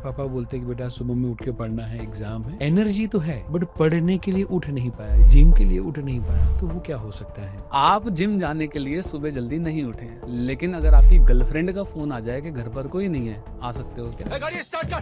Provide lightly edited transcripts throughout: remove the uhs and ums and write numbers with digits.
पापा बोलते हैं कि बेटा सुबह में उठ के पढ़ना है, एग्जाम है, एनर्जी तो है बट पढ़ने के लिए उठ नहीं पाया, जिम के लिए उठ नहीं पाया, तो वो क्या हो सकता है? आप जिम जाने के लिए सुबह जल्दी नहीं उठे, लेकिन अगर आपकी गर्लफ्रेंड का फोन आ जाए कि घर पर कोई नहीं है, आ सकते हो क्या? गाड़ी स्टार्ट कर।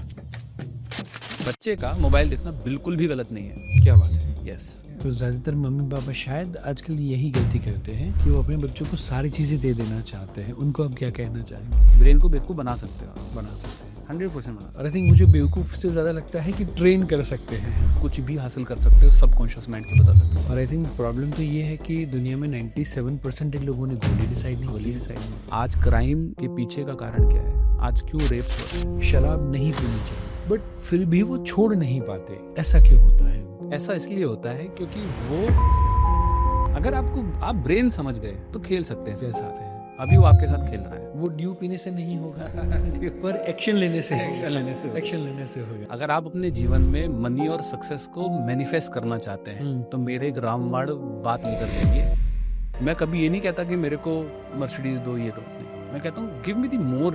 बच्चे का मोबाइल देखना बिल्कुल भी गलत नहीं है। क्या बात है। यस। तो ज्यादातर मम्मी पापा शायद आजकल यही गलती करते हैं कि वो अपने बच्चों को सारी चीजें दे देना चाहते हैं। उनको आप क्या कहना चाहेंगे? ब्रेन को बेवकूफ बना सकते हो आप। बना सकते हैं 100% बना सकते और आई थिंक मुझे बेवकूफ से ज्यादा लगता है कि ट्रेन कर सकते हैं हो। कुछ भी हासिल कर सकते हो, सबकॉन्शियस माइंड को बता सकते हो। और आई थिंक प्रॉब्लम तो ये है कि दुनिया में 97% लोगों ने गोली डिसाइड नहीं बोलिए की। सही। आज क्राइम के पीछे का कारण क्या है? आज क्यों रेप्स हो रहे हैं? शराब नहीं पीनी चाहिए बट फिर भी वो छोड़ नहीं पाते, ऐसा क्यों होता है? ऐसा इसलिए होता है क्योंकि वो, अगर आप ब्रेन समझ गए तो खेल सकते हैं इसके साथ। अभी वो आपके साथ खेल रहा है। वो ड्यू पीने से नहीं होगा पर एक्शन लेने से होगा। अगर आप अपने जीवन में मनी और सक्सेस को मैनिफेस्ट करना चाहते हैं तो मेरे एक रामबाण बात नहीं कर देंगे। मैं कभी ये नहीं कहता कि मेरे को मर्सिडीज दो, ये दो। नहीं, मैं कहता हूँ गिव मी दी मोर।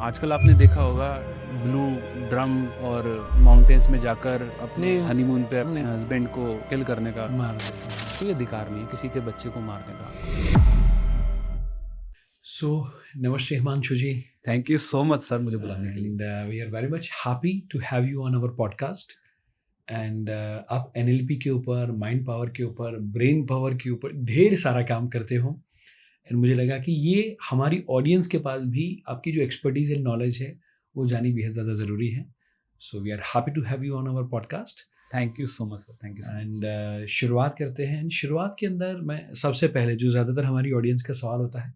आजकल आपने देखा होगा ब्लू ड्रम और माउंटेन्स में जाकर अपने हनीमून पे अपने हस्बैंड को किल करने का मार देते हैं। कोई अधिकार नहीं है किसी के बच्चे को मारने का। सो नमस्ते Himanshu ji, thank you so much sir मुझे बुलाने के लिए। And we are very much happy to have you on our podcast. And आप एनएलपी के ऊपर, माइंड पावर के ऊपर, ब्रेन पावर के ऊपर ढेर सारा काम करते हो एंड मुझे लगा कि ये हमारी ऑडियंस के पास भी आपकी जो एक्सपर्टीज एंड नॉलेज है वो जानी बेहद ज़्यादा ज़रूरी है। So we are happy to have you on our podcast. Thank you so much sir, thank you so much. And शुरुआत करते हैं। शुरुआत के अंदर मैं सबसे पहले जो ज़्यादातर हमारी ऑडियंस का सवाल होता है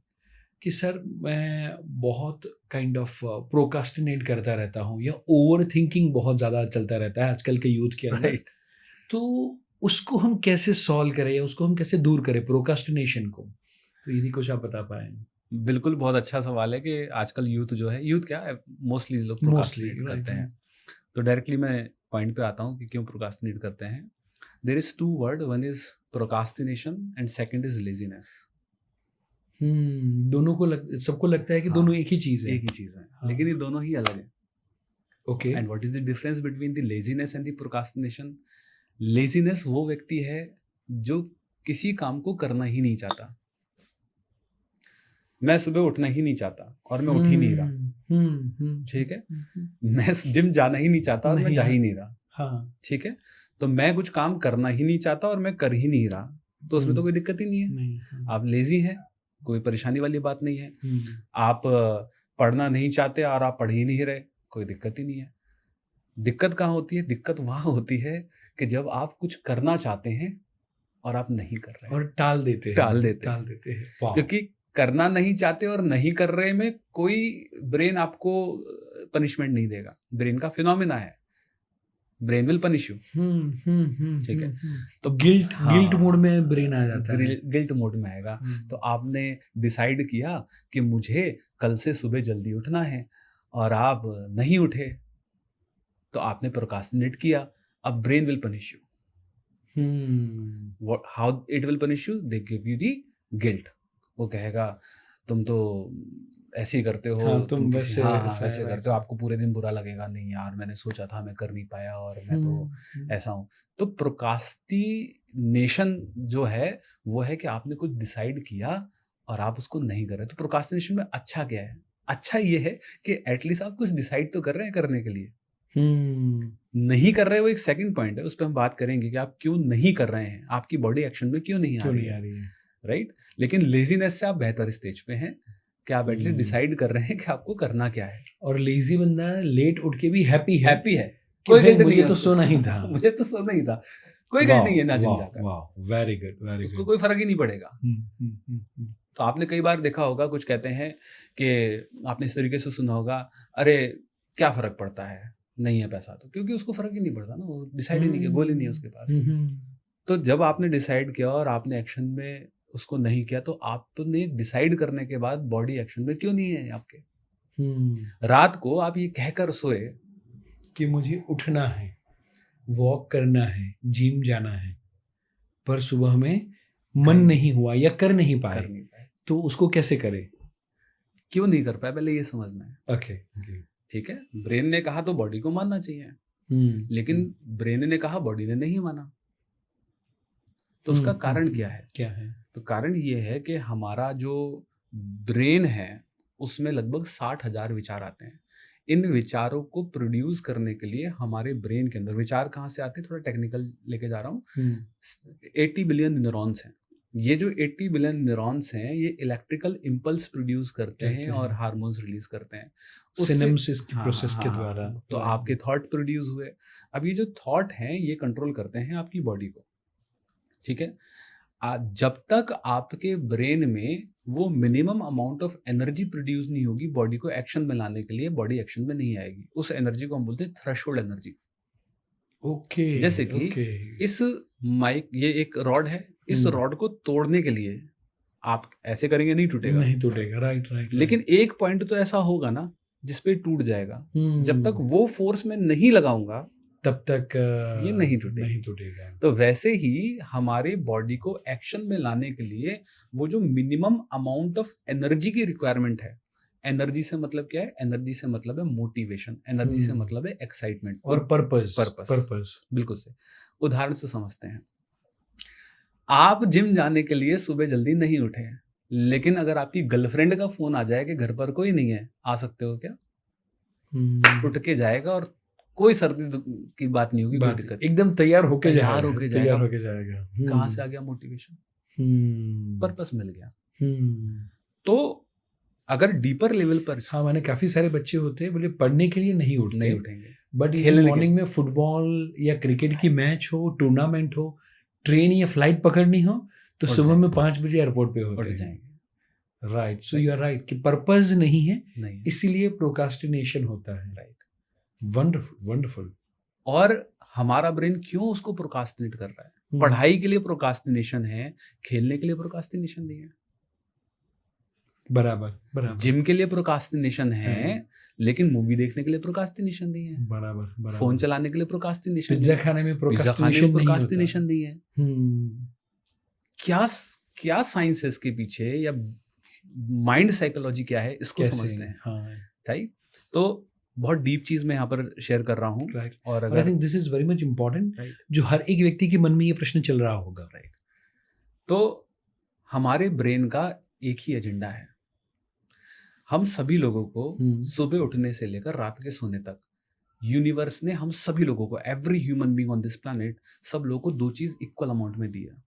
कि सर मैं बहुत काइंड ऑफ प्रोकास्टिनेट करता रहता हूँ या ओवर थिंकिंग बहुत ज़्यादा चलता रहता है आजकल के यूथ के अंदर। तो उसको हम कैसे सॉल्व करें या उसको हम कैसे दूर करें, प्रोकास्टिनेशन को? तो यदि कुछ आप बता पाएँ। बिल्कुल, बहुत अच्छा सवाल है कि आजकल यूथ जो है, यूथ क्या मोस्टली लोग प्रोकास्टिनेट करते हैं। तो डायरेक्टली मैं पॉइंट पे आता हूँ कि क्यों प्रोकास्टिनेट करते हैं। There is two word, one is procrastination and second is laziness. दोनों को सबको लगता है कि दोनों एक ही चीज़ है। एक ही चीज़ है, लेकिन ये दोनों ही अलग है। Okay. And what is the difference between the laziness and the procrastination? Laziness वो व्यक्ति है जो किसी काम को करना ही नहीं चाहता। मैं सुबह उठना ही नहीं चाहता और मैं उठ ही नहीं रहा, ठीक है। मैं जिम जाना ही नहीं चाहता और मैं जा ही नहीं रहा, हाँ, ठीक है। तो मैं कुछ काम करना ही नहीं चाहता और मैं कर ही नहीं रहा, तो उसमें तो कोई दिक्कत ही नहीं है। नहीं। आप लेजी हैं, कोई परेशानी वाली बात नहीं है। आप पढ़ना नहीं चाहते और आप पढ़ ही नहीं रहे, कोई दिक्कत ही नहीं है। दिक्कत कहाँ होती है? दिक्कत वहाँ होती है कि जब आप कुछ करना चाहते हैं और आप नहीं कर रहे और टाल देते हैं। क्योंकि करना नहीं चाहते और नहीं कर रहे में कोई ब्रेन आपको पनिशमेंट नहीं देगा। ब्रेन का फिनोमिना है, ब्रेन विल पनिश यू, ठीक है। तो गिल्ट मोड में ब्रेन आ जाता है, गिल्ट मोड में आएगा। तो आपने डिसाइड किया कि मुझे कल से सुबह जल्दी उठना है और आप नहीं उठे, तो आपने प्रोकास्टिनेट किया। अब brain will punish you. How it will punish you? They give you the guilt. वो कहेगा तुम तो ऐसे ही करते हो, हाँ, तुम वैसे करते हो, आपको पूरे दिन बुरा लगेगा, नहीं यार मैंने सोचा था मैं कर नहीं पाया और मैं तो ऐसा हूँ। तो प्रोकास्टिनेशन जो है वो है कि आपने कुछ डिसाइड किया और आप उसको नहीं कर रहे। तो प्रोकास्टिनेशन में अच्छा क्या है? अच्छा ये है कि एटलीस्ट आप कुछ डिसाइड तो कर रहे हैं करने के लिए। नहीं कर रहे, वो एक सेकंड पॉइंट है, उस पर हम बात करेंगे कि आप क्यों नहीं कर रहे हैं, आपकी बॉडी एक्शन में क्यों नहीं आ रही है, राइट। लेकिन लेजीनेस से आप बेहतर स्टेज पे हैं कि आप एटलीस्ट डिसाइड कर रहे हैं कि आपको करना क्या है। और लेजी बंदा लेट उठ के भी हैप्पी है कोई गिल्ट नहीं, मुझे तो सोना ही था कोई गिल्ट नहीं है ना जिम जाकर। Very good. उसको कोई फर्क ही नहीं पड़ेगा। तो आपने कई बार देखा होगा, कुछ कहते हैं कि आपने इस तरीके से सुना होगा, अरे क्या फर्क पड़ता है, नहीं है पैसा तो, क्योंकि उसको फर्क ही नहीं पड़ता ना, वो डिसाइड ही नहीं किया, गोल ही नहीं है उसके पास। तो जब आपने डिसाइड किया और आपने एक्शन में उसको नहीं किया, तो आपने डिसाइड करने के बाद बॉडी एक्शन में क्यों नहीं है आपके? रात को आप ये कहकर सोए कि मुझे उठना है, वॉक करना है, जिम जाना है, पर सुबह में मन नहीं हुआ या कर नहीं पाए, तो उसको कैसे करें? क्यों नहीं कर पाए, पहले ये समझना है। ओके। ठीक है, ब्रेन ने कहा तो बॉडी को मानना चाहिए, लेकिन ब्रेन ने कहा, बॉडी ने नहीं माना। तो उसका कारण क्या है? क्या है? तो कारण ये है कि हमारा जो ब्रेन है उसमें लगभग 60,000 विचार आते हैं। इन विचारों को प्रोड्यूस करने के लिए हमारे ब्रेन के अंदर विचार कहाँ से आते हैं, थोड़ा टेक्निकल लेके जा रहा हूँ। 80 बिलियन न्यूरॉन्स हैं। ये जो 80 बिलियन न्यूरॉन्स हैं ये इलेक्ट्रिकल इम्पल्स प्रोड्यूस करते हैं और हार्मोन्स रिलीज करते हैं सिनेप्सिस की प्रोसेस के द्वारा। तो आपके थॉट प्रोड्यूस हुए। अब ये जो थॉट हैं ये कंट्रोल करते हैं आपकी बॉडी को, ठीक है। जब तक आपके ब्रेन में वो minimum amount of energy produce नहीं होगी बॉडी को एक्शन में लाने के लिए, बॉडी एक्शन में नहीं आएगी। उस एनर्जी को हम बोलते हैं थ्रेशोल्ड एनर्जी। ओके, जैसे कि इस माइक, ये एक रॉड है, इस रॉड को तोड़ने के लिए आप ऐसे करेंगे नहीं टूटेगा, नहीं टूटेगा, राइट। लेकिन एक पॉइंट तो ऐसा होगा ना जिसपे टूट जाएगा। जब तक वो फोर्स में नहीं लगाऊंगा तब तक ये नहीं टूटेगा। तो वैसे ही हमारे बॉडी को एक्शन में लाने के लिए वो जो मिनिमम अमाउंट ऑफ एनर्जी की रिक्वायरमेंट है, एनर्जी से मतलब क्या है? एनर्जी से मतलब है मोटिवेशन, एनर्जी से मतलब है एक्साइटमेंट और पर्पस। बिल्कुल से उदाहरण से समझते हैं। आप जिम जाने के लिए सुबह जल्दी नहीं उठे, लेकिन अगर आपकी गर्लफ्रेंड का फोन आ जाए कि घर पर कोई नहीं है, आ सकते हो क्या? उठ के जाएगा और कोई सर्दी की बात नहीं होगी, कोई दिक्कत, एकदम तैयार होके जाएगा। कहाँ से आ गया मोटिवेशन? पर्पस मिल गया। तो अगर डीपर लेवल पर, हाँ, मैंने काफी सारे बच्चे होते हैं बोले पढ़ने के लिए नहीं उठेंगे, बट मॉर्निंग में फुटबॉल या क्रिकेट की मैच हो, टूर्नामेंट हो, ट्रेन या फ्लाइट पकड़नी हो, तो सुबह में 5 बजे एयरपोर्ट पे होते जाएंगे। Right, so you are right कि पर्पस नहीं है, इसीलिए प्रोकास्टिनेशन होता है। Right, wonderful. और हमारा ब्रेन क्यों उसको प्रोकास्टिनेट कर रहा है? पढ़ाई के लिए प्रोकास्टिनेशन है, खेलने के लिए प्रोकास्टिनेशन नहीं है। बराबर। जिम के लिए प्रोकास्टिनेशन है, लेकिन मूवी देखने के लिए प्रोकास्टिनेशन नहीं है। बराबर। फोन चलाने के लिए प्रोकास्टिनेशन, पिज्जा खाने में प्रोकास्टिनेशन नहीं है। क्या साइंस है इसके पीछे, या माइंड साइकोलॉजी क्या है, इसको समझते हैं। राइट, तो बहुत डीप चीज मैं यहाँ पर शेयर कर रहा हूँ। राइट, और I think this is very much important, जो हर एक व्यक्ति के मन में ये प्रश्न चल रहा होगा। राइट, तो हमारे ब्रेन का एक ही एजेंडा है। हम सभी लोगों को सुबह उठने से लेकर रात के सोने तक यूनिवर्स ने हम सभी लोगों को, every human being on this planet, सब लोगों को 2 चीज इक्वल अमाउंट में दिया।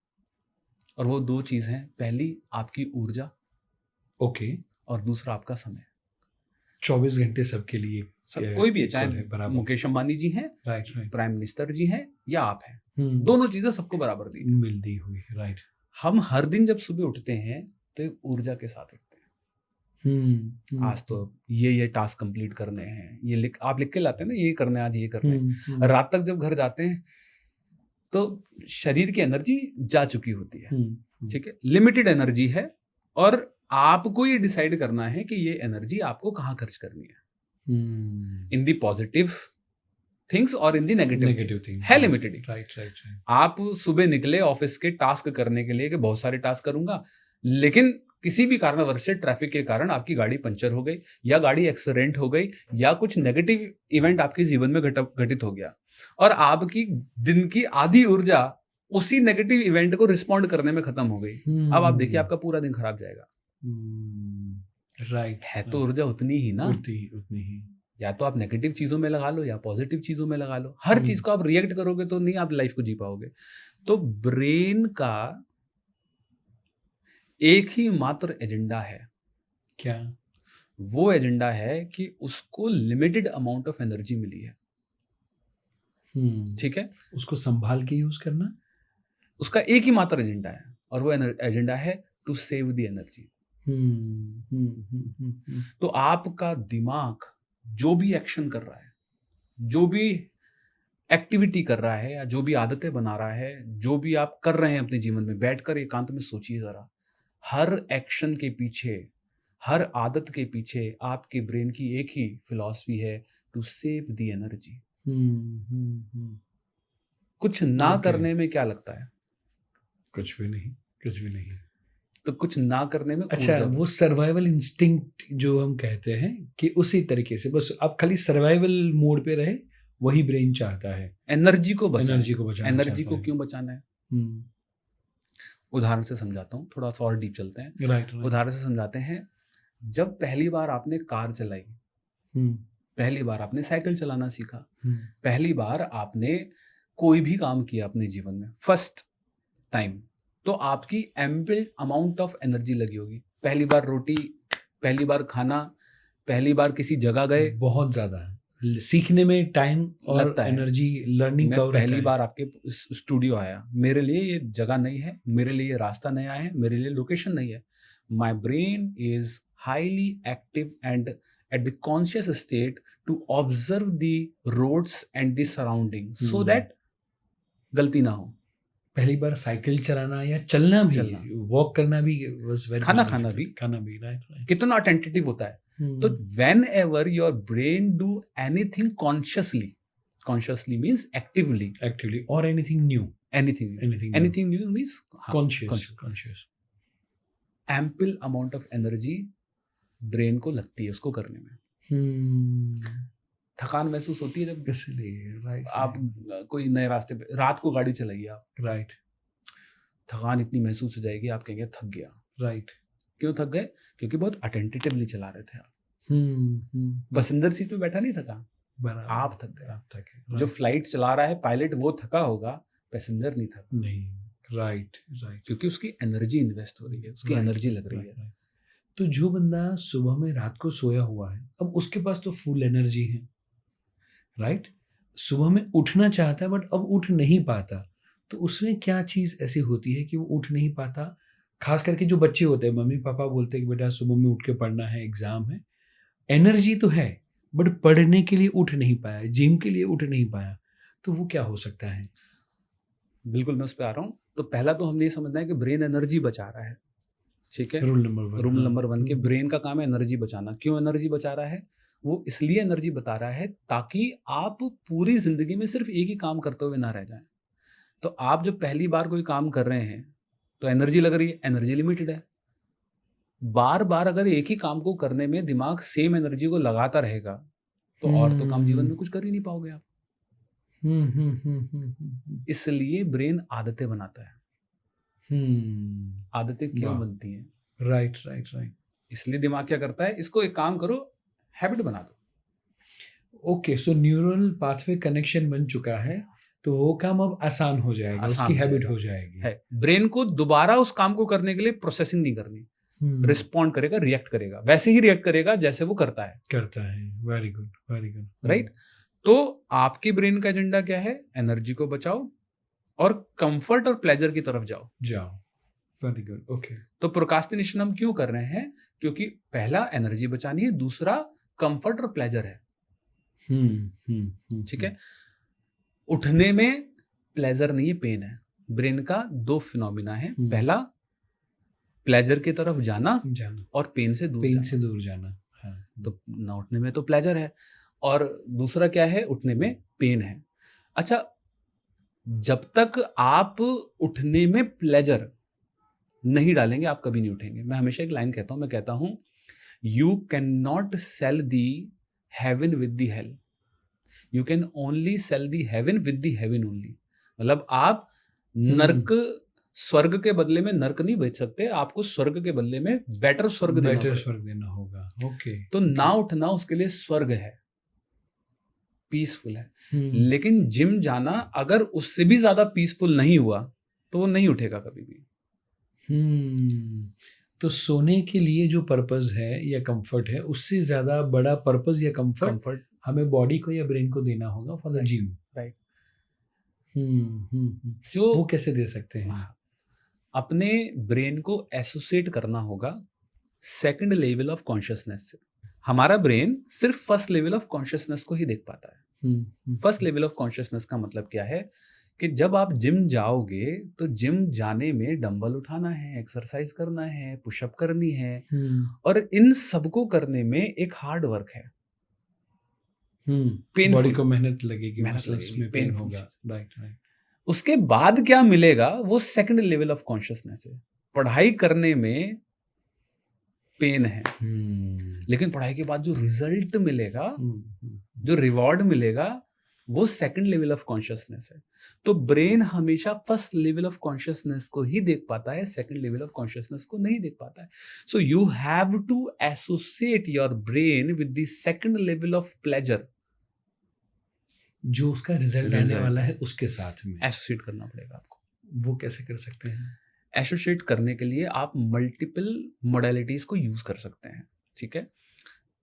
और वो 2 चीज हैं, पहली आपकी ऊर्जा, ओके, और दूसरा आपका समय। 24 घंटे सबके लिए, कोई भी है, चाहे मुकेश अंबानी जी हैं, प्राइम मिनिस्टर जी हैं, या आप हैं, दोनों चीजें सबको बराबर दी मिलती हुई। राइट, हम हर दिन जब सुबह उठते हैं तो एक ऊर्जा के साथ उठते हैं। आज तो ये टास्क कंप्लीट करने हैं, ये आप लिख के लाते हैं ना, ये करने, आज ये करने हैं। रात तक जब घर जाते हैं तो शरीर की एनर्जी जा चुकी होती है, ठीक है, लिमिटेड एनर्जी है, और आपको ये डिसाइड करना है कि ये एनर्जी आपको कहाँ खर्च करनी है, इन दी पॉजिटिव थिंग्स और इन दी नेगेटिव थिंग्स है लिमिटेड। राइट। आप सुबह निकले ऑफिस के टास्क करने के लिए कि बहुत सारे टास्क करूंगा, लेकिन किसी भी कारणवश से ट्रैफिक के कारण आपकी गाड़ी पंचर हो गई, या गाड़ी एक्सीडेंट हो गई, या कुछ नेगेटिव इवेंट आपके जीवन में घटित हो गया, और आपकी दिन की आधी ऊर्जा उसी नेगेटिव इवेंट को रिस्पॉन्ड करने में खत्म हो गई। अब आप देखिए आपका पूरा दिन खराब जाएगा। राइट, है तो ऊर्जा उतनी ही ना, उतनी ही। या तो आप नेगेटिव चीजों में लगा लो या पॉजिटिव चीजों में लगा लो। हर चीज को आप रिएक्ट करोगे तो नहीं आप लाइफ को जी पाओगे। तो ब्रेन का एक ही मात्र एजेंडा है। क्या? वो एजेंडा है कि उसको लिमिटेड अमाउंट ऑफ एनर्जी मिली है, ठीक है, उसको संभाल के यूज करना, उसका एक ही मात्र एजेंडा है, और वो एजेंडा है टू सेव द एनर्जी। तो आपका दिमाग जो भी एक्शन कर रहा है, जो भी एक्टिविटी कर रहा है, या जो भी आदतें बना रहा है, जो भी आप कर रहे हैं अपने जीवन में, बैठकर एकांत में सोचिए जरा, हर एक्शन के पीछे, हर आदत के पीछे आपके ब्रेन की एक ही फिलॉसफी है, टू सेव द एनर्जी। कुछ ना करने में क्या लगता है? कुछ भी नहीं। तो कुछ ना करने में अच्छा, ऊर्जा वो सर्वाइवल इंस्टिंक्ट जो हम कहते हैं कि उसी तरीके से बस आप खाली सर्वाइवल मोड पे रहे, वही ब्रेन चाहता है, एनर्जी को बचाना एनर्जी को बचाना एनर्जी चाहता को है। क्यों बचाना है? हम्म, उदाहरण से समझाता हूँ, थोड़ा सा और डीप चलते हैं। Right right. उदाहरण से समझाते हैं। जब पहली बार आपने कार चलाई, हम्म, पहली बार आपने साइकिल चलाना सीखा, हम्म, पहली बार आपने कोई भी काम किया अपने जीवन में, फर्स्ट टाइम, तो आपकी एम्पल अमाउंट ऑफ एनर्जी लगी होगी। पहली बार रोटी, पहली बार खाना, पहली बार किसी जगह गए, बहुत ज्यादा है। सीखने में टाइम और लगता है। एनर्जी, लर्निंग मैं कर्व रहता पहली है। बार आपके स्टूडियो आया, मेरे लिए ये जगह नहीं है, मेरे लिए ये रास्ता नया है, मेरे लिए लोकेशन नहीं है। My brain is highly active and at the conscious state to observe the roads and the surrounding so that गलती ना हो। पहली बार साइकिल चलाना या चलना भी, चलना। वॉक करना भी was very खाना much खाना difficult. भी। खाना भी, राइट राइट। कितना अटेंटिव होता है। तो whenever your brain do anything consciously means actively, actively और anything new, anything new means conscious. Ample amount of energy brain को लगती है उसको करने में। थकान महसूस होती है जब इसलिए राइट आप कोई नए रास्ते पे रात को गाड़ी चलाइए, आप राइट थकान इतनी महसूस हो जाएगी, आप कहेंगे थक गया। राइट। क्यों थक गए? क्योंकि बहुत अटेंटिवली चला रहे थे आप। पैसेंजर सीट पे बैठा नहीं थका, आप थक गए। आप थके। जो फ्लाइट चला रहा है पायलट वो थका होगा, पैसेंजर नहीं थका। नहीं, राइट राइट। क्योंकि उसकी एनर्जी इन्वेस्ट हो रही है, उसकी एनर्जी लग रही है। तो जो बंदा सुबह में रात को सोया हुआ है, अब उसके पास तो फुल एनर्जी है, राइट? सुबह में उठना चाहता है बट अब उठ नहीं पाता, तो उसमें क्या चीज़ ऐसी होती है कि वो उठ नहीं पाता? खास करके जो बच्चे होते हैं, मम्मी पापा बोलते हैं कि बेटा सुबह में उठ के पढ़ना है, एग्जाम है, एनर्जी तो है बट पढ़ने के लिए उठ नहीं पाया, जिम के लिए उठ नहीं पाया, तो वो क्या हो सकता है? बिल्कुल, मैं उस पर आ रहा हूँ। तो पहला तो हमने ये समझना है कि ब्रेन एनर्जी बचा रहा है, ठीक है? रूल नंबर वन के ब्रेन का काम है एनर्जी बचाना। क्यों एनर्जी बचा रहा है? वो इसलिए एनर्जी बता रहा है ताकि आप पूरी जिंदगी में सिर्फ एक ही काम करते हुए ना रह जाएं। तो आप जब पहली बार कोई काम कर रहे हैं तो एनर्जी लग रही है, एनर्जी लिमिटेड है। बार बार अगर एक ही काम को करने में दिमाग सेम एनर्जी को लगाता रहेगा तो और तो काम जीवन में कुछ कर ही नहीं पाओगे आप। इसलिए ब्रेन आदतें बनाता है। आदतें क्यों बनती हैं? Right right right. इसलिए दिमाग क्या करता है, इसको एक काम करो, हैबिट बना दो। ओके, सो न्यूरल पाथवे कनेक्शन बन चुका है, तो वो काम अब आसान हो जाएगा, उसकी हैबिट हो जाएगी। है ब्रेन को दोबारा उस काम को करने के लिए प्रोसेसिंग नहीं करनी, रिस्पॉन्ड करेगा, रिएक्ट करेगा, वैसे ही रिएक्ट करेगा जैसे वो करता है। Very good very good, right. तो आपके ब्रेन का एजेंडा क्या है? एनर्जी को बचाओ और कंफर्ट और प्लेजर की तरफ जाओ। Very good, okay. तो प्रोक्रास्टिनेशन हम क्यों कर रहे हैं? क्योंकि पहला एनर्जी बचानी है, दूसरा कंफर्ट और प्लेजर है। ठीक है। उठने में प्लेजर नहीं है, पेन है। ब्रेन का दो फिनोमिना है, पहला प्लेजर की तरफ जाना और पेन से दूर जाना। हाँ। तो ना उठने में तो प्लेजर है और दूसरा क्या है? उठने में पेन है। अच्छा, जब तक आप उठने में प्लेजर नहीं डालेंगे आप कभी नहीं उठेंगे। मैं हमेशा एक लाइन कहता हूं, मैं कहता हूं, you can not sell the heaven with the hell, you can only sell the heaven with the heaven only. मतलब आप नर्क, स्वर्ग के बदले में नर्क नहीं बेच सकते, आपको स्वर्ग के बदले में बेटर स्वर्ग देना होगा। ओके। तो ना उठना उसके लिए स्वर्ग है, पीसफुल है। लेकिन जिम जाना अगर उससे भी ज्यादा पीसफुल नहीं हुआ तो वो नहीं उठेगा कभी भी। तो सोने के लिए जो पर्पस है या कंफर्ट है, उससे ज्यादा बड़ा पर्पस या कंफर्ट हमें बॉडी को या ब्रेन को देना होगा फॉर द जिम। राइट। जो वो कैसे दे सकते हैं? अपने ब्रेन को एसोसिएट करना होगा सेकंड लेवल ऑफ कॉन्शियसनेस से। हमारा ब्रेन सिर्फ फर्स्ट लेवल ऑफ कॉन्शियसनेस को ही देख पाता है। फर्स्ट लेवल ऑफ कॉन्शियसनेस का मतलब क्या है कि जब आप जिम जाओगे तो जिम जाने में डंबल उठाना है, एक्सरसाइज करना है, पुशअप करनी है, और इन सबको करने में एक हार्ड वर्क है। बॉडी को मेहनत लगेगी, में पेन होगा। Right right. उसके बाद क्या मिलेगा वो सेकंड लेवल ऑफ कॉन्शियसनेस है। पढ़ाई करने में पेन है, लेकिन पढ़ाई के बाद जो रिजल्ट मिलेगा, जो रिवॉर्ड मिलेगा, वो सेकंड लेवल ऑफ कॉन्शियसनेस है। तो ब्रेन हमेशा फर्स्ट लेवल ऑफ कॉन्शियसनेस को ही देख पाता है, सेकंड लेवल ऑफ कॉन्शियसनेस को नहीं देख पाता है। So you have to associate your brain with the second level of pleasure, जो उसका रिजल्ट आने वाला है उसके साथ में एसोसिएट करना पड़ेगा आपको। वो कैसे कर सकते हैं? एसोसिएट करने के लिए आप मल्टीपल मोडालिटीज को यूज कर सकते हैं, ठीक है।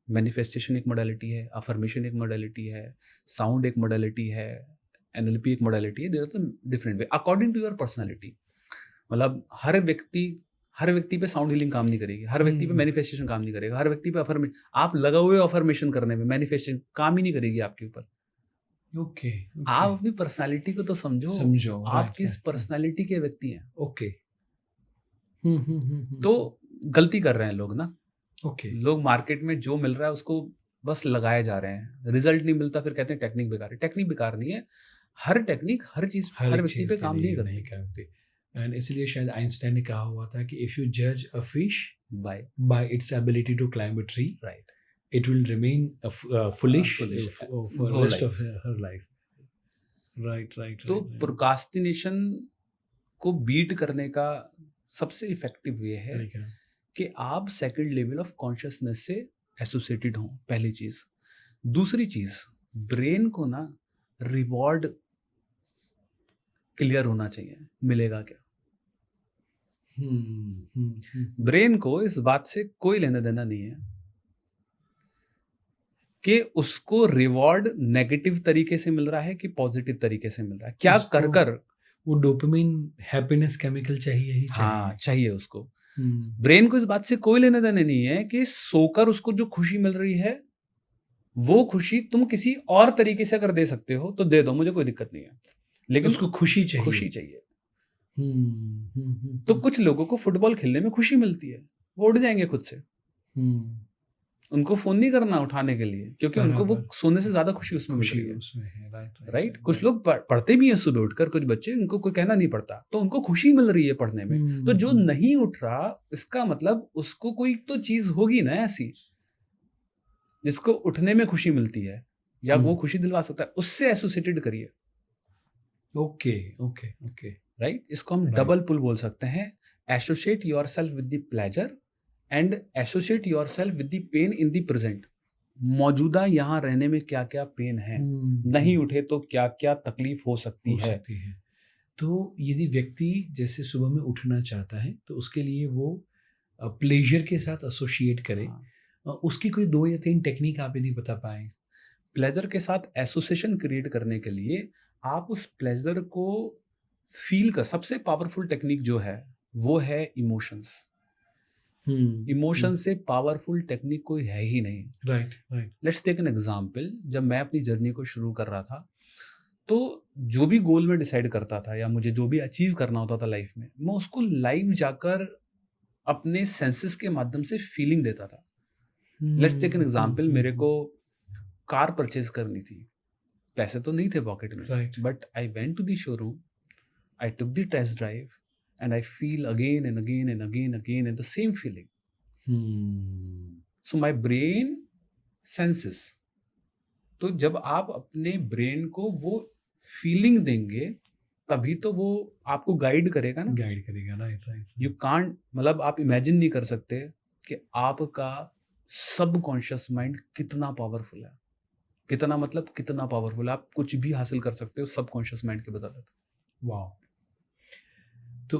मैनिफेस्टेशन एक मोडालिटी है, अफर्मेशन एक मोडालिटी है, साउंड एक मोडालिटी है, एनएलपी एक मोडालिटी है। There are different way according to your personality. मतलब हर व्यक्ति पे साउंड हीलिंग काम नहीं करेगी, हर व्यक्ति पे मैनिफेस्टेशन काम नहीं करेगा, हर व्यक्ति पे अफर्मेशन, आप लगा हुए अफर्मेशन करने में मैनिफेस्टेशन काम ही नहीं करेगी आपके ऊपर। ओके, आप अपनी पर्सनालिटी को तो समझो, आप किस पर्सनालिटी के व्यक्ति हैं। ओके, तो गलती कर रहे हैं लोग ना। ओके, लोग मार्केट में जो मिल रहा है उसको बस लगाए जा रहे हैं, रिजल्ट नहीं मिलता, फिर कहते हैं टेक्निक बेकार है। टेक्निक बेकार नहीं है, हर टेक्निक हर चीज हर व्यक्ति पे काम नहीं करती। एंड इसलिए शायद आइंस्टाइन ने कहा हुआ था कि इफ यू जज a fish by its ability to climb a tree, right, it will remain foolish for the rest of her life. Right. तो प्रोकास्टिनेशन को बीट करने का सबसे इफेक्टिव वे है कि आप सेकंड लेवल ऑफ कॉन्शियसनेस से एसोसिएटेड हो, पहली चीज। दूसरी चीज, ब्रेन को ना रिवॉर्ड क्लियर होना चाहिए, मिलेगा क्या। ब्रेन को इस बात से कोई लेना देना नहीं है कि उसको रिवॉर्ड नेगेटिव तरीके से मिल रहा है कि पॉजिटिव तरीके से मिल रहा है, क्या कर वो डोपामिन हैप्पीनेस केमिकल चाहिए ही चाहिए। हाँ, चाहिए उसको। ब्रेन को इस बात से कोई लेना देना नहीं है कि सोकर उसको जो खुशी मिल रही है वो खुशी तुम किसी और तरीके से अगर दे सकते हो तो दे दो, मुझे कोई दिक्कत नहीं है, लेकिन उसको खुशी चाहिए। तो कुछ लोगों को फुटबॉल खेलने में खुशी मिलती है, वो उड़ जाएंगे खुद से, उनको फोन नहीं करना उठाने के लिए, क्योंकि उनको वो सोने से ज्यादा खुशी उसमें मिल रही है। राइट। कुछ लोग पढ़ते भी हैं सुबह उठकर, कुछ बच्चे, उनको कोई कहना नहीं पड़ता, तो उनको खुशी मिल रही है पढ़ने में। तो जो नहीं उठ रहा, इसका मतलब उसको कोई तो चीज होगी ना ऐसी जिसको उठने में खुशी मिलती है, या वो खुशी दिलवा सकता है, उससे एसोसिएटेड करिए। Okay, right. इसको हम डबल पुल बोल सकते हैं। Associate yourself with the pleasure and associate yourself with the pain in the present. मौजूदा यहाँ रहने में क्या क्या पेन है, नहीं उठे तो क्या क्या तकलीफ हो सकती है। तो यदि व्यक्ति जैसे सुबह में उठना चाहता है तो उसके लिए वो प्लेजर के साथ एसोसिएट करे। उसकी कोई 2 या 3 टेक्निक आप यदि बता पाए। प्लेजर के साथ एसोसिएशन क्रिएट करने के लिए आप उस प्लेजर को फील कर, सबसे पावरफुल टेक्निक जो है वो है इमोशंस। इमोशन से पावरफुल टेक्निक कोई है ही नहीं। Right. Let's take an example. जब मैं अपनी जर्नी को शुरू कर रहा था, तो जो भी गोल मैं डिसाइड करता था या मुझे जो भी अचीव करना होता था लाइफ में, मैं उसको लाइव जाकर अपने सेंसेस के माध्यम से फीलिंग देता था। Let's take an example. मेरे को कार परचेज करनी थी, पैसे तो नहीं थे पॉकेट में, but I went to the showroom, I took the test drive and I feel again and again and again and the same feeling. So my brain senses. तो जब आप अपने ब्रेन को वो फीलिंग देंगे तभी तो वो आपको गाइड करेगा ना। राइट। यू कांट, मतलब आप इमेजिन नहीं कर सकते कि आपका सबकॉन्शियस माइंड कितना पावरफुल है। कितना मतलब कितना पावरफुल है, आप कुछ भी हासिल कर सकते हो सबकॉन्शियस माइंड के बदौलत। वाह। तो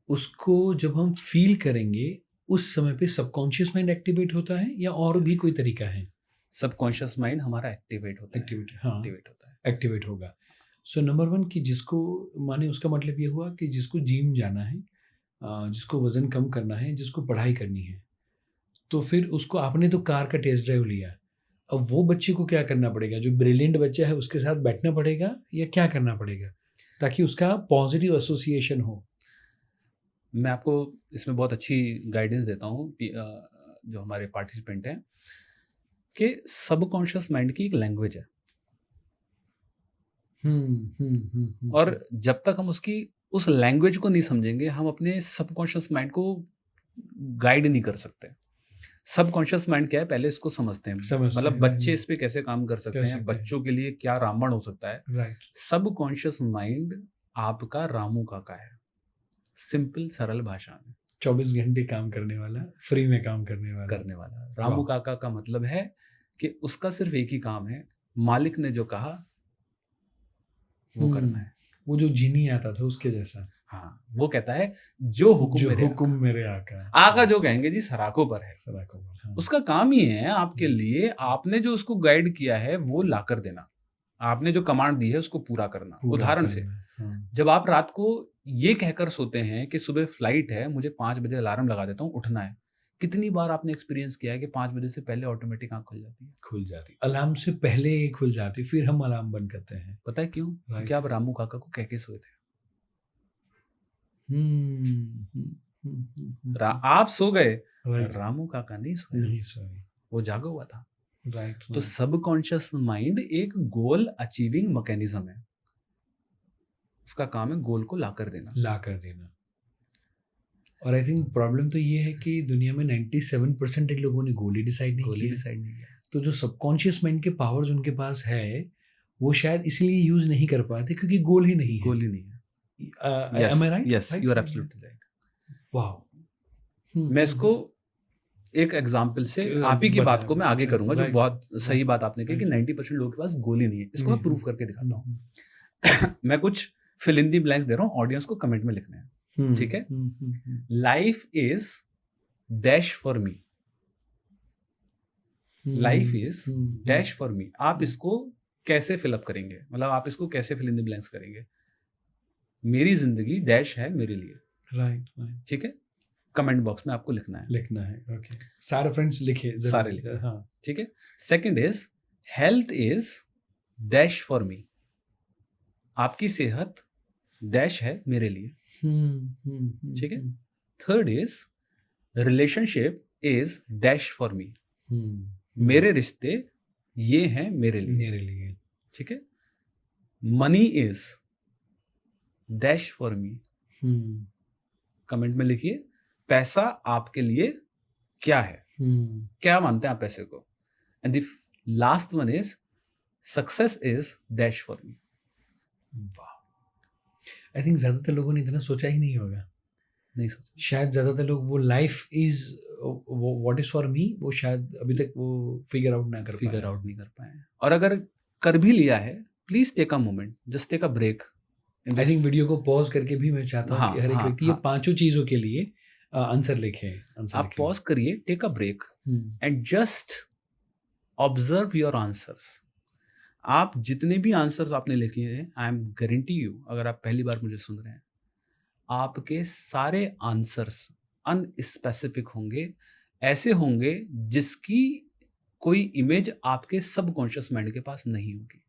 उसको जब हम फील करेंगे उस समय पे सबकॉन्शियस माइंड एक्टिवेट होता है या और भी कोई तरीका है? सबकॉन्शियस माइंड हमारा एक्टिवेट होता है। एक्टिवेट होगा। सो नंबर 1 कि जिसको माने, उसका मतलब ये हुआ कि जिसको जिम जाना है, जिसको वजन कम करना है, जिसको पढ़ाई करनी है, तो फिर उसको आपने तो कार का टेस्ट ड्राइव लिया, अब वो बच्चे को क्या करना पड़ेगा? जो ब्रिलियंट बच्चा है उसके साथ बैठना पड़ेगा या क्या करना पड़ेगा ताकि उसका पॉजिटिव एसोसिएशन हो? मैं आपको इसमें बहुत अच्छी गाइडेंस देता हूँ जो हमारे पार्टिसिपेंट हैं, कि सबकॉन्शियस माइंड की एक लैंग्वेज है। और जब तक हम उसकी उस लैंग्वेज को नहीं समझेंगे, हम अपने सबकॉन्शियस माइंड को गाइड नहीं कर सकते। सबकॉन्शियस माइंड क्या है, पहले इसको समझते हैं। समझते मतलब हैं, बच्चे इस पे कैसे काम कर सकते कर हैं, सकते हैं। बच्चों के लिए क्या रामबाण हो सकता है। राइट। सबकॉन्शियस माइंड आपका रामू काका है, सिंपल सरल भाषा में 24 घंटे काम करने वाला, फ्री में काम करने वाला। रामू वाह। काका का मतलब है कि उसका सिर्फ एक ही काम है, मालिक ने जो कहा वो करना है। वो जो जीनी आता था उसके जैसा। हाँ, वो कहता है जो हुक्म मेरे हुक्म आका। मेरे आका। आका जो कहेंगे जी सराखों पर है। सराखों पर, हाँ। उसका काम ही है आपके लिए, आपने जो उसको गाइड किया है वो ला कर देना, आपने जो कमांड दी है उसको पूरा करना। पूरा उदाहरण करना से, है, हाँ। जब आप रात को ये कहकर सोते हैं कि सुबह फ्लाइट है, मुझे 5 बजे अलार्म लगा देता हूँ, उठना है, कितनी बार आपने एक्सपीरियंस किया है कि 5 बजे से पहले ऑटोमेटिक आंख खुल जाती है? खुल जाती, अलार्म से पहले ही खुल जाती, फिर हम अलार्म बंद करते हैं। पता है क्यों? क्योंकि आप रामू काका को कह के सोए थे। आप सो गए, राइट। रामू काका नहीं सोया, नहीं सोए। वो जागा हुआ था। राइट। तो सबकॉन्शियस माइंड एक गोल अचीविंग मैकेनिज्म है, उसका काम है गोल को ला कर देना। ला कर देना। और आई थिंक प्रॉब्लम तो ये है कि दुनिया में 97% लोगों ने गोल ही डिसाइड नहीं गोल ही किया। डिसाइड नहीं किया। तो जो सबकॉन्शियस माइंड के पावर्स उनके पास है, वो शायद इसलिए यूज नहीं कर पाते क्योंकि गोल ही नहीं है। गोल ही नहीं है। Am I right? Yes, Right? you are absolutely right. वाह। मैं इसको एक एग्जाम्पल से आप ही की बात को मैं आगे करूंगा, जो बहुत सही बात आपने कही कि 90% लोगों के पास गोल ही नहीं है। इसको मैं प्रूफ करके दिखाता हूँ। मैं कुछ फिल इन दी ब्लैंक्स दे रहा हूँ, ऑडियंस को कमेंट में लिखना है, ठीक है? Life is dash for me, life is dash for me. आप इसको कैसे फिलअप करेंगे, मतलब आप इसको कैसे फिल इन दी ब्लैंक्स करेंगे? मेरी जिंदगी डैश है मेरे लिए। राइट। ठीक है, कमेंट बॉक्स में आपको लिखना है। ओके। सारे फ्रेंड्स लिखे, सारे लिखे, हाँ। ठीक है। Second is health is dash for me, आपकी सेहत डैश है मेरे लिए, ठीक है। Third is relationship is dash for me, मेरे रिश्ते ये हैं मेरे लिए, ठीक है। Money is dash for me, comment में लिखिए पैसा आपके लिए क्या है, क्या मानते हैं आप पैसे को। And the last one is success is dash for me. I think ज्यादातर लोगों ने इतना सोचा ही नहीं होगा, नहीं सोचा शायद। ज्यादातर लोग वो life is what is for me, वो शायद अभी तक वो फिगर आउट नहीं कर पाए। और अगर कर भी लिया है, please take a moment, just take a break. I think video को पॉज करके भी मैं चाहता हूँ कि हर एक व्यक्ति ये पांचों चीजों के लिए आंसर लिखे। आप पॉज करिए, take a break and just observe your answers. आप जितने भी आंसर्स आपने लिखे हैं, आई एम गारंटी यू, अगर आप पहली बार मुझे सुन रहे हैं, आपके सारे आंसर्स अनस्पेसिफिक होंगे, ऐसे होंगे जिसकी कोई इमेज आपके सबकॉन्शियस माइंड के पास नहीं होगी।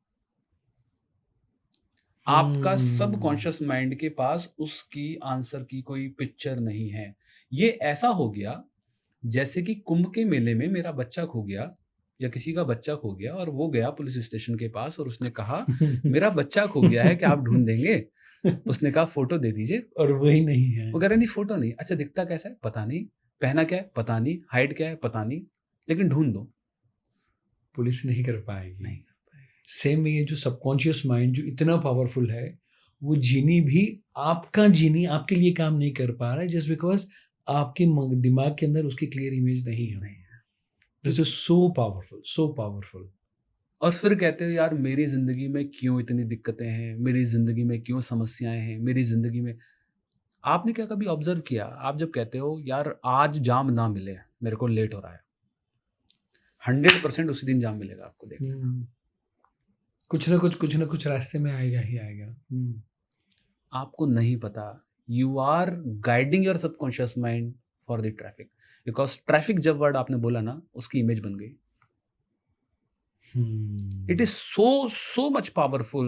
आपका सबकॉन्शियस माइंड के पास उसकी आंसर की कोई पिक्चर नहीं है। ये ऐसा हो गया जैसे कि कुंभ के मेले में मेरा बच्चा खो गया या किसी का बच्चा खो गया और वो गया पुलिस स्टेशन के पास और उसने कहा मेरा बच्चा खो गया है, क्या आप ढूंढ देंगे? उसने कहा फोटो दे दीजिए, और वही नहीं है। वो कह रहे नहीं फोटो नहीं। अच्छा दिखता कैसा है? पता नहीं। पहना क्या है? पता नहीं। हाइट क्या है? पता नहीं। लेकिन ढूंढ दो। पुलिस नहीं कर पाएगी। नहीं। सेम वे जो सबकॉन्शियस माइंड जो इतना पावरफुल है, वो जीनी भी आपका जीनी आपके लिए काम नहीं कर पा रहा है, जस्ट बिकॉज आपके दिमाग के अंदर उसकी क्लियर इमेज नहीं है। This is so powerful. और फिर कहते हो यार मेरी जिंदगी में क्यों इतनी दिक्कतें हैं, मेरी जिंदगी में क्यों समस्याएं हैं, मेरी जिंदगी में। आपने क्या कभी ऑब्जर्व किया, आप जब कहते हो यार आज जाम ना मिले, मेरे को लेट हो रहा है, 100% उसी दिन जाम मिलेगा आपको। देखना कुछ ना कुछ रास्ते में आएगा ही आएगा। आपको नहीं पता, you are guiding your subconscious mind for the traffic, because traffic जब वर्ड आपने बोला ना, उसकी इमेज बन गई। It is so much powerful.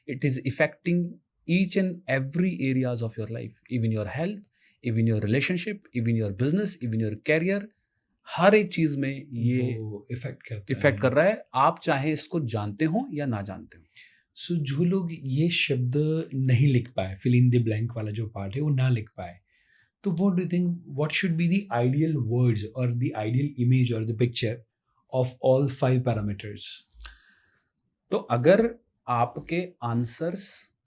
It is affecting each and every areas of your life, even your health, even your relationship, even your business, even your career. हर एक चीज में ये इफेक्ट कर रहा है, आप चाहे इसको जानते हो या ना जानते हो। सो जो लोग ये शब्द नहीं लिख पाए, फिल इन द ब्लैंक वाला जो पार्ट है वो ना लिख पाए, तो what do you think what should be the ideal words और द आइडियल इमेज और the picture of all 5 parameters? तो अगर आपके आंसर्स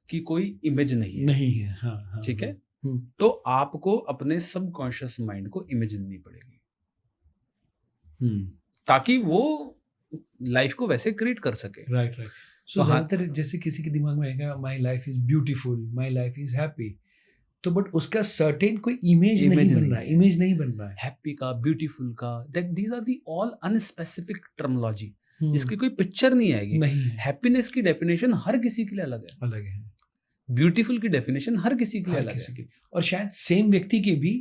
की कोई इमेज नहीं है, नहीं है, हाँ हाँ, ठीक है, हम्म, तो आपको अपने सबकॉन्शियस माइंड को इमेज देनी पड़ेगी हम्म, ताकि वो लाइफ को वैसे क्रिएट कर सके। Right right. सो तो हाँ, ज़्यादातर जैसे किसी के दिमाग में आएगा माई life is beautiful, my life is happy, तो बट उसका सर्टेन कोई इमेज नहीं Image बन नहीं रहा है, है। इमेज नहीं बन रहा है। हैप्पी का, ब्यूटीफुल का, that these are the all unspecific terminology hmm, जिसकी कोई पिक्चर नहीं आएगी। नहीं है, हैप्पीनेस की डेफिनेशन हर किसी के लिए अलग है, अलग है, ब्यूटीफुल की डेफिनेशन हर किसी के लिए हर अलग किसी है। की, और शायद सेम व्यक्ति के भी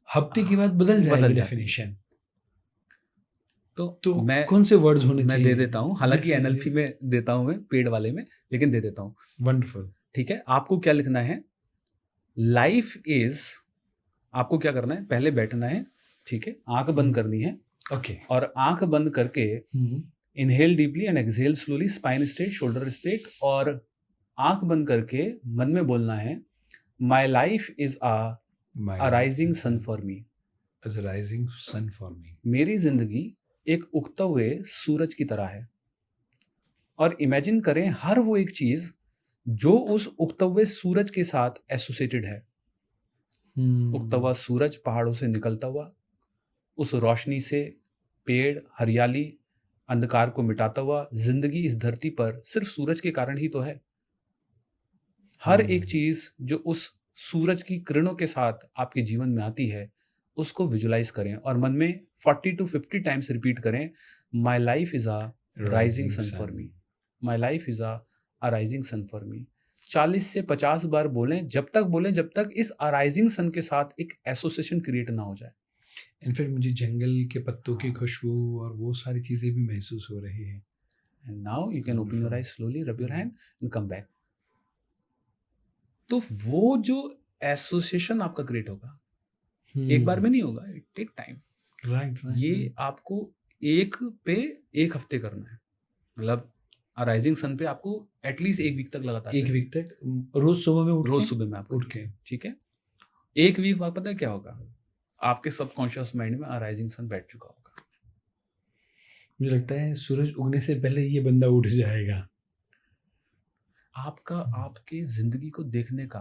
हफ्ते के बाद बदल जाएगी जाती है। डेफिनेशन। तो मैं कौन से वर्ड्स होने मैं चाहिए? दे देता हूँ, हालांकि Yes, yes, एनएलपी yes. में देता हूँ मैं, पेड वाले में, लेकिन दे देता हूँ। वंडरफुल। ठीक है, आपको क्या लिखना है? लाइफ इज, आपको क्या करना है? पहले बैठना है, ठीक है, आंख बंद करनी है, ओके, और आंख बंद करके inhale deeply and exhale slowly, spine straight, shoulder straight, और आंख बंद करके मन में बोलना है, my life is a rising sun for me. as a rising sun for me. मेरी जिंदगी एक उगता हुए सूरज की तरह है। और इमेजिन करें हर वो एक चीज जो उस उगते हुए सूरज के साथ एसोसिएटेड है। उगता हुआ सूरज पहाड़ों से निकलता हुआ, उस रोशनी से पेड़, हरियाली, अंधकार को मिटाता हुआ, जिंदगी इस धरती पर सिर्फ सूरज के कारण ही तो है। हर एक चीज जो उस सूरज की किरणों के साथ आपके जीवन में आती है उसको विजुलाइज करें और मन में 40 to 50 टाइम्स रिपीट करें, my life is a rising sun for me, my life is a rising sun for me. 40 से 50 बार बोलें, जब तक इस अराइजिंग सन के साथ एक एसोसिएशन क्रिएट ना हो जाए। इनफैक्ट मुझे जंगल के पत्तों की खुशबू और वो सारी चीजें भी महसूस हो रही है। And now you can open your eyes slowly, rub your hand and come back. तो वो जो एसोसिएशन आपका क्रिएट होगा, एक बार में नहीं होगा, इट टेक टाइम। राइट, ये आपको एक हफ्ते करना है, मतलब राइजिंग सन पे आपको एटलीस्ट 1 वीक तक लगातार, 1 वीक तक, रोज सुबह में रोज सुबह में आप उठ के, ठीक है। 1 वीक बाद पता है क्या होगा? आपके सबकॉन्शियस माइंड में राइजिंग सन बैठ चुका होगा। मुझे लगता है सूरज उगने से पहले ये बंदा उठ जाएगा। आपका आपकी जिंदगी को देखने का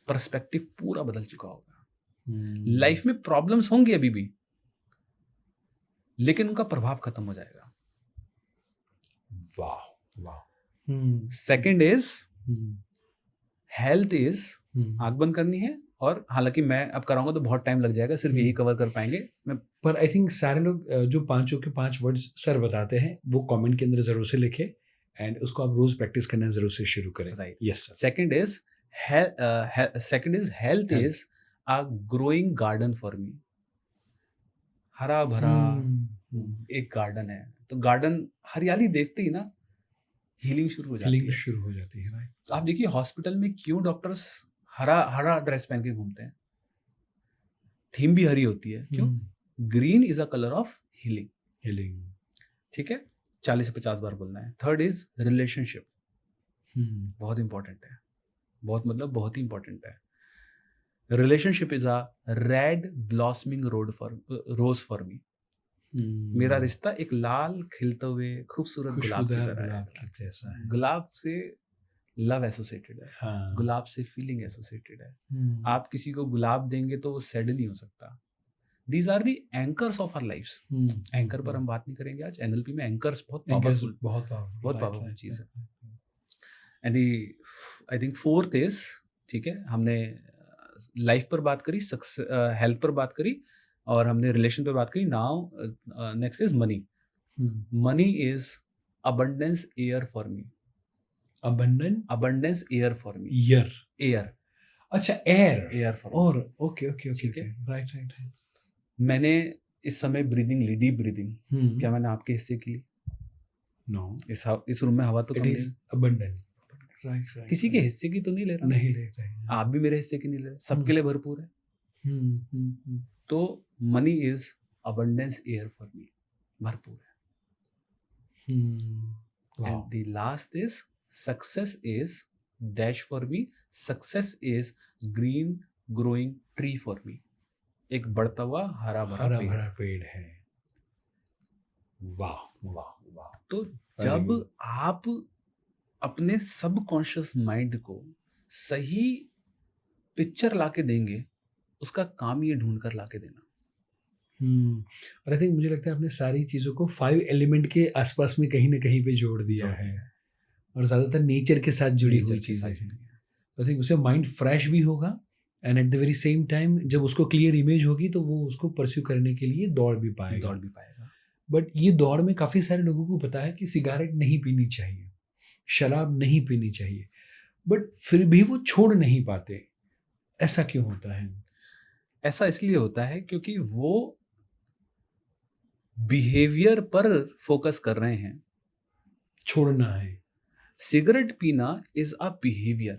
पर्सपेक्टिव पूरा बदल चुका होगा। लाइफ में प्रॉब्लम्स होंगे अभी भी, लेकिन उनका प्रभाव खत्म हो जाएगा। वाह वाह। सेकंड इज हेल्थ इज, आंख बंद करनी है, और हालांकि मैं अब कराऊंगा तो बहुत टाइम लग जाएगा, सिर्फ यही कवर कर पाएंगे मैं। पर आई थिंक सारे लोग जो पांचों के 5 वर्ड्स सर बताते हैं वो कमेंट के अंदर जरूर से लिखे, एंड उसको आप रोज प्रैक्टिस करना जरूर से शुरू करें। Right, yes sir. Second is health is a growing garden for me. हरा भरा एक गार्डन है, तो गार्डन हरियाली देखते ही ना हीलिंग शुरू हो जाती है। राइट। तो आप देखिए हॉस्पिटल में क्यों डॉक्टर्स हरा ड्रेस पहन के घूमते हैं, थीम भी हरी होती है, क्यों? Green is a colour of healing. ठीक है, 40 से 50 बार बोलना है। थर्ड इज रिलेशनशिप, बहुत इंपॉर्टेंट है, बहुत ही इंपॉर्टेंट है। Relationship is a red blossoming rose for me. मेरा रिश्ता एक लाल खिलते हुए खूबसूरत गुलाब की तरह है। गुलाब से लव एसोसिएटेड है, हाँ। गुलाब से फीलिंग एसोसिएटेड है। आप किसी को गुलाब देंगे तो वो सैड नहीं हो सकता। These are the anchors of our lifes. Anchor पर हम बात नहीं करेंगे आज। एनएलपी में एंकर्स बहुत पावरफुल चीज है। And I think fourth is, ठीक है, हमने लाइफ पर बात करी, हेल्थ पर बात करी, और हमने रिलेशन पे बात करी। Now next is money. Money is abundance air for me. Abundance air for me. Air, अच्छा, एयर फॉर, और ओके, ठीक है, राइट। मैंने इस समय ब्रीदिंग ली, डीप ब्रीदिंग, क्या मैंने आपके हिस्से की ली? नो। इस रूम में हवा तो कम नहीं, अबंडेंट, राइट। किसी के हिस्से की तो नहीं ले रहा, नहीं ले रहे, आप भी मेरे हिस्से की नहीं ले रहे, सबके लिए भरपूर है। तो money is abundance air for me, भरपूर है। Wow. and the last is success is dash for me, success is green growing tree for me, एक बढ़ता हुआ हरा भरा हरा पेड़। भरा पेड़ है। वाह वाह वाह। तो Very जब good. आप अपने सबकॉन्शियस माइंड को सही पिक्चर लाके देंगे, उसका काम ये ढूंढ कर लाके देना। और आई थिंक मुझे लगता है आपने सारी चीज़ों को 5 एलिमेंट के आसपास में कहीं ना कहीं पे जोड़ दिया जोड़ है, और ज़्यादातर नेचर के साथ जुड़ी नेचर हुई के चीज़ें साथ हैं। जुड़ी है। आई थिंक उससे माइंड फ्रेश भी होगा, and at the very same time जब उसको क्लियर इमेज होगी तो वो उसको परस्यू करने के लिए दौड़ भी पाएगा। दौड़ भी पाएगा। बट ये दौड़ में काफ़ी सारे लोगों को पता है कि सिगारेट नहीं पीनी चाहिए, शराब नहीं पीनी चाहिए, बट फिर भी वो छोड़ नहीं पाते। ऐसा क्यों होता है? ऐसा इसलिए होता है क्योंकि वो बिहेवियर पर फोकस कर रहे हैं। छोड़ना है। सिगरेट पीना is a behaviour,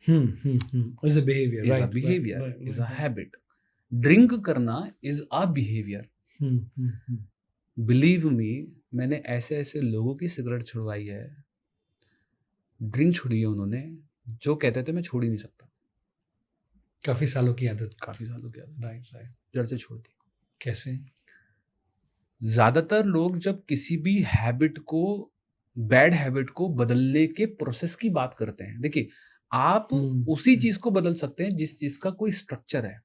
is a behaviour, is a behaviour, is a habit. Drink करना is a behaviour. Believe me, मैंने ऐसे ऐसे लोगों की सिगरेट छुड़वाई है, ड्रिंक छोड़ी है उन्होंने, जो कहते थे मैं छोड़ ही नहीं सकता। काफ़ी सालों की आदत। काफी सालों की आदत, राइट राइट। जड़ से छोड़ दी। कैसे? ज्यादातर लोग जब किसी भी हैबिट को, बैड हैबिट को बदलने के प्रोसेस की बात करते हैं, देखिए आप उसी चीज को बदल सकते हैं जिस चीज का कोई स्ट्रक्चर है।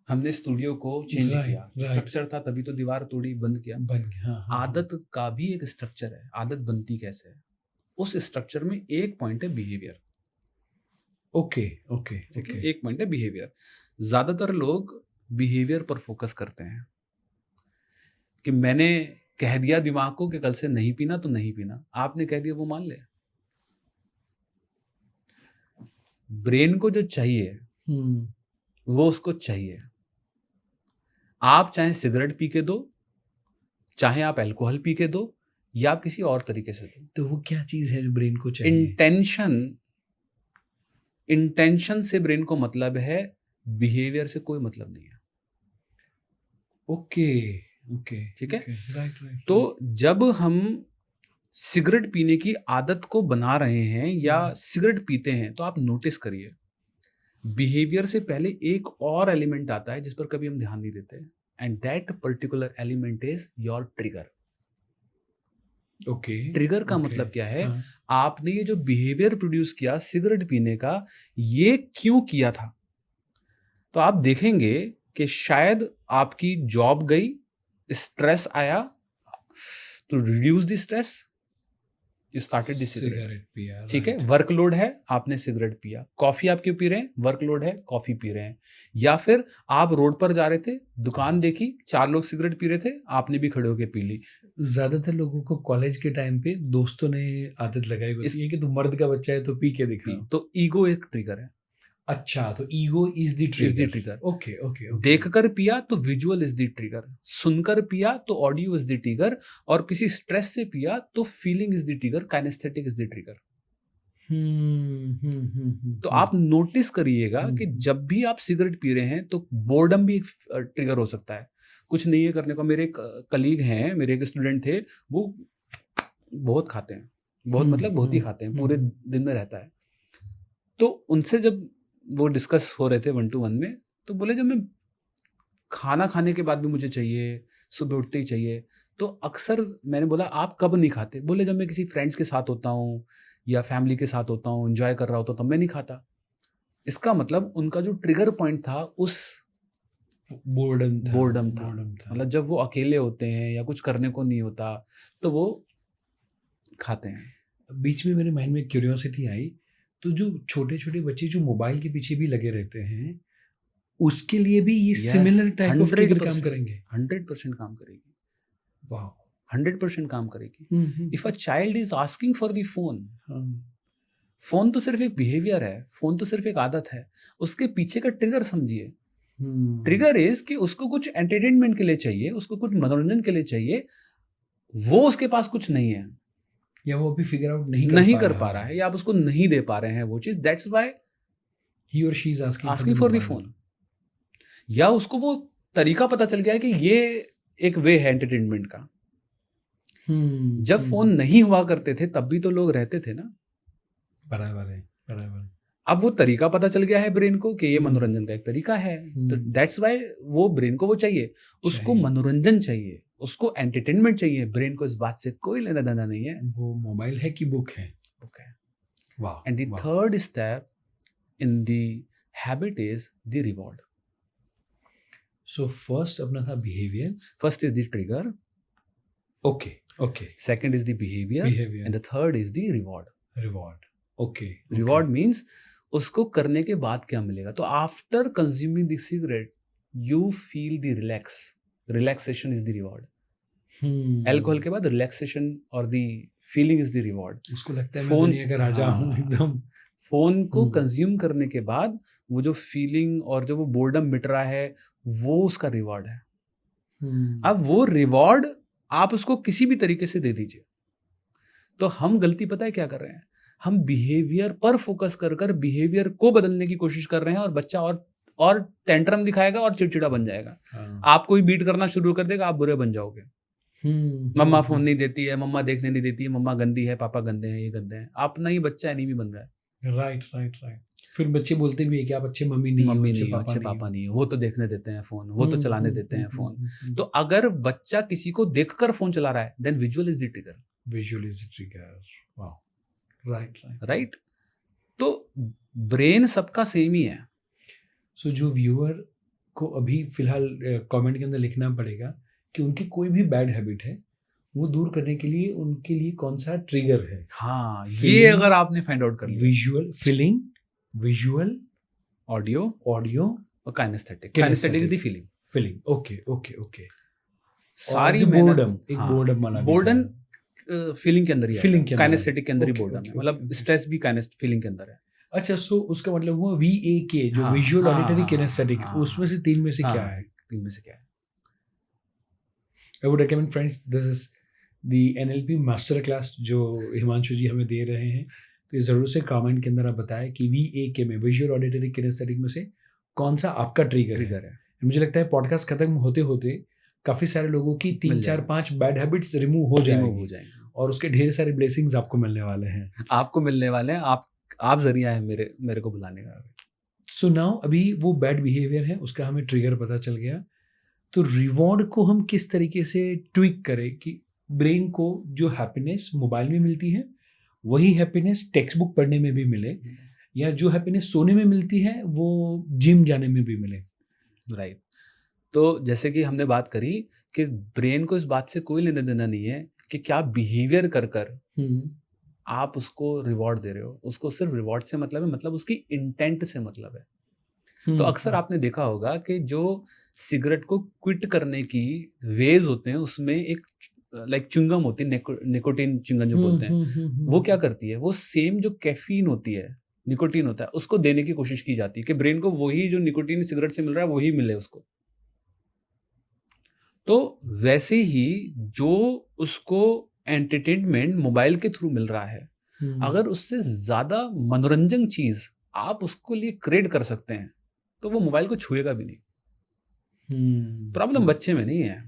हमने स्टूडियो को चेंज किया, स्ट्रक्चर था तभी तो दीवार तोड़ी, बंद किया। बन गया। हाँ, आदत का भी एक स्ट्रक्चर है। आदत बनती कैसे है, उस स्ट्रक्चर में एक पॉइंट है बिहेवियर। Okay okay okay. एक पॉइंट है बिहेवियर। ज्यादातर लोग बिहेवियर पर फोकस करते हैं कि मैंने कह दिया दिमाग को कि कल से नहीं पीना तो नहीं पीना, आपने कह दिया वो मान ले। ब्रेन को जो चाहिए वो उसको चाहिए। आप चाहे सिगरेट पी के दो, चाहे आप अल्कोहल पी के दो, या आप किसी और तरीके से दो। तो वो क्या चीज है जो ब्रेन को चाहिए? इंटेंशन से ब्रेन को मतलब है, बिहेवियर से कोई मतलब नहीं है। ओके ओके, ठीक है। Right right. तो जब हम सिगरेट पीने की आदत को बना रहे हैं या सिगरेट पीते हैं, तो आप नोटिस करिए बिहेवियर से पहले एक और एलिमेंट आता है जिस पर कभी हम ध्यान नहीं देते, and that particular element is your trigger. Okay. Trigger का मतलब क्या है? आपने ये जो बिहेवियर प्रोड्यूस किया सिगरेट पीने का, ये क्यों किया था? तो आप देखेंगे कि शायद आपकी जॉब गई, स्ट्रेस आया, तो reduce the stress, you started the cigarette पिया। ठीक है। वर्कलोड है, आपने सिगरेट पिया। कॉफी आप क्यों पी रहे हैं? वर्कलोड है, कॉफी पी रहे हैं। या फिर आप रोड पर जा रहे थे, दुकान देखी, 4 लोग सिगरेट पी रहे थे, आपने भी खड़े होकर पी ली। ज्यादातर लोगों को कॉलेज के टाइम पे दोस्तों ने आदत लगाई होती है कि तू मर्द का बच्चा है तो पी के दिखा। तो ईगो एक ट्रिगर है। अच्छा, तो ego is the trigger. Okay okay. देखकर पिया तो विजुअल इज द ट्रिगर, सुनकर पिया तो ऑडियो इज द ट्रिगर, और किसी स्ट्रेस से पिया तो feeling is the trigger, kinesthetic is the trigger. तो आप नोटिस करिएगा कि जब भी आप सिगरेट पी रहे हैं तो बोर्डम भी एक ट्रिगर हो सकता है। कुछ नहीं है करने का। मेरे एक कलीग हैं, मेरे एक स्टूडेंट थे, वो बहुत खाते हैं, बहुत मतलब बहुत ही खाते हैं, पूरे दिन में रहता है। तो उनसे जब वो डिस्कस हो रहे थे 1 to 1 में, तो बोले जब मैं खाना खाने के बाद भी मुझे चाहिए, सुबह उठते ही चाहिए। तो अक्सर मैंने बोला आप कब नहीं खाते? बोले जब मैं किसी फ्रेंड्स के साथ होता हूँ या फैमिली के साथ होता हूँ, एंजॉय कर रहा होता हूँ, तब मैं नहीं खाता। इसका मतलब उनका जो ट्रिगर पॉइंट था उस बोर्डम था। मतलब जब वो अकेले होते हैं या कुछ करने को नहीं होता तो वो खाते हैं। बीच में मेरे माइंड में क्यूरियोसिटी आई, तो जो छोटे छोटे बच्चे जो मोबाइल के पीछे भी लगे रहते हैं, उसके लिए भी ये सिमिलर टाइप ऑफ ट्रिगर काम करेंगे? 100% काम करेगी। वाह, 100% काम करेगी। If a child is asking for the phone, phone तो सिर्फ एक बिहेवियर है, फोन तो सिर्फ एक आदत है, उसके पीछे का ट्रिगर समझिए। ट्रिगर इज कि उसको कुछ एंटरटेनमेंट के लिए चाहिए, उसको कुछ मनोरंजन के लिए चाहिए, वो उसके पास कुछ नहीं है, या वो अभी फिगर आउट नहीं कर पा रहा है, या आप उसको नहीं दे पा रहे हैं वो चीज। दैट्स व्हाई ही और she is asking for the phone. या उसको वो तरीका पता चल गया है कि ये एक वे है एंटरटेनमेंट का। जब फोन नहीं हुआ करते थे तब भी तो लोग रहते थे ना। बराबर है, बराबर। अब वो तरीका पता चल गया है ब्रेन को कि ये मनोरंजन का एक तरीका है, तो दैट्स वाई वो ब्रेन को वो चाहिए, उसको मनोरंजन चाहिए, उसको एंटरटेनमेंट चाहिए। ब्रेन को इस बात से कोई लेना देना नहीं है। वो मोबाइल है कि बुक है? बुक है। वाह। And the third step in the habit is the reward. So first अपना था behaviour, first is the trigger, okay okay, second is the behaviour, and the third is the reward. Reward, okay. Reward means उसको करने के बाद क्या मिलेगा। तो after consuming the cigarette you feel the relaxation is the reward. Alcohol के बाद relaxation और the feeling is the reward. उसको लगता है मैं दुनिया का राजा हूँ एकदम। फोन को कंज्यूम करने के बाद वो जो फीलिंग और जो वो बोर्डम मिट रहा है वो उसका रिवॉर्ड है। अब वो रिवॉर्ड आप उसको किसी भी तरीके से दे दीजिए। तो हम गलती पता है क्या कर रहे हैं, हम बिहेवियर पर फोकस कर बिहेवियर को बदलने की कोशिश कर रहे हैं, और बच्चा और टेंट्रम दिखाएगा और चिड़चिड़ा बन जाएगा। आपको ही बीट करना शुरू कर देगा, आप बुरे बन जाओगे। मम्मा फोन नहीं देती है, मम्मा देखने नहीं देती है, मम्मा गंदी है, पापा गंदे हैं, ये गंदे हैं। अपना ही बच्चा एनीमी बन रहा है। Right right right. फिर बच्चे बोलते भी है कि आप अच्छे मम्मी नहीं हो, अच्छे पापा नहीं हो, वो तो देखने देते हैं फोन, वो तो चलाने देते हैं फोन। तो अगर बच्चा किसी को देखकर फोन चला रहा है, then visual is the trigger. Visual is the trigger, wow, right right right. तो ब्रेन सबका सेम ही है। सो जो व्यूअर को अभी फिलहाल कमेंट के अंदर लिखना पड़ेगा कि उनकी कोई भी बैड हैबिट है वो दूर करने के लिए उनके लिए कौन सा ट्रिगर है। हाँ, ये अगर आपने फाइंड आउट कर लिया। विजुअल, फीलिंग, विजुअल, ऑडियो और kinesthetic. Kinesthetic is the feeling. Okay okay okay. सारी बोर्डम, एक बोर्डम वाला, बोर्डन फीलिंग के अंदर ही है, काइनेस्थेटिक के अंदर ही Okay, बोर्डम है। okay, मतलब okay. स्ट्रेस भी फीलिंग के अंदर है। अच्छा, सो उसका मतलब हुआ VAK जो विजुअल, ऑडिटरी, किनेस्थेटिक, उसमें से तीन में से क्या है? तीन में से क्या है? I would recommend friends, this is the NLP master class जो हिमांशु जी हमें दे रहे हैं। तो ज़रूर से कमेंट के अंदर आप बताएं कि VAK में विजुअल, ऑडिटरी, किनेस्थेटिक में से कौन सा आपका ट्रिगर है। मुझे लगता है पॉडकास्ट खत्म होते होते काफ़ी सारे लोगों की 3 4 5 बैड हैबिट्स रिमूव हो जाएंगी और उसके ढेर सारे ब्लेसिंग्स आपको मिलने वाले हैं। आप जरिया है मेरे को बुलाने का। सो नाउ अभी वो बैड बिहेवियर है, उसका हमें ट्रिगर पता चल गया। तो रिवॉर्ड को हम किस तरीके से ट्विक करें कि ब्रेन को जो हैप्पीनेस मोबाइल में मिलती है वही हैप्पीनेस टेक्स्ट बुक पढ़ने में भी मिले, या जो हैप्पीनेस सोने में मिलती है वो जिम जाने में भी मिले। राइट। तो जैसे कि हमने बात करी कि ब्रेन को इस बात से कोई लेना देना नहीं है कि क्या बिहेवियर कर आप उसको रिवॉर्ड दे रहे हो। उसको सिर्फ रिवॉर्ड से मतलब है, मतलब उसकी इंटेंट से मतलब है। तो अक्सर आपने देखा होगा कि जो सिगरेट को क्विट करने की वेज होते हैं उसमें एक लाइक च्युइंगम होती है, निकोटीन च्युइंगम जो बोलते हैं, वो क्या करती है, वो सेम जो कैफीन होती है, निकोटीन होता है, उसको देने की कोशिश की जाती है कि ब्रेन को वही जो निकोटीन सिगरेट से मिल रहा है वही मिले उसको। तो वैसे ही जो उसको एंटरटेनमेंट मोबाइल के थ्रू मिल रहा है, अगर उससे ज्यादा मनोरंजन चीज आप उसको लिए क्रिएट कर सकते हैं तो वो मोबाइल को छुएगा भी नहीं। प्रॉब्लम बच्चे में नहीं है,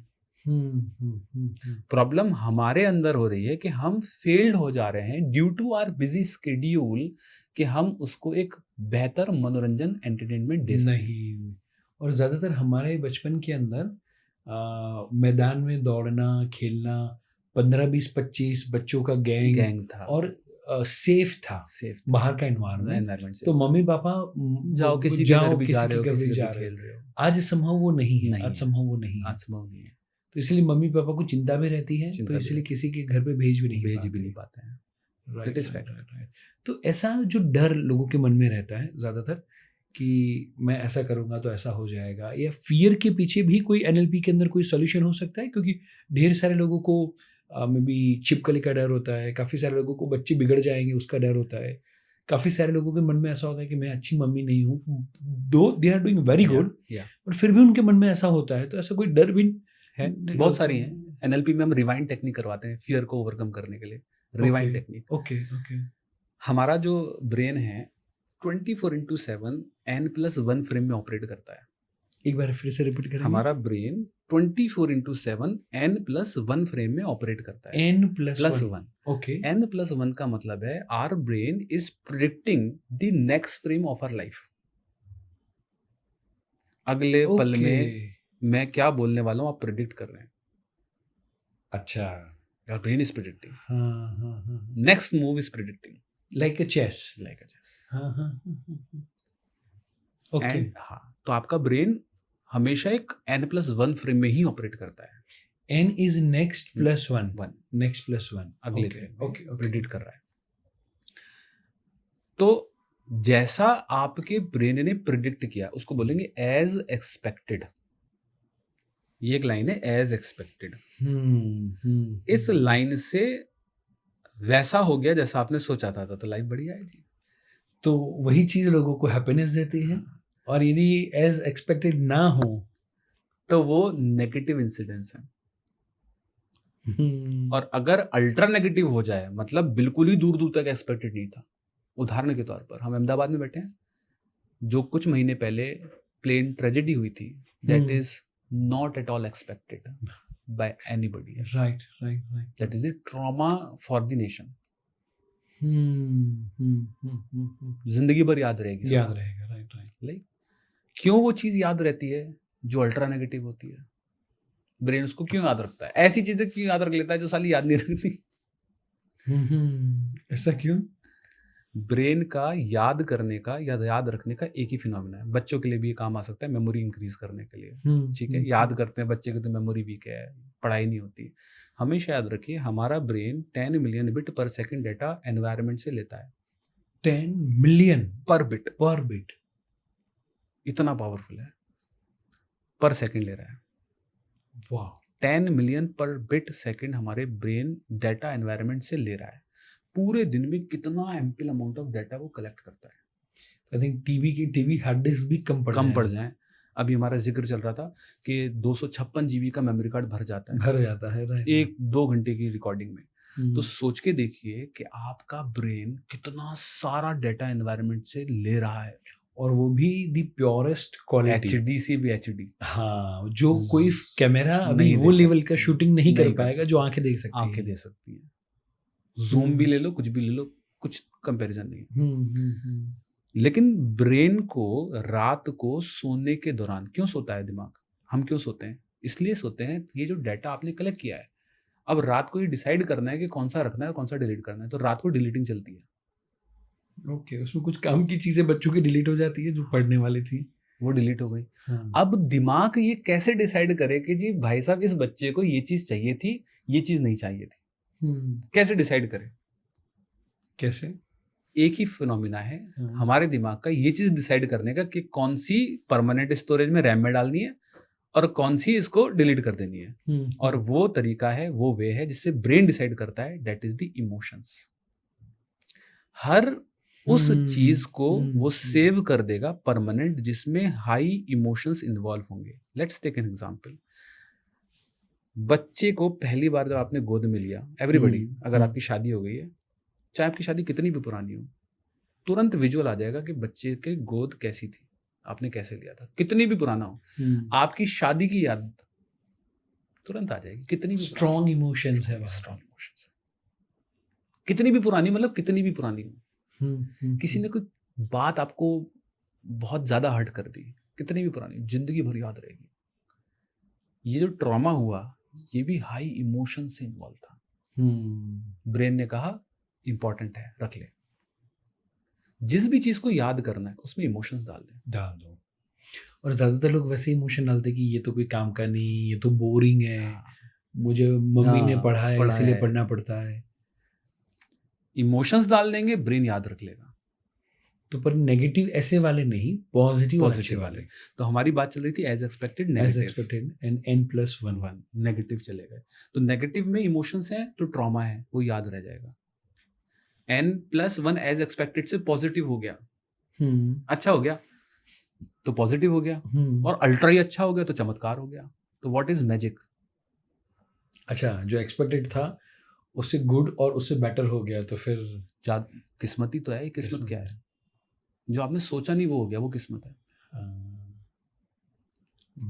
प्रॉब्लम हमारे अंदर हो रही है कि हम फेल्ड हो जा रहे हैं due to our busy schedule कि हम उसको एक बेहतर मनोरंजन एंटरटेनमेंट दे सकें। नहीं, और ज़्यादातर हमारे बचपन के अंदर मैदान में दौड़ना, खेलना, 15 20 25 बच्चों का गैंग था और सेफ था, बाहर का एनवायरनमेंट। तो मम्मी पापा जाओ किसी के घर भी जा रहे हो। आज संभव वो नहीं है, आज संभव नहीं है। तो इसलिए मम्मी पापा को चिंता भी रहती है, तो इसलिए किसी के घर पे भेज भी नहीं पाते हैं। राइट। तो ऐसा जो डर लोगों के मन में रहता है ज़्यादातर कि मैं ऐसा करूँगा तो ऐसा हो जाएगा, या फियर के पीछे भी कोई NLP के अंदर कोई सोल्यूशन हो सकता है, क्योंकि ढेर सारे लोगों को मे बी छिपकली का डर होता है, काफ़ी सारे लोगों को बच्चे बिगड़ जाएंगे उसका डर होता है, काफ़ी सारे लोगों के मन में ऐसा होता है कि मैं अच्छी मम्मी नहीं हूँ, though they are doing very good, और फिर भी उनके मन में ऐसा होता है। तो ऐसा कोई डर भी है, बहुत सारी हैं। NLP में हम रिवाइंड टेक्निक करवाते हैं फियर को ओवरकम करने के लिए। Rewind technique. ओके। हमारा जो ब्रेन है 24/7 N+1 फ्रेम में ऑपरेट करता है। एक बार फिर से रिपीट करेंगे। हमारा ब्रेन 24/7 n+1 फ्रेम में ऑपरेट करता है। n+1 ओके n+1 का मतलब है our brain is predicting the next frame of our life. अगले पल में मैं क्या बोलने वाला हूँ आप प्रिडिक्ट कर रहे हैं। अच्छा योर ब्रेन इज प्रिडिक्टिंग, हाँ next move is predicting like a chess like a chess. Okay and हाँ, तो आपका ब्रेन हमेशा एक n+1 फ्रेम में ही ऑपरेट करता है। n is next plus 1 1 next plus 1 अगले okay फ्रेम okay प्रिडिक्ट कर रहा है। तो जैसा आपके ब्रेन ने प्रिडिक्ट किया उसको बोलेंगे एज एक्सपेक्टेड। ये एक लाइन है, एज एक्सपेक्टेड। इस लाइन से वैसा हो गया जैसा आपने सोचा था, तो लाइफ बढ़िया है जी। तो वही चीज लोगों को हैप्पीनेस देती है, और यदि एज एक्सपेक्टेड ना हो तो वो नेगेटिव इंसिडेंस है। और अगर अल्ट्रा नेगेटिव हो जाए, मतलब बिल्कुल ही दूर दूर तक एक्सपेक्टेड नहीं था। उदाहरण के तौर पर हम अहमदाबाद में बैठे हैं, जो कुछ महीने पहले प्लेन ट्रेजेडी हुई थी, that is not at all expected bye anybody. Right that is the trauma for the nation. जिंदगी भर याद रहेगी, राइट लाइक क्यों वो चीज याद रहती है जो अल्ट्रा नेगेटिव होती है? ब्रेन उसको क्यों याद रखता है? ऐसी चीजें क्यों याद रख लेता है जो साली याद नहीं रखती? ऐसा क्यों? ब्रेन का याद करने का या याद रखने का एक ही फिनोमिना है। बच्चों के लिए भी ये काम आ सकता है, मेमोरी इंक्रीज करने के लिए। ठीक है, याद करते हैं बच्चे की तो मेमोरी वीक है, पढ़ाई नहीं होती। हमेशा याद रखिए, हमारा ब्रेन 10 मिलियन बिट पर सेकंड डेटा एनवायरनमेंट से लेता है। 10 मिलियन पर बिट इतना पावरफुल है, पर सेकंड ले रहा है। वाह, 10 मिलियन पर बिट सेकंड हमारे ब्रेन डेटा एनवायरनमेंट से ले रहा है। पूरे दिन में कितना एम्पल अमाउंट ऑफ डेटा वो कलेक्ट करता है। I think TV hard disk भी कम पड़ जाए। अभी हमारा जिक्र चल रहा था कि 256 जीबी का मेमोरी कार्ड भर जाता है राइट, 1-2 घंटे की रिकॉर्डिंग में। तो सोच के देखिए कि आपका ब्रेन कितना सारा डेटा एनवायरनमेंट से ले रहा है, और वो भी दी प्योरेस्ट क्वालिटी, HD से भी HD। हाँ, जो कोई कैमरा अभी नहीं वो दे लेवल सकती, का शूटिंग नहीं कर नहीं कर पाएगा जो आंखें देख सकती आंखें दे सकती है। जूम भी ले लो, कुछ भी ले लो, कुछ कंपैरिजन नहीं। लेकिन ब्रेन को रात को सोने के दौरान क्यों सोता है दिमाग? हम क्यों सोते हैं? इसलिए सोते हैं, ये जो डेटा आपने कलेक्ट किया है, अब रात को ये डिसाइड करना है कि कौन सा रखना है कौन सा डिलीट करना है, तो रात को डिलीटिंग चलती है। ओके, उसमें कुछ काम की चीजें बच्चों की डिलीट हो जाती है जो पढ़ने वाली थी, वो डिलीट हो गई। हाँ। अब दिमाग ये कैसे डिसाइड करे कि जी भाई साहब इस बच्चे को ये चीज चाहिए थी, ये चीज नहीं चाहिए थी? कैसे डिसाइड करे? कैसे? एक ही फिनोमिना है हमारे दिमाग का, ये चीज डिसाइड करने का कि कौन सी परमानेंट स्टोरेज में रैम में डालनी है और कौन सी इसको डिलीट कर देनी है। और वो तरीका है, वो वे है जिससे ब्रेन डिसाइड करता है, दैट इज द इमोशंस। हर उस चीज को वो सेव कर देगा परमानेंट जिसमें हाई इमोशंस इन्वॉल्व होंगे। Let's take an example. बच्चे को पहली बार जब आपने गोद में लिया, एवरीबॉडी, अगर आपकी शादी हो गई है, चाहे आपकी शादी कितनी भी पुरानी हो, तुरंत विजुअल आ जाएगा कि बच्चे के गोद कैसी थी, आपने कैसे लिया था। कितनी भी पुराना हो, आपकी शादी की याद तुरंत आ जाएगी। कितनी भी स्ट्रॉन्ग इमोशंस है, स्ट्रॉन्ग इमोशंस है। कितनी भी पुरानी, मतलब कितनी भी पुरानी हो, किसी ने कोई बात आपको बहुत ज्यादा हर्ट कर दी, कितनी भी पुरानी, जिंदगी भर याद रहेगी। ये जो ट्रॉमा हुआ, ये भी हाई इमोशन से इन्वॉल्व था। ब्रेन ने कहा इंपॉर्टेंट है, रख ले। जिस भी चीज को याद करना है उसमें इमोशंस डाल दो। और ज्यादातर लोग वैसे इमोशन डालते कि ये तो कोई काम का नहीं, ये तो बोरिंग है, मुझे मम्मी ने पढ़ा है इसलिए पढ़ना पड़ता है। इमोशंस डाल देंगे, ब्रेन याद रख लेगा। तो पर नेगेटिव ऐसे वाले नहीं, पॉजिटिव अच्छे वाले। तो हमारी बात चल रही थी as expected and n+1 negative चले गए। तो नेगेटिव में इमोशंस हैं तो ट्रॉमा है, वो याद रह जाएगा। n+1 एज एक्सपेक्टेड से पॉजिटिव हो गया, अच्छा हो गया तो पॉजिटिव हो गया, और अल्ट्रा ही अच्छा हो गया तो चमत्कार हो गया। तो व्हाट इज मैजिक? अच्छा, जो एक्सपेक्टेड था उससे गुड और उससे बेटर हो गया, तो फिर किस्मत ही तो है। किस्मत क्या है? जो आपने सोचा नहीं वो हो गया, वो किस्मत है।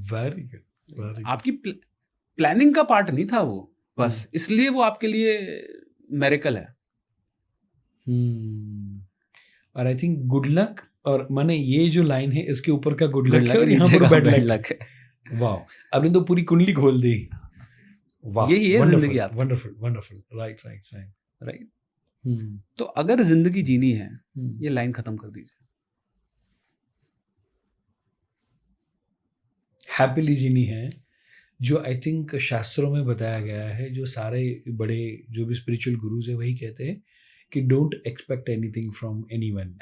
Very good. आपकी प्लानिंग का पार्ट नहीं था वो, बस इसलिए वो आपके लिए मेरेकल है। और आई थिंक गुड लक, और माने ये जो लाइन है इसके ऊपर का गुड लक है और यहाँ नीचे पर का बैड bad लक luck है। है। वाह, आपने तो पूरी कुंडली खोल दी। वाह, यही है जिंदगी आपकी। Wonderful wonderful, right right right. Right. तो अगर जिंदगी जीनी है, हम्म। ये लाइन खत्म कर दीजिए। हैप्पीली जीनी है, जो आई थिंक शास्त्रों में बताया गया है, जो सारे बड़े जो भी स्पिरिचुअल गुरुज है वही कहते हैं कि don't expect anything from anyone.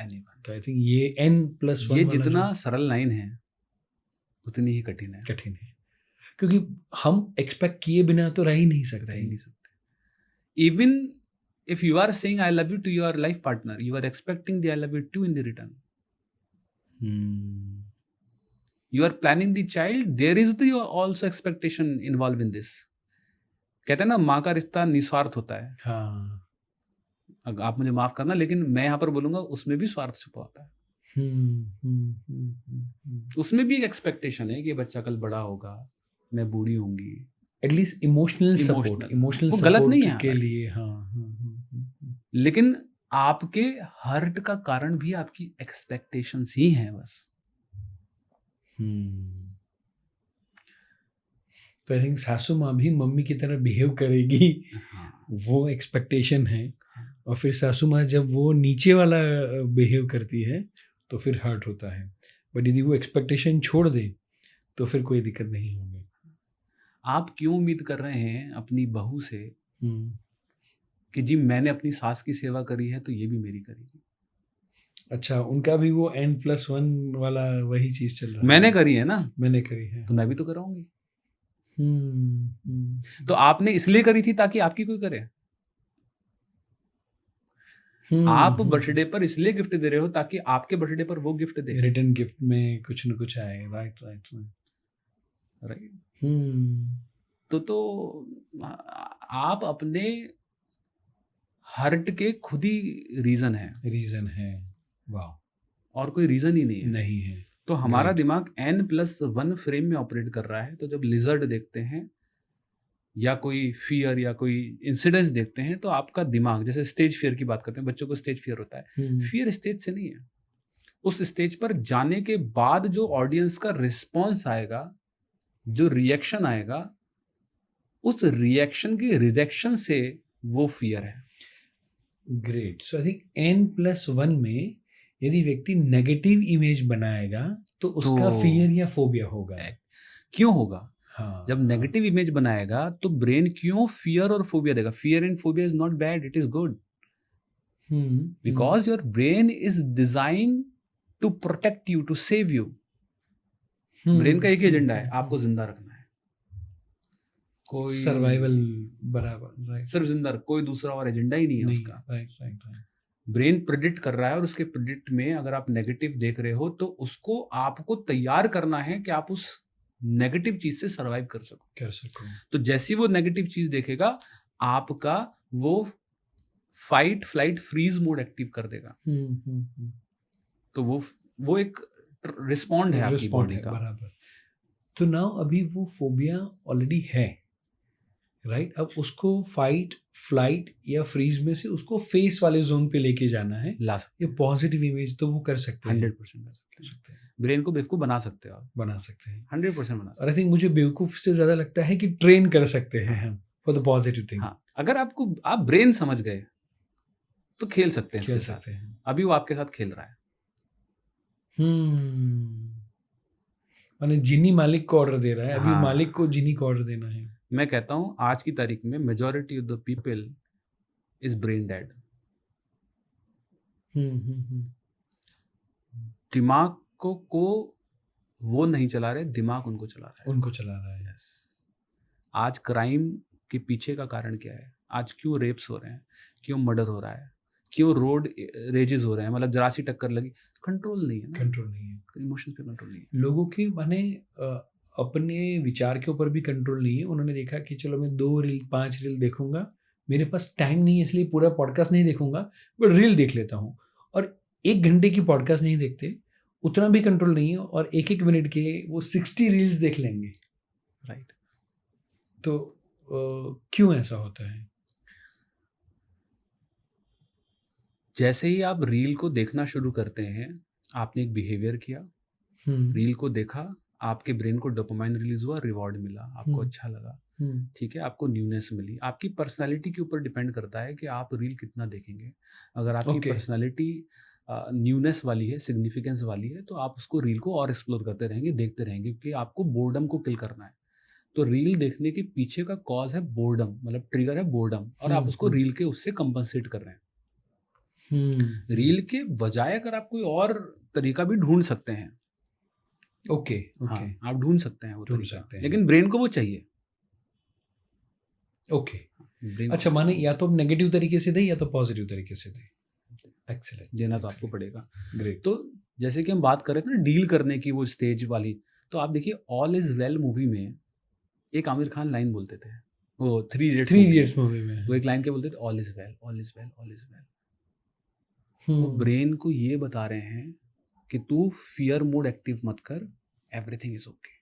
तो आई थिंक ये N+1 ये वाला जितना जो सरल लाइन है उतनी ही कठिन है। कठिन है, क्योंकि हम एक्सपेक्ट किए बिना तो रह ही नहीं रह सकते। ही नहीं सकते। Even if you are saying I love you to your life partner, you are expecting the I love you too in the return. You are planning the child, there is the also expectation involve in this. कहते हैं ना, माँ का रिश्ता निस्वार्थ होता है। हाँ। आप मुझे माफ करना, लेकिन मैं यहाँ पर बोलूंगा उसमें भी स्वार्थ छुपा होता है। उसमें भी एक एक्सपेक्टेशन है कि ये बच्चा कल बड़ा होगा, मैं बूढ़ी होंगी। एटलीस्ट इमोशनल सपोर्ट, इमोशनल वो गलत नहीं है के लिए। लेकिन आपके हर्ट का कारण भी आपकी एक्सपेक्टेशंस ही हैं बस। तो आई थिंक सासू माँ भी मम्मी की तरह बिहेव करेगी, वो एक्सपेक्टेशन है। और फिर सासू माँ जब वो नीचे वाला बिहेव करती है तो फिर हर्ट होता है। बट यदि वो एक्सपेक्टेशन छोड़ दे तो फिर कोई दिक्कत नहीं होगी। आप क्यों उम्मीद कर रहे हैं अपनी बहू से कि जी मैंने अपनी सास की सेवा करी है तो ये भी मेरी करेगी? अच्छा, उनका भी वो N+1 वाला वही चीज चल रहा है। मैंने करी है ना, मैंने करी है तो मैं भी तो कराऊंगी। तो आपने इसलिए करी थी ताकि आपकी कोई करे। आप बर्थडे पर इसलिए गिफ्ट दे रहे हो ताकि आपके बर्थडे पर वो गिफ्ट दे। रिटर्न गिफ्ट में कुछ न कुछ आए। Right right right. तो आप अपने हर्ट के खुद ही रीजन है। वाह, और कोई रीजन ही नहीं है। तो हमारा दिमाग N+1 फ्रेम में ऑपरेट कर रहा है। तो जब लिजर्ड देखते हैं या कोई फियर या कोई इंसिडेंस देखते हैं तो आपका दिमाग, जैसे स्टेज फियर की बात करते हैं, बच्चों को स्टेज फियर होता है। फियर स्टेज से नहीं है, उस स्टेज पर जाने के बाद जो ऑडियंस का रिस्पॉन्स आएगा, जो रिएक्शन आएगा, उस रिएक्शन की रिजेक्शन से वो फियर है। Great. So I think N+1 में यदि व्यक्ति नेगेटिव इमेज बनाएगा तो उसका फियर या फोबिया होगा। क्यों होगा? हाँ, जब नेगेटिव इमेज बनाएगा तो ब्रेन क्यों फियर और फोबिया देगा? Fear and phobia is not bad, it is good, because your brain is design to protect you, to save you. Brain का एक ही एजेंडा है, आपको जिंदा रखना है। कोई सर्वाइवल बराबर, राइट, सिर्फ जिंदा, कोई दूसरा और एजेंडा ही नहीं है उसका। राइट। ब्रेन प्रेडिक्ट कर रहा है, और उसके प्रेडिक्ट में अगर आप नेगेटिव देख रहे हो तो उसको आपको तैयार करना है कि आप उस नेगेटिव चीज से सरवाइव कर सको। तो जैसी वो नेगेटिव चीज देखेगा, आपका वो fight flight freeze mode active कर देगा। तो वो एक रिस्पॉन्ड है आपकी बॉडी का। बराबर। तो नाउ अभी वो फोबिया ऑलरेडी है, राइट? अब उसको फाइट फ्लाइट या फ्रीज में से उसको फेस वाले जोन पे लेके जाना है, ला सकते ये पॉजिटिव इमेज तो वो कर सकते हैं, 100% कर सकते हैं। ब्रेन को बेवकूफ बना सकते हो आप, बना सकते हैं 100% बना सकते और आई थिंक मुझे बेवकूफ से ज्यादा लगता है कि ट्रेन कर सकते हैं हम फॉर द पॉजिटिव थिंग। हाँ, अगर आप ब्रेन समझ गए तो खेल सकते हैं, खेल सकते हैं। अभी वो आपके साथ खेल रहा है। माने जिनी मालिक को ऑर्डर दे रहा है, अभी हाँ। मालिक को जिनी को ऑर्डर देना है। मैं कहता हूं आज की तारीख में majority of the people is brain dead. दिमाग को वो नहीं चला रहे, दिमाग उनको चला रहा है। यस। आज क्राइम के पीछे का कारण क्या है? आज क्यों रेप्स हो रहे हैं, क्यों मर्डर हो रहा है, क्यों रोड रेजेस हो रहे हैं? मतलब जरा सी टक्कर लगी, कंट्रोल नहीं है ना, कंट्रोल नहीं है, इमोशंस पे कंट्रोल नहीं है लोगों की। माने अपने विचार के ऊपर भी कंट्रोल नहीं है। उन्होंने देखा कि चलो मैं 2 रील 5 रील देखूंगा, मेरे पास टाइम नहीं है इसलिए पूरा पॉडकास्ट नहीं देखूंगा, बट रील देख लेता हूँ। और 1 घंटे की पॉडकास्ट नहीं देखते, उतना भी कंट्रोल नहीं है, और 1-1 मिनट के वो 60 रील्स देख लेंगे, राइट। तो क्यों ऐसा होता है? जैसे ही आप रील को देखना शुरू करते हैं, आपने एक बिहेवियर किया, रील को देखा, आपके ब्रेन को डोपामाइन रिलीज हुआ, रिवॉर्ड मिला, आपको अच्छा लगा, ठीक है, आपको न्यूनेस मिली। आपकी पर्सनालिटी के ऊपर डिपेंड करता है कि आप रील कितना देखेंगे। अगर आपकी ओके। पर्सनालिटी न्यूनेस वाली है, सिग्निफिकेंस वाली है, तो आप उसको रील को और एक्सप्लोर करते रहेंगे, देखते रहेंगे, क्योंकि आपको बोर्डम को किल करना है। तो रील देखने के पीछे का कॉज है बोर्डम, मतलब ट्रिगर है बोर्डम, और आप उसको रील के उससे कंपनसेट कर रहे हैं। रील के बजाय अगर आप कोई और तरीका भी ढूंढ सकते हैं। ओके। हाँ, आप ढूंढ सकते हैं वो ढूंढ तरीका, सकते हैं। लेकिन ब्रेन को वो चाहिए। ओके। ब्रेन अच्छा, माने या तो नेगेटिव तरीके से दे या तो पॉजिटिव तरीके से दे। एक्सीलेंट। देना तो आपको पड़ेगा। ग्रेट। तो जैसे कि हम बात कर रहे थे ना डील करने की, वो स्टेज वाली, तो आप देखिए ऑल इज वेल मूवी में एक आमिर खान लाइन बोलते थे, वो थ्री इडियट्स मूवी में वो एक लाइन के बोलते थे, all is well, all is well, all is well. वो ब्रेन को ये बता रहे हैं कि तू फियर मोड एक्टिव मत कर, एवरीथिंग इज ओके।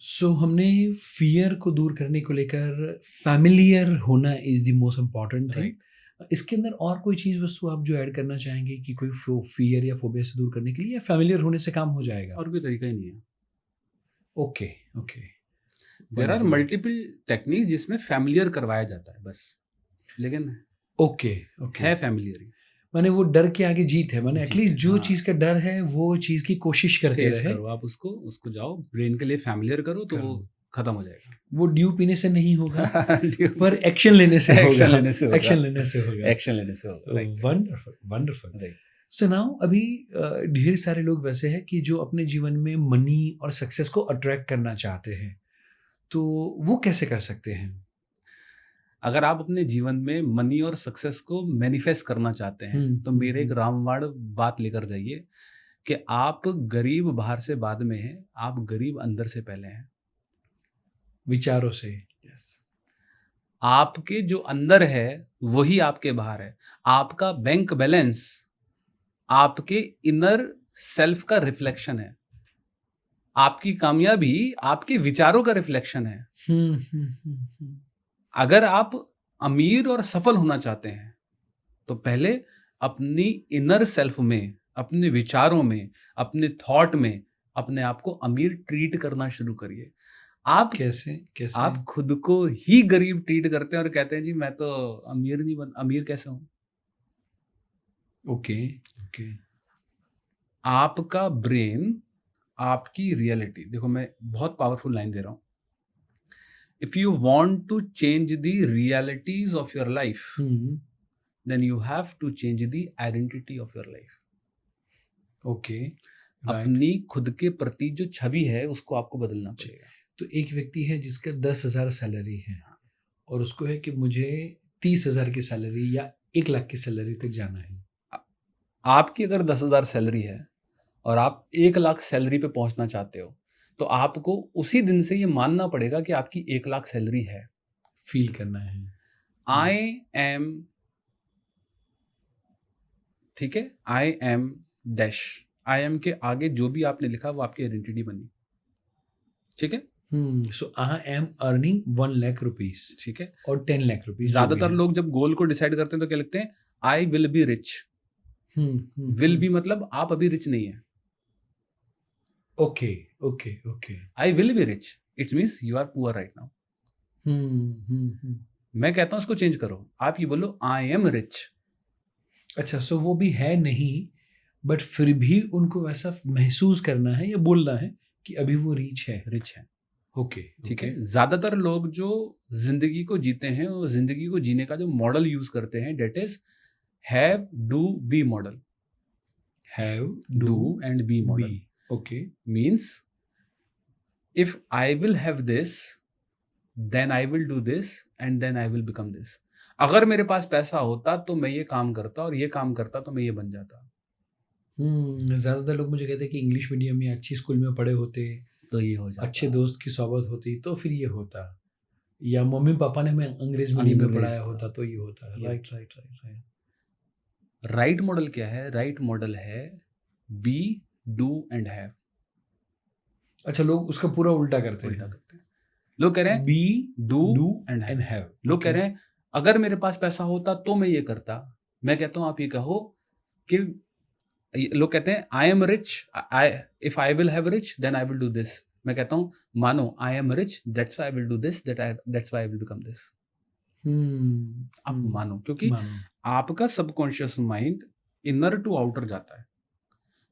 सो हमने फियर को दूर करने को लेकर फैमिलियर होना is the most important thing. इसके अंदर और कोई चीज़ वस्तु आप जो ऐड करना चाहेंगे कि कोई फियर या फोबिया से दूर करने के लिए, या फैमिलियर होने से काम हो जाएगा? और कोई तरीका ही नहीं है। Okay okay. There are multiple techniques जिसमें फैमिलियर करवाया जाता है बस, लेकिन ओके ओके। है फैमिलियर। माने वो डर के आगे जीत है, माने जीत एटलीस्ट है, जो हाँ। चीज़ का डर है वो चीज़ की कोशिश करते फेस रहे। करो आप उसको जाओ ब्रेन के लिए फैमिलियर करो, तो वो खत्म हो जाएगा। वो ड्यू पीने से नहीं होगा पर एक्शन लेने से होगा। एक्शन लेने से होगा। एक्शन लेने से होगा। एक्शन लेने से होगा। Right. Wonderful wonderful. Right. So now अभी ढेर सारे लोग वैसे हैं कि जो अपने जीवन में मनी और सक्सेस को अट्रैक्ट करना चाहते हैं, तो वो कैसे कर सकते हैं? अगर आप अपने जीवन में मनी और सक्सेस को मैनिफेस्ट करना चाहते हैं, तो मेरे एक रामबाण बात लेकर जाइए कि आप गरीब बाहर से बाद में हैं, आप गरीब अंदर से पहले हैं। विचारों से। यस। आपके जो अंदर है वही आपके बाहर है। आपका बैंक बैलेंस आपके इनर सेल्फ का रिफ्लेक्शन है। आपकी कामयाबी आपके विचारों का रिफ्लेक्शन है। अगर आप अमीर और सफल होना चाहते हैं, तो पहले अपनी इनर सेल्फ में, अपने विचारों में, अपने थॉट में अपने आप को अमीर ट्रीट करना शुरू करिए। आप कैसे कैसे? आप खुद को ही गरीब ट्रीट करते हैं और कहते हैं जी मैं तो अमीर नहीं बन, अमीर कैसे हूं? Okay okay. आपका ब्रेन आपकी रियलिटी, देखो मैं बहुत पावरफुल लाइन दे रहा हूं। If you want to change the realities of your life, then you have to change the identity of your life. Okay. अपनी खुद के प्रति जो छवि है उसको आपको बदलना पड़ेगा। तो एक व्यक्ति है जिसका 10,000 सैलरी है और उसको है कि मुझे 30,000 की सैलरी या 1 लाख की सैलरी तक जाना है। आपकी अगर 10,000 सैलरी है और आप 1 लाख सैलरी पे पहुंचना चाहते हो, तो आपको उसी दिन से ये मानना पड़ेगा कि आपकी 1 लाख सैलरी है। फील करना है। आई एम, ठीक है, I am dash, I am के आगे जो भी आपने लिखा वो आपकी आइडेंटिटी बनी। ठीक है। So I am earning 1 lakh rupees, ठीक है, और 10 लाख रुपीज। ज्यादातर लोग जब गोल को डिसाइड करते हैं तो क्या लिखते हैं? I will be rich. Will be मतलब आप अभी रिच नहीं है। Okay okay okay. I will be rich, it means you are poor right now. मैं कहता हूं इसको चेंज करो, आप ये बोलो आई एम रिच। अच्छा, सो वो भी है नहीं, बट फिर भी उनको वैसा महसूस करना है या बोलना है कि अभी वो रिच है। ओके, ठीक है। ज्यादातर लोग जो जिंदगी को जीते हैं और जिंदगी को जीने का जो मॉडल यूज करते हैं, that is have do be model. Have do and be model. Okay, means if I will have this then I will do this and then I will become this. अगर मेरे पास पैसा होता तो मैं ये काम करता, और ये काम करता तो मैं ये बन जाता। ज्यादातर लोग मुझे कहते हैं कि इंग्लिश मीडियम या अच्छी स्कूल में पढ़े होते तो ये हो जाता, अच्छे दोस्त की सोबत होती तो फिर ये होता, या मम्मी पापा ने मैं अंग्रेज मीडियम में पढ़ाया होता तो ये होता। Right right right right. Right model क्या है? राइट मॉडल है बी, डू एंड हैव। अच्छा, लोग उसका पूरा उल्टा करते हैं। लोग कह रहे हैं be do do and and have. लोग कह रहे हैं अगर मेरे पास पैसा होता तो मैं ये करता। मैं कहता हूँ आप ये कहो कि लोग कहते हैं I am rich, if I will have rich then I will do this. मैं कहता हूँ मानो I am rich that's why I will do this, that's why I will become this. आप मानो, क्योंकि आपका subconscious mind inner to outer जाता है,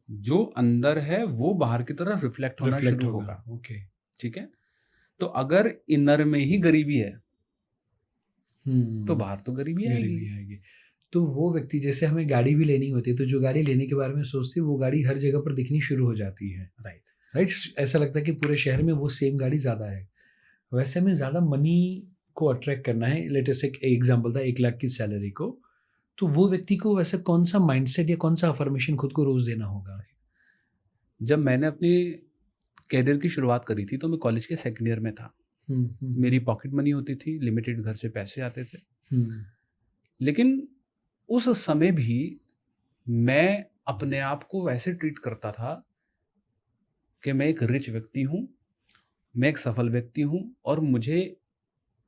जो अंदर है वो बाहर की तरफ रिफ्लेक्ट होना शुरू होगा। ओके, ठीक है, तो अगर इनर में ही गरीबी है तो बाहर तो गरीबी आएगी। तो वो व्यक्ति, जैसे हमें गाड़ी भी लेनी होती है तो जो गाड़ी लेने के बारे में सोचते हैं वो गाड़ी हर जगह पर दिखनी शुरू हो जाती है। राइट, ऐसा लगता है कि पूरे शहर में वो सेम गाड़ी ज़्यादा है। वैसे में ज़्यादा मनी को अट्रैक्ट करना है, लेटेस्ट एक एग्जांपल था 1 लाख की सैलरी को, तो वो व्यक्ति को वैसे कौन सा माइंडसेट या कौन सा अफर्मेशन खुद को रोज़ देना होगा? जब मैंने अपनी कैरियर की शुरुआत करी थी तो मैं कॉलेज के सेकेंड ईयर में था। मेरी पॉकेट मनी होती थी, लिमिटेड घर से पैसे आते थे, लेकिन उस समय भी मैं अपने आप को वैसे ट्रीट करता था कि मैं एक रिच व्यक्ति हूँ, मैं एक सफल व्यक्ति हूँ और मुझे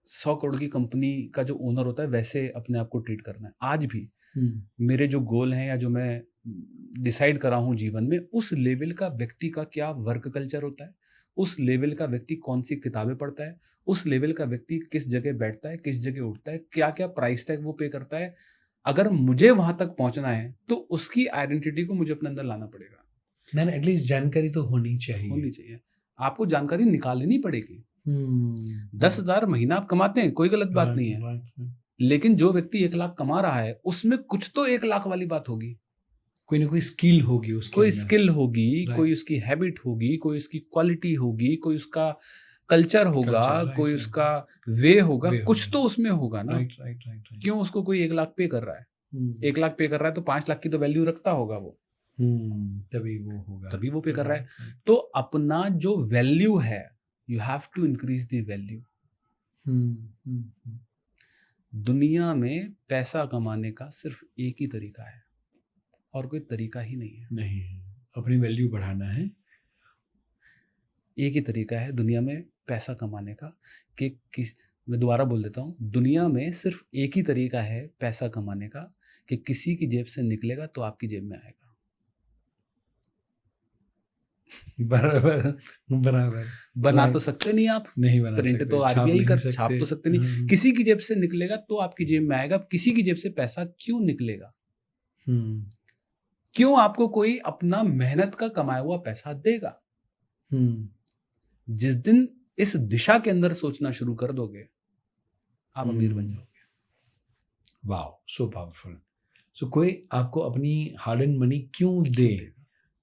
100 करोड़ की कंपनी का जो ओनर होता है वैसे अपने आप को ट्रीट करना है। आज भी मेरे जो गोल हैं या जो मैं डिसाइड करा हूँ जीवन में, उस लेवल का व्यक्ति का क्या वर्क कल्चर होता है, उस लेवल का व्यक्ति कौन सी किताबें पढ़ता है, उस लेवल का व्यक्ति किस जगह बैठता है, किस जगह उठता है, क्या क्या प्राइस टैग वो पे करता है, अगर मुझे वहां तक पहुंचना है तो उसकी आइडेंटिटी को मुझे अपने अंदर लाना पड़ेगा। मैन एटलीस्ट जानकारी तो होनी चाहिए। आपको जानकारी निकालनी पड़ेगी। 10,000 महीना आप कमाते हैं, कोई गलत बात नहीं है, लेकिन जो व्यक्ति 1 लाख कमा रहा है उसमें कुछ तो 1 लाख वाली बात होगी, कोई ना कोई स्किल होगी, कोई स्किल होगी, कोई उसकी हैबिट होगी, कोई उसकी क्वालिटी होगी, कोई उसका कल्चर होगा, कोई उसका वे होगा, कुछ तो उसमें होगा ना। क्यों उसको कोई 1 लाख पे कर रहा है? 1 लाख पे कर रहा है तो 5 लाख की तो वैल्यू रखता होगा वो, तभी वो होगा, तभी वो पे कर रहा है। तो अपना जो वैल्यू है, you have to increase the value. दुनिया में पैसा कमाने का सिर्फ एक ही तरीका है और कोई तरीका ही नहीं है। अपनी वैल्यू बढ़ाना है। एक ही तरीका है दुनिया में पैसा कमाने का कि मैं दोबारा बोल देता हूँ, दुनिया में सिर्फ एक ही तरीका है पैसा कमाने का कि किसी की जेब से निकलेगा तो आपकी जेब में आएगा। बराबर बना तो सकते नहीं, आप नहीं बना प्रिंट सकते, तो आरबीआई कर छाप तो सकते नहीं। किसी की जेब से निकलेगा तो आपकी जेब में आएगा। किसी की जेब से पैसा क्यों निकलेगा? क्यों आपको कोई अपना मेहनत का कमाया हुआ पैसा देगा? जिस दिन इस दिशा के अंदर सोचना शुरू कर दोगे, आप अमीर बन जाओगे। Wow, so powerful. सो कोई आपको अपनी हार्ड एंड मनी क्यों दे,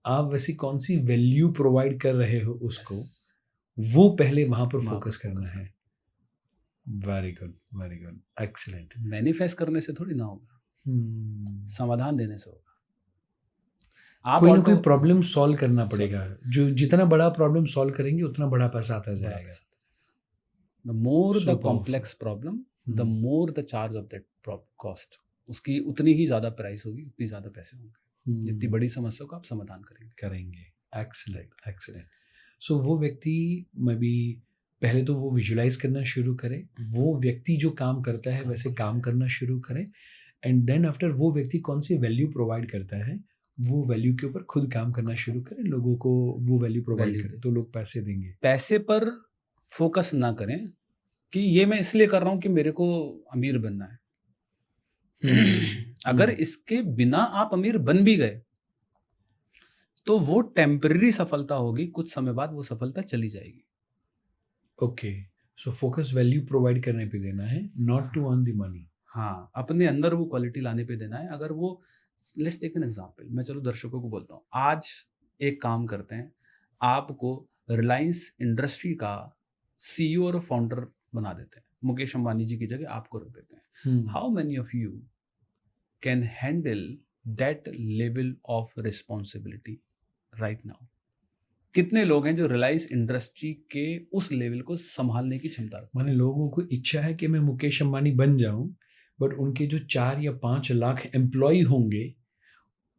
आप वैसे कौन सी वैल्यू प्रोवाइड कर रहे हो उसको, वो पहले वहां पर फोकस करना है। Very good, very good, excellent. Manifest करने से थोड़ी ना होगा, समाधान देने से होगा। कोई ना कोई प्रॉब्लम सॉल्व करना पड़ेगा। जो जितना बड़ा प्रॉब्लम सॉल्व करेंगे उतना बड़ा पैसा आता जाएगा। The more the complex problem, the more the charge of that cost. उसकी उतनी ही ज्यादा प्राइस होगी, उतनी ज्यादा पैसे होंगे। जितनी बड़ी समस्या को आप समाधान करेंगे। Excellent, excellent. सो वो व्यक्ति में भी पहले तो वो विजुलाइज करना शुरू करे, वो व्यक्ति जो काम करता है वैसे काम करना शुरू करे, एंड देन आफ्टर वो व्यक्ति कौन सी वैल्यू प्रोवाइड करता है, वो वैल्यू के ऊपर खुद काम करना शुरू करें, लोगों को वो वैल्यू प्रोवाइड करें तो लोग पैसे देंगे। पैसे पर फोकस ना करें कि ये मैं इसलिए कर रहा हूं कि मेरे को अमीर बनना है। अगर इसके बिना आप अमीर बन भी गए तो वो टेम्पररी सफलता होगी, कुछ समय बाद वो सफलता चली जाएगी। Okay, so focus value provide करने पे देना है, not to earn the money. हाँ, अपने अंदर वो क्वालिटी लाने पे देना है। अगर वो, लेट्स टेक एन एग्जांपल, मैं चलो दर्शकों को बोलता हूँ, आज एक काम करते हैं, आपको रिलायंस इंडस्ट्री का CEO और फाउंडर बना देते हैं, मुकेश अंबानी जी की जगह आपको रख देते हैं। How many of you can handle that level of responsibility right now? कितने लोग हैं जो रिलायंस इंडस्ट्री के उस लेवल को संभालने की क्षमता रखते हैं? माने लोगों को इच्छा है कि मैं मुकेश अंबानी बन जाऊं, बट उनके जो 4 या 5 लाख एम्प्लॉय होंगे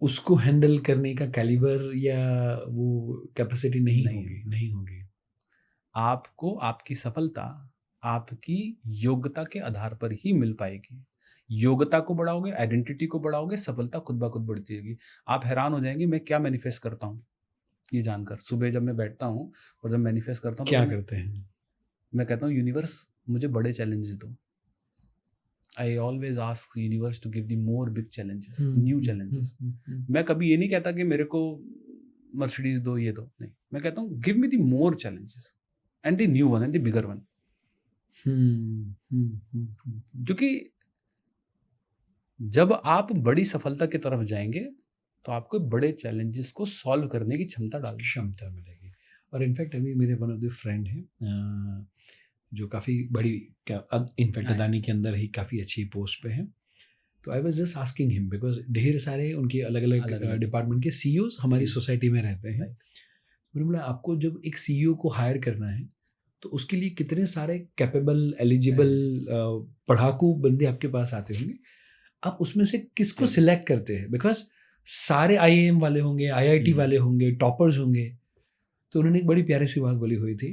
उसको हैंडल करने का कैलिबर या वो कैपेसिटी नहीं होगी। आपको आपकी सफलता आपकी योग्यता के आधार पर ही मिल पाएगी। योग्यता को बढ़ाओगे, आइडेंटिटी को बढ़ाओगे, सफलता खुद ब खुद बढ़ती जाएगी। आप हैरान हो जाएंगे मैं क्या मैनिफेस्ट करता हूँ ये जानकर। सुबह जब मैं बैठता हूँ और जब मैनिफेस्ट करता हूँ क्या करते हैं? मैं कहता हूँ यूनिवर्स मुझे बड़े चैलेंजेस दो। I always ask universe to give the more big challenges, new challenges. मैं कभी ये नहीं कहता कि मेरे को मर्सिडीज दो, ये दो, नहीं। मैं कहता हूँ give me the more challenges and the new one and the bigger one. क्योंकि जब आप बड़ी सफलता की तरफ जाएंगे तो आपको बड़े चैलेंजेस को सॉल्व करने की क्षमता मिलेगी। और इनफैक्ट अभी मेरे वन ऑफ द फ्रेंड हैं जो काफ़ी बड़ी, इनफैक्ट अदानी के अंदर ही काफ़ी अच्छी पोस्ट पे हैं। तो I was just asking him because ढेर सारे उनके अलग अलग डिपार्टमेंट के सीईओज हमारी सोसाइटी में रहते हैं। मैंने बोला आपको जब एक सीईओ को हायर करना है तो उसके लिए कितने सारे कैपेबल, एलिजिबल पढ़ाकू बंदे आपके पास आते होंगे, आप उसमें से किसको सिलेक्ट करते हैं? बिकॉज सारे IIM वाले होंगे, IIT वाले होंगे, टॉपर्स होंगे। तो उन्होंने एक बड़ी प्यारी सी बात बोली हुई थी,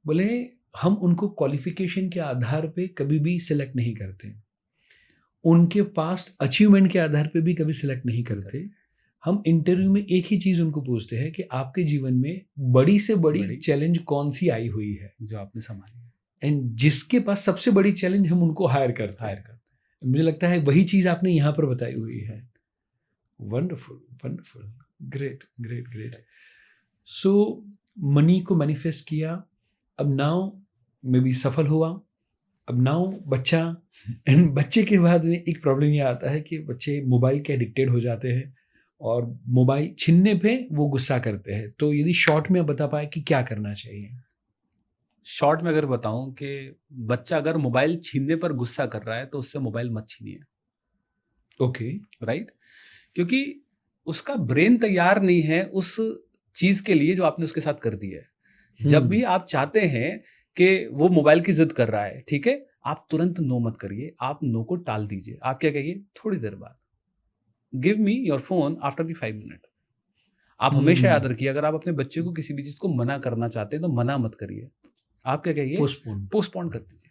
बोले हम उनको क्वालिफिकेशन के आधार पे कभी भी सिलेक्ट नहीं करते, उनके पास्ट अचीवमेंट के आधार पे भी कभी सिलेक्ट नहीं करते। हम इंटरव्यू में एक ही चीज़ उनको पूछते हैं कि आपके जीवन में बड़ी से बड़ी चैलेंज कौन सी आई हुई है जो आपने संभाली, एंड जिसके पास सबसे बड़ी चैलेंज हम उनको हायर करते हैं। मुझे लगता है वही चीज़ आपने यहाँ पर बताई हुई है। Wonderful, wonderful, great great great. So money को मैनिफेस्ट किया, अब नाउ मे बी सफल हुआ, अब नाउ बच्चा, एंड बच्चे के बाद में एक प्रॉब्लम ये आता है कि बच्चे मोबाइल के एडिक्टेड हो जाते हैं और मोबाइल छीनने पे वो गुस्सा करते हैं। तो यदि शॉर्ट में बता पाए कि क्या करना चाहिए? शॉर्ट में अगर बताऊं कि बच्चा अगर मोबाइल छीनने पर गुस्सा कर रहा है तो उससे मोबाइल मत छीनिए। Okay, right? क्योंकि उसका ब्रेन तैयार नहीं है उस चीज के लिए जो आपने उसके साथ कर दी है। जब भी आप चाहते हैं कि वो मोबाइल की जिद कर रहा है, ठीक है, आप तुरंत नो मत करिए, आप नो को टाल दीजिए। आप क्या कहिए, थोड़ी देर बाद, give me your phone after the 5 minute. आप हमेशा याद रखिए, अगर आप अपने बच्चे को किसी भी चीज को मना करना चाहते हैं तो मना मत करिए, आप क्या कहिए, पोस्टपोन कर दीजिए।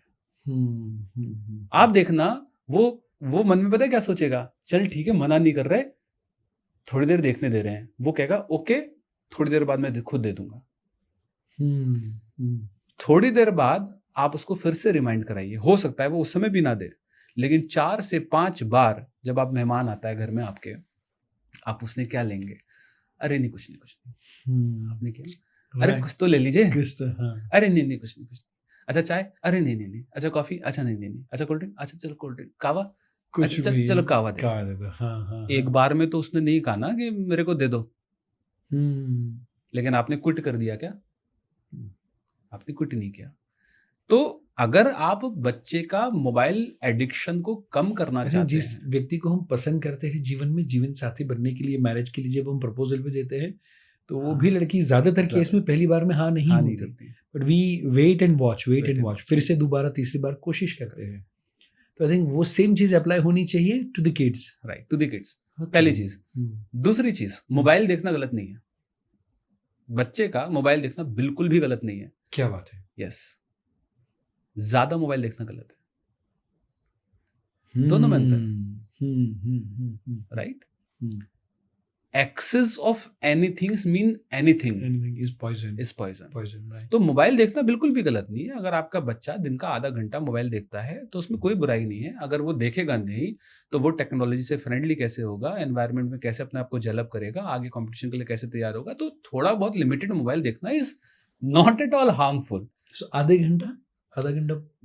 आप देखना वो मन में पता है क्या सोचेगा, चल ठीक है मना नहीं कर रहे, थोड़ी देर देखने दे रहे हैं। वो कहेगा ओके, थोड़ी देर बाद मैं खुद दे दूंगा। थोड़ी देर बाद आप उसको फिर से रिमाइंड कराइए। हो सकता है वो उस समय भी ना दे, लेकिन 4 से 5 बार जब आप मेहमान आता है घर में आपके, आप उसने क्या लेंगे, अरे नहीं कुछ नहीं, आपने क्या, अरे कुछ तो ले लीजिए, अरे नहीं कुछ नहीं, अच्छा चाय, अरे नहीं, अच्छा कॉफी, अच्छा नहीं, अच्छा कोल्ड ड्रिंक, अच्छा चलो कोल्ड ड्रिंक, कावा, अच्छा चलो कावा दे दो। एक बार में तो उसने नहीं कहा ना कि मेरे को दे दो, लेकिन आपने क्विट कर दिया क्या? आपने क्विट नहीं किया। तो अगर आप बच्चे का मोबाइल एडिक्शन को कम करना चाहते हैं, जिस व्यक्ति को हम पसंद करते हैं जीवन में जीवन साथी बनने के लिए, मैरिज के लिए जब हम प्रपोजल भी देते हैं तो वो भी लड़की ज्यादातर केस में पहली बार में हाँ नहीं होती, but we wait and watch, फिर से दोबारा तीसरी बार कोशिश करते हैं। तो आई थिंक वो सेम चीज अप्लाई होनी चाहिए to the kids, right, to the kids. पहली चीज। दूसरी चीज, मोबाइल देखना गलत नहीं है। बच्चे का मोबाइल देखना बिल्कुल भी गलत नहीं है। क्या बात है? यस, ज्यादा मोबाइल देखना गलत है। दोनों में अंतर, right? Excess of anything mean anything is poison, right? तो मोबाइल देखना बिल्कुल भी गलत नहीं है। अगर आपका बच्चा दिन का आधा घंटा मोबाइल देखता है तो उसमें कोई बुराई नहीं है। अगर वो देखेगा नहीं तो वो टेक्नोलॉजी से फ्रेंडली कैसे होगा, एनवायरनमेंट में कैसे अपने आप को डेवलप करेगा, आगे कंपटीशन के लिए कैसे तैयार होगा। तो थोड़ा बहुत लिमिटेड मोबाइल देखना is not at all harmful. आधा घंटा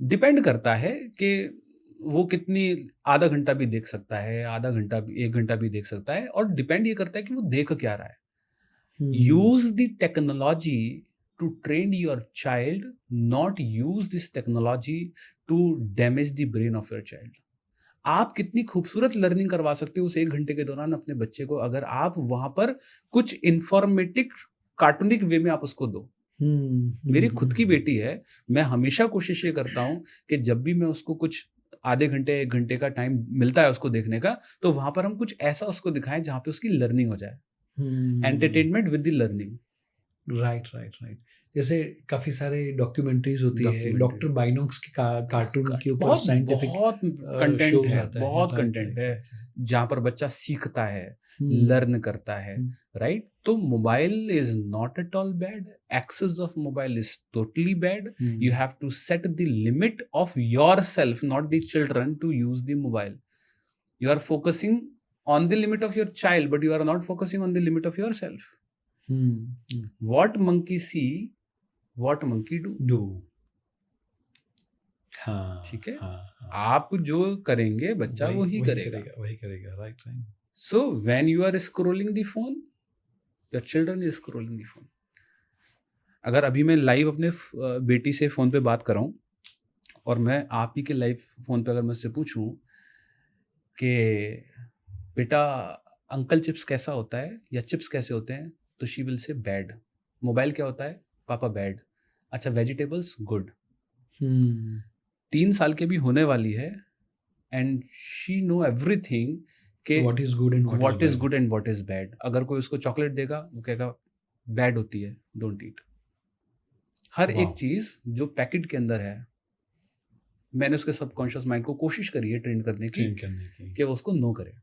डिपेंड करता है कि वो कितनी, आधा घंटा भी देख सकता है, आधा घंटा भी, 1 घंटा भी देख सकता है, और डिपेंड ये करता है कि वो देख क्या रहा है। Use the technology to train your child, not use this technology to damage the brain of your child. आप कितनी खूबसूरत लर्निंग करवा सकते हो उस 1 घंटे के दौरान अपने बच्चे को, अगर आप वहां पर कुछ इंफॉर्मेटिव कार्टूनिक वे में आप उसको दो। मेरी खुद की बेटी है, मैं हमेशा कोशिश ये करता हूं कि जब भी मैं उसको कुछ आधे घंटे 1 घंटे का टाइम मिलता है उसको देखने का, तो वहां पर हम कुछ ऐसा उसको दिखाएं जहां पे उसकी लर्निंग हो जाए। Entertainment with the learning. Right right right. जैसे काफी सारे डॉक्यूमेंट्रीज होती है, डॉक्यूमेंट्री डॉक्टर बाइनोक्स के कार्टून के ऊपर बहुत साइंटिफिक बहुत कंटेंट शोज है, आता है। बहुत राइट कंटेंट राइट है जहाँ पर बच्चा सीखता है, राइट। लर्न करता है, राइट। तो mobile is not at all bad, excess of mobile is totally bad. You have to set the limit of yourself, not the children, to use the mobile. You are focusing on the limit of your child, but you are not focusing on the limit of yourself. What monkey see, what monkey do. Do. हाँ ठीक है, हाँ हाँ, आप जो करेंगे बच्चा वही करेगा। वही करेगा। Right right. So when you are scrolling the phone, your children is scrolling the phone. अगर अभी मैं लाइव अपने बेटी से फ़ोन पे बात कर रहा हूँ और मैं आप ही के लाइव फ़ोन पे अगर मैं उससे पूछूं कि बेटा अंकल चिप्स कैसा होता है या चिप्स कैसे होते हैं, तो she will say bad. Mobile क्या होता है, पापा बैड। अच्छा वेजिटेबल्स गुड। 3 साल के भी होने वाली है एंड शी नो एवरीथिंग कि what is good and what is good and what is bad. अगर कोई उसको चॉकलेट देगा वो कहेगा बैड होती है, डोंट ईट। हर एक चीज जो पैकेट के अंदर है, मैंने उसके सबकॉन्शियस माइंड को कोशिश करी है ट्रेन करने की कि वो उसको नो करे,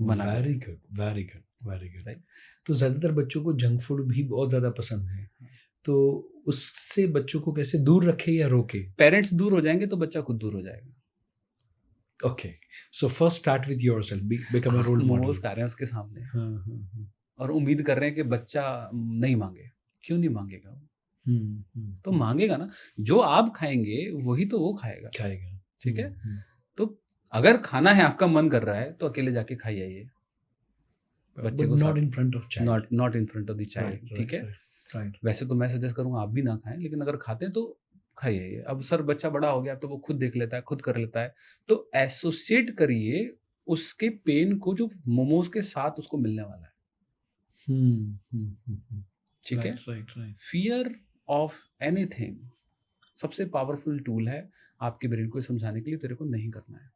मना करे। Very good very good very good. Right. तो ज़्यादातर बच्चों को जंक फूड भी बहुत ज़्यादा पसंद है, तो उससे बच्चों को कैसे दूर रखे या रोके? पेरेंट्स दूर हो जाएंगे तो बच्चा खुद दूर हो जाएगा। Okay, so first start with yourself, become a role model. Momos खा रहे हैं उसके सामने और उम्मीद कर रहे हैं कि बच्चा नहीं मांगे। क्यों नहीं मांगेगा वो? तो मांगेगा ना, जो आप खाएंगे वही तो वो खाएगा। ठीक है, तो अगर खाना है, आपका मन कर रहा है तो अकेले जाके खाइए आइए बच्चे को, not in front of child, not in front of the child. ठीक है, वैसे तो मैं सजेस्ट करूंगा आप भी ना खाएं, लेकिन अगर खाते हैं तो खाइए। अब सर बच्चा बड़ा हो गया तो वो खुद देख लेता है, खुद कर लेता है, तो एसोसिएट करिए उसके पेन को जो मोमोज के साथ उसको मिलने वाला है। ठीक है, फियर ऑफ एनीथिंग सबसे पावरफुल टूल है आपके ब्रेन को समझाने के लिए तेरे को नहीं करना है।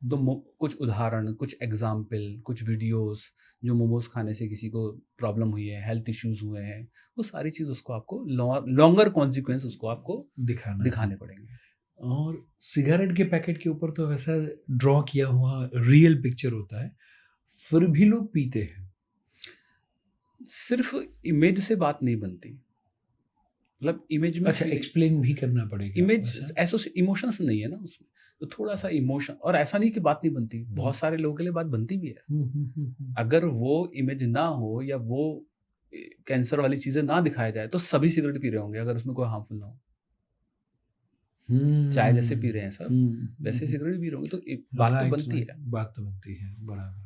तो कुछ उदाहरण, कुछ एग्जाम्पल, कुछ वीडियोस जो मोमोज खाने से किसी को प्रॉब्लम हुई है, हेल्थ इश्यूज हुए हैं, वो सारी चीज़ उसको आपको लॉन्गर कॉन्सिक्वेंस उसको आपको दिखाने पड़ेंगे। और सिगरेट के पैकेट के ऊपर तो वैसा ड्रॉ किया हुआ रियल पिक्चर होता है, फिर भी लोग पीते हैं। सिर्फ इमेज से बात नहीं बनती, मतलब इमेज में अच्छा एक्सप्लेन भी करना पड़ेगा। इमेज ऐसा इमोशंस नहीं है ना उसमें, तो थोड़ा सा इमोशन, और ऐसा नहीं कि बात नहीं बनती, बहुत सारे लोगों के लिए बात बनती भी है। अगर वो इमेज ना हो या वो कैंसर वाली चीजें ना दिखाया जाए तो सभी सिगरेट पी रहे होंगे, अगर उसमें कोई हार्मफुल ना हो। चाय जैसे पी रहे हैं सब, वैसे सिगरेट पी रहे होंगे, तो बात तो बनती है। बात तो बनती है, बराबर।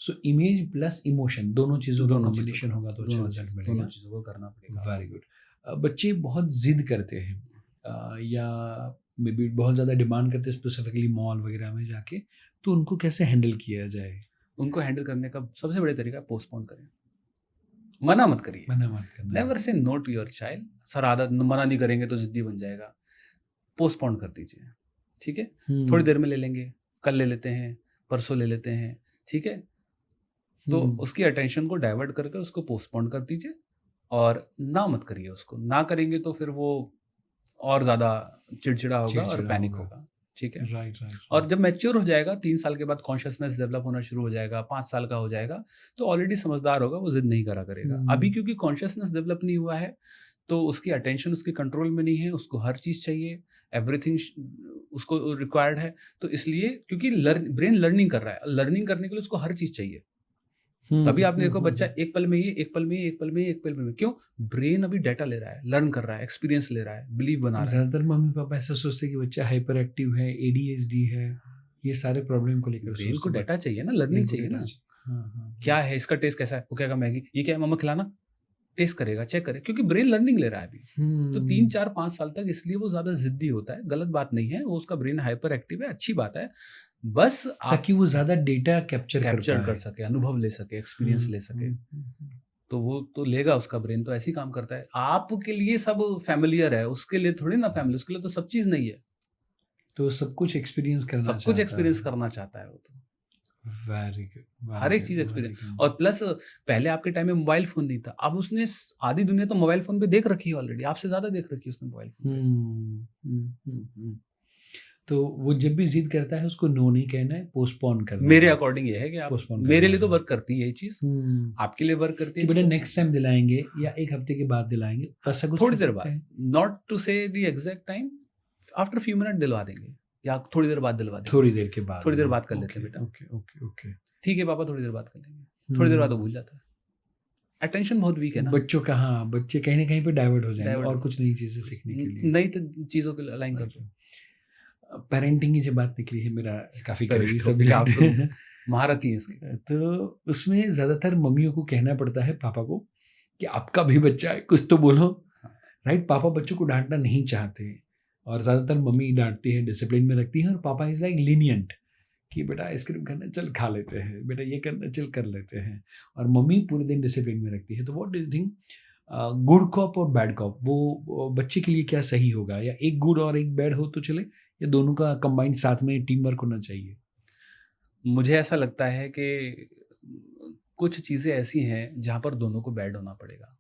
सो इमेज प्लस इमोशन दोनों चीज़ों का कॉम्बिनेशन होगा तो अच्छा रिजल्ट मिलेगा। दोनों चीज़ों को करना पड़ेगा। Very good. बच्चे बहुत जिद करते हैं या मे बी बहुत ज़्यादा डिमांड करते हैं स्पेसिफिकली मॉल वगैरह में जाके, तो उनको कैसे हैंडल किया जाए? उनको हैंडल करने का सबसे बड़ा तरीका पोस्टपोन करें, मना मत करिए। मना मत करना। Never say no to your child. Sir आदत मना नहीं करेंगे तो जिद्दी बन जाएगा, पोस्टपोन कर दीजिए। ठीक है, थोड़ी देर में ले लेंगे, कल ले लेते हैं, परसों ले लेते हैं। ठीक है, तो उसकी अटेंशन को डाइवर्ट करके उसको पोस्टपोन कर दीजिए और ना मत करिए उसको। ना करेंगे तो फिर वो और ज़्यादा चिड़चिड़ा होगा और पैनिक होगा। ठीक है, राइट। और जब मैच्योर हो जाएगा, 3 साल के बाद कॉन्शियसनेस डेवलप होना शुरू हो जाएगा, 5 साल का हो जाएगा, तो ऑलरेडी समझदार होगा, वो जिद नहीं करा करेगा। अभी क्योंकि कॉन्शियसनेस डेवलप नहीं हुआ है तो उसकी अटेंशन उसके कंट्रोल में नहीं है, उसको हर चीज़ चाहिए, एवरीथिंग उसको रिक्वायर्ड है। तो इसलिए क्योंकि ब्रेन लर्निंग कर रहा है, लर्निंग करने के लिए उसको हर चीज़ चाहिए। तभी आपने देखो बच्चा एक पल में ये, एक पल में ये, एक पल में ये, एक पल में, क्यों? ब्रेन अभी डाटा ले रहा है, लर्न कर रहा है, एक्सपीरियंस ले रहा है, बिलीव बना रहा है। ज़्यादातर मम्मी पापा ऐसा सोचते हैं कि बच्चा हाइपर एक्टिव है, ADHD है, ये सारे प्रॉब्लम को लेकर। ब्रेन को डाटा चाहिए ना, लर्निंग चाहिए ना। क्या है इसका टेस्ट कैसा है? वो कहेगा मैगी। ये क्या है मम्मा खिलाना? टेस्ट करेगा, चेक करेगा, क्योंकि ब्रेन लर्निंग ले रहा है अभी। तो 3, 4, 5 साल तक इसलिए वो ज्यादा जिद्दी होता है। गलत बात नहीं है, वो उसका ब्रेन हाइपर एक्टिव है, अच्छी बात है, बस ताकि वो ज्यादा डेटा कैप्चर कर सके, अनुभव ले सके, एक्सपीरियंस ले सके। तो वो तो लेगा, उसका ब्रेन तो ऐसे ही काम करता है। आपके लिए सब फैमिलियर है, उसके लिए थोड़ी ना फैमिली, उसके लिए तो सब चीज नहीं है। तो सब कुछ एक्सपीरियंस करना चाहता है वो तो। वेरी गुड, हर एक चीज एक्सपीरियंस। और प्लस पहले आपके टाइम में मोबाइल फोन नहीं था, अब उसने आधी दुनिया तो मोबाइल फोन पे देख रखी है ऑलरेडी, आपसे ज्यादा देख रखी है उसने मोबाइल फोन पे। तो वो जब भी जिद करता है उसको नो नहीं कहना है, पोस्टपोन करना मेरे है। अकॉर्डिंग ये है कि आप, पोस्टपोन मेरे करना लिए तो है। वर्क करती है ये चीज, आपके लिए वर्क करती कि है बेटा नेक्स्ट टाइम दिलाएंगे या एक हफ्ते के बाद दिलाएंगे, वैसा कुछ थोड़ी कर देर सकते बाद, हैं। नॉट टू से the exact time, after few minute दिलवा देंगे या थोड़ी देर बाद दिलवा देंगे, थोड़ी देर के बाद, थोड़ी देर बाद कर लेते हैं बेटा, ओके ओके ओके, ठीक है पापा थोड़ी देर बाद कर लेंगे, थोड़ी देर बाद वो भूल जाता है। अटेंशन बहुत वीक है ना बच्चों का। हाँ, बच्चे कहीं ना कहीं पे डाइवर्ट हो जाएंगे Divert और हो कुछ नई चीजें सीखने के लिए। नई चीजों को अलाइन कर दो। पेरेंटिंग की जब बात निकली है, मेरा काफी करीबी Parent सब्जेक्ट आप तो है। महारत ही है इसके। तो उसमें ज्यादातर मम्मियों को कहना पड़ता है पापा को कि आपका भी बच्चा है, कुछ तो बोलो, राइट। पापा बच्चों को डांटना नहीं चाहते और ज्यादातर मम्मी डांटती है, डिसिप्लिन में रखती है, और पापा इज लाइक लीनियंट कि बेटा आइसक्रीम खाना चल खा लेते हैं, बेटा ये करना चल कर लेते हैं, और मम्मी पूरे दिन डिसिप्लिन में रखती है। तो what do you think, good cop और बैड कॉप वो बच्चे के लिए क्या सही होगा, या एक गुड और एक बैड हो तो चले, या दोनों का कंबाइंड साथ में टीम वर्क होना चाहिए? मुझे ऐसा लगता है कि कुछ चीजें ऐसी हैं जहां पर दोनों को बैड होना पड़ेगा।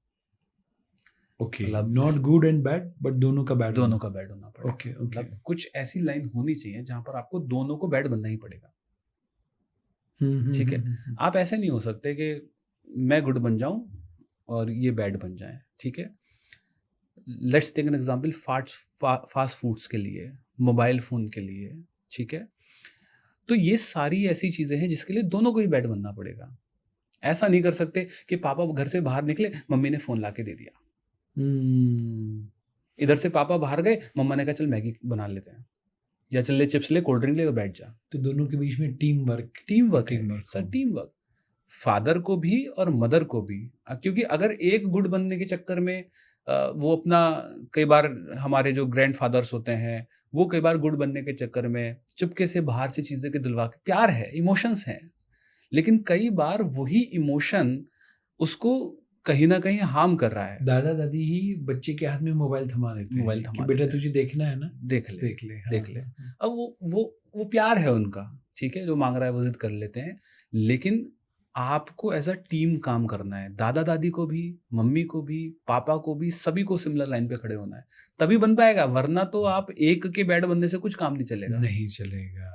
ओके, मतलब not good and bad, but दोनों का बैड दोनों का बैड होना पड़ेगा। ओके ओके, मतलब कुछ ऐसी लाइन होनी चाहिए जहां पर आपको दोनों को बैड बनना ही पड़ेगा, ठीक है। आप ऐसे नहीं हो सकते कि मैं गुड बन जाऊं और ये बैड बन जाए, ठीक है। Let's take an example, fast foods के लिए, मोबाइल फोन के लिए, ठीक है। तो ये सारी ऐसी चीजें हैं जिसके लिए दोनों को ही बैड बनना पड़ेगा। ऐसा नहीं कर सकते कि पापा घर से बाहर निकले, मम्मी ने फोन ला के दे दिया, इधर से पापा बाहर गए, मम्मा ने कहा चल मैगी बना लेते हैं, या चल ले चिप्स ले, कोल्ड ड्रिंक ले और बैठ जा। तो दोनों के बीच में team work sir team work, father को भी और मदर को भी। क्योंकि अगर एक गुड बनने के चक्कर में वो अपना, कई बार हमारे जो ग्रैंड फादर्स होते हैं वो कई बार गुड बनने के चक्कर में चुपके से बाहर से चीजें के दिलवा के, प्यार है, इमोशंस हैं, लेकिन कई बार वही इमोशन उसको कहीं ना कहीं हार्म कर रहा है। दादा दादी ही बच्चे के हाथ में मोबाइल थमा देते हैं, मोबाइल कि थमा बेटा देते हैं। तुझे देखना है ना, देख ले देख ले। अब वो प्यार है उनका, ठीक है, जो मांग रहा है वो जिद कर लेते हैं, लेकिन आपको एज अ टीम काम करना है। दादा दादी को भी, मम्मी को भी, पापा को भी, सभी को सिमिलर लाइन पे खड़े होना है, तभी बन पाएगा। वरना तो आप एक के बैड बनने से कुछ काम नहीं चलेगा, नहीं चलेगा।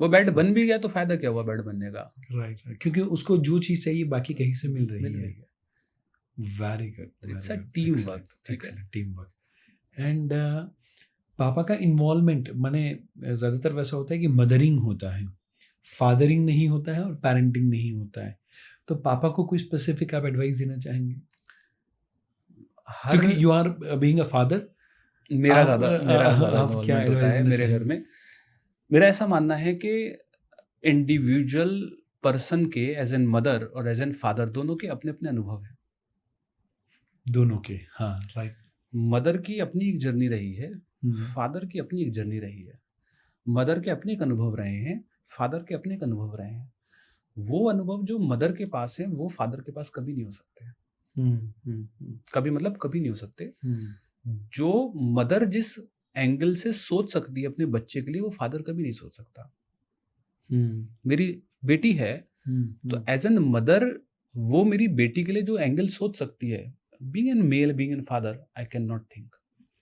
वो बैड बन भी गया तो फायदा क्या हुआ बैड बनने का? राइट, क्योंकि उसको जो चीज चाहिए बाकी कहीं से मिल रही है। Very good, it's a team work, ठीक है, टीम वर्क। एंड पापा का इन्वॉल्वमेंट, माने ज्यादातर वैसा होता है कि मदरिंग होता है, फादरिंग नहीं होता है और पेरेंटिंग नहीं होता है। तो पापा को कोई स्पेसिफिक आप एडवाइस देना चाहेंगे? क्योंकि you are being a father, मेरा ज्यादा आप क्या इन्वॉल्वमेंट होता है मेरे घर में। मेरा ऐसा मानना है कि इंडिविजुअल पर्सन के एज एन मदर और एज एन फादर दोनों के अपने अपने अनुभव हैं, दोनों के। हाँ, राइट। मदर की अपनी एक जर्नी रही है, फादर की अपनी एक जर्नी रही है। मदर के अपने एक अनुभव रहे हैं, फादर के अपने एक अनुभव रहे हैं। वो अनुभव जो मदर के पास है वो फादर के पास कभी नहीं हो सकते। कभी मतलब कभी नहीं हो सकते। जो मदर जिस एंगल से सोच सकती है अपने बच्चे के लिए, वो फादर कभी नहीं सोच सकता। मेरी बेटी है तो एज एन मदर वो मेरी बेटी के लिए जो एंगल सोच सकती है, being an male, being an father, I can not think,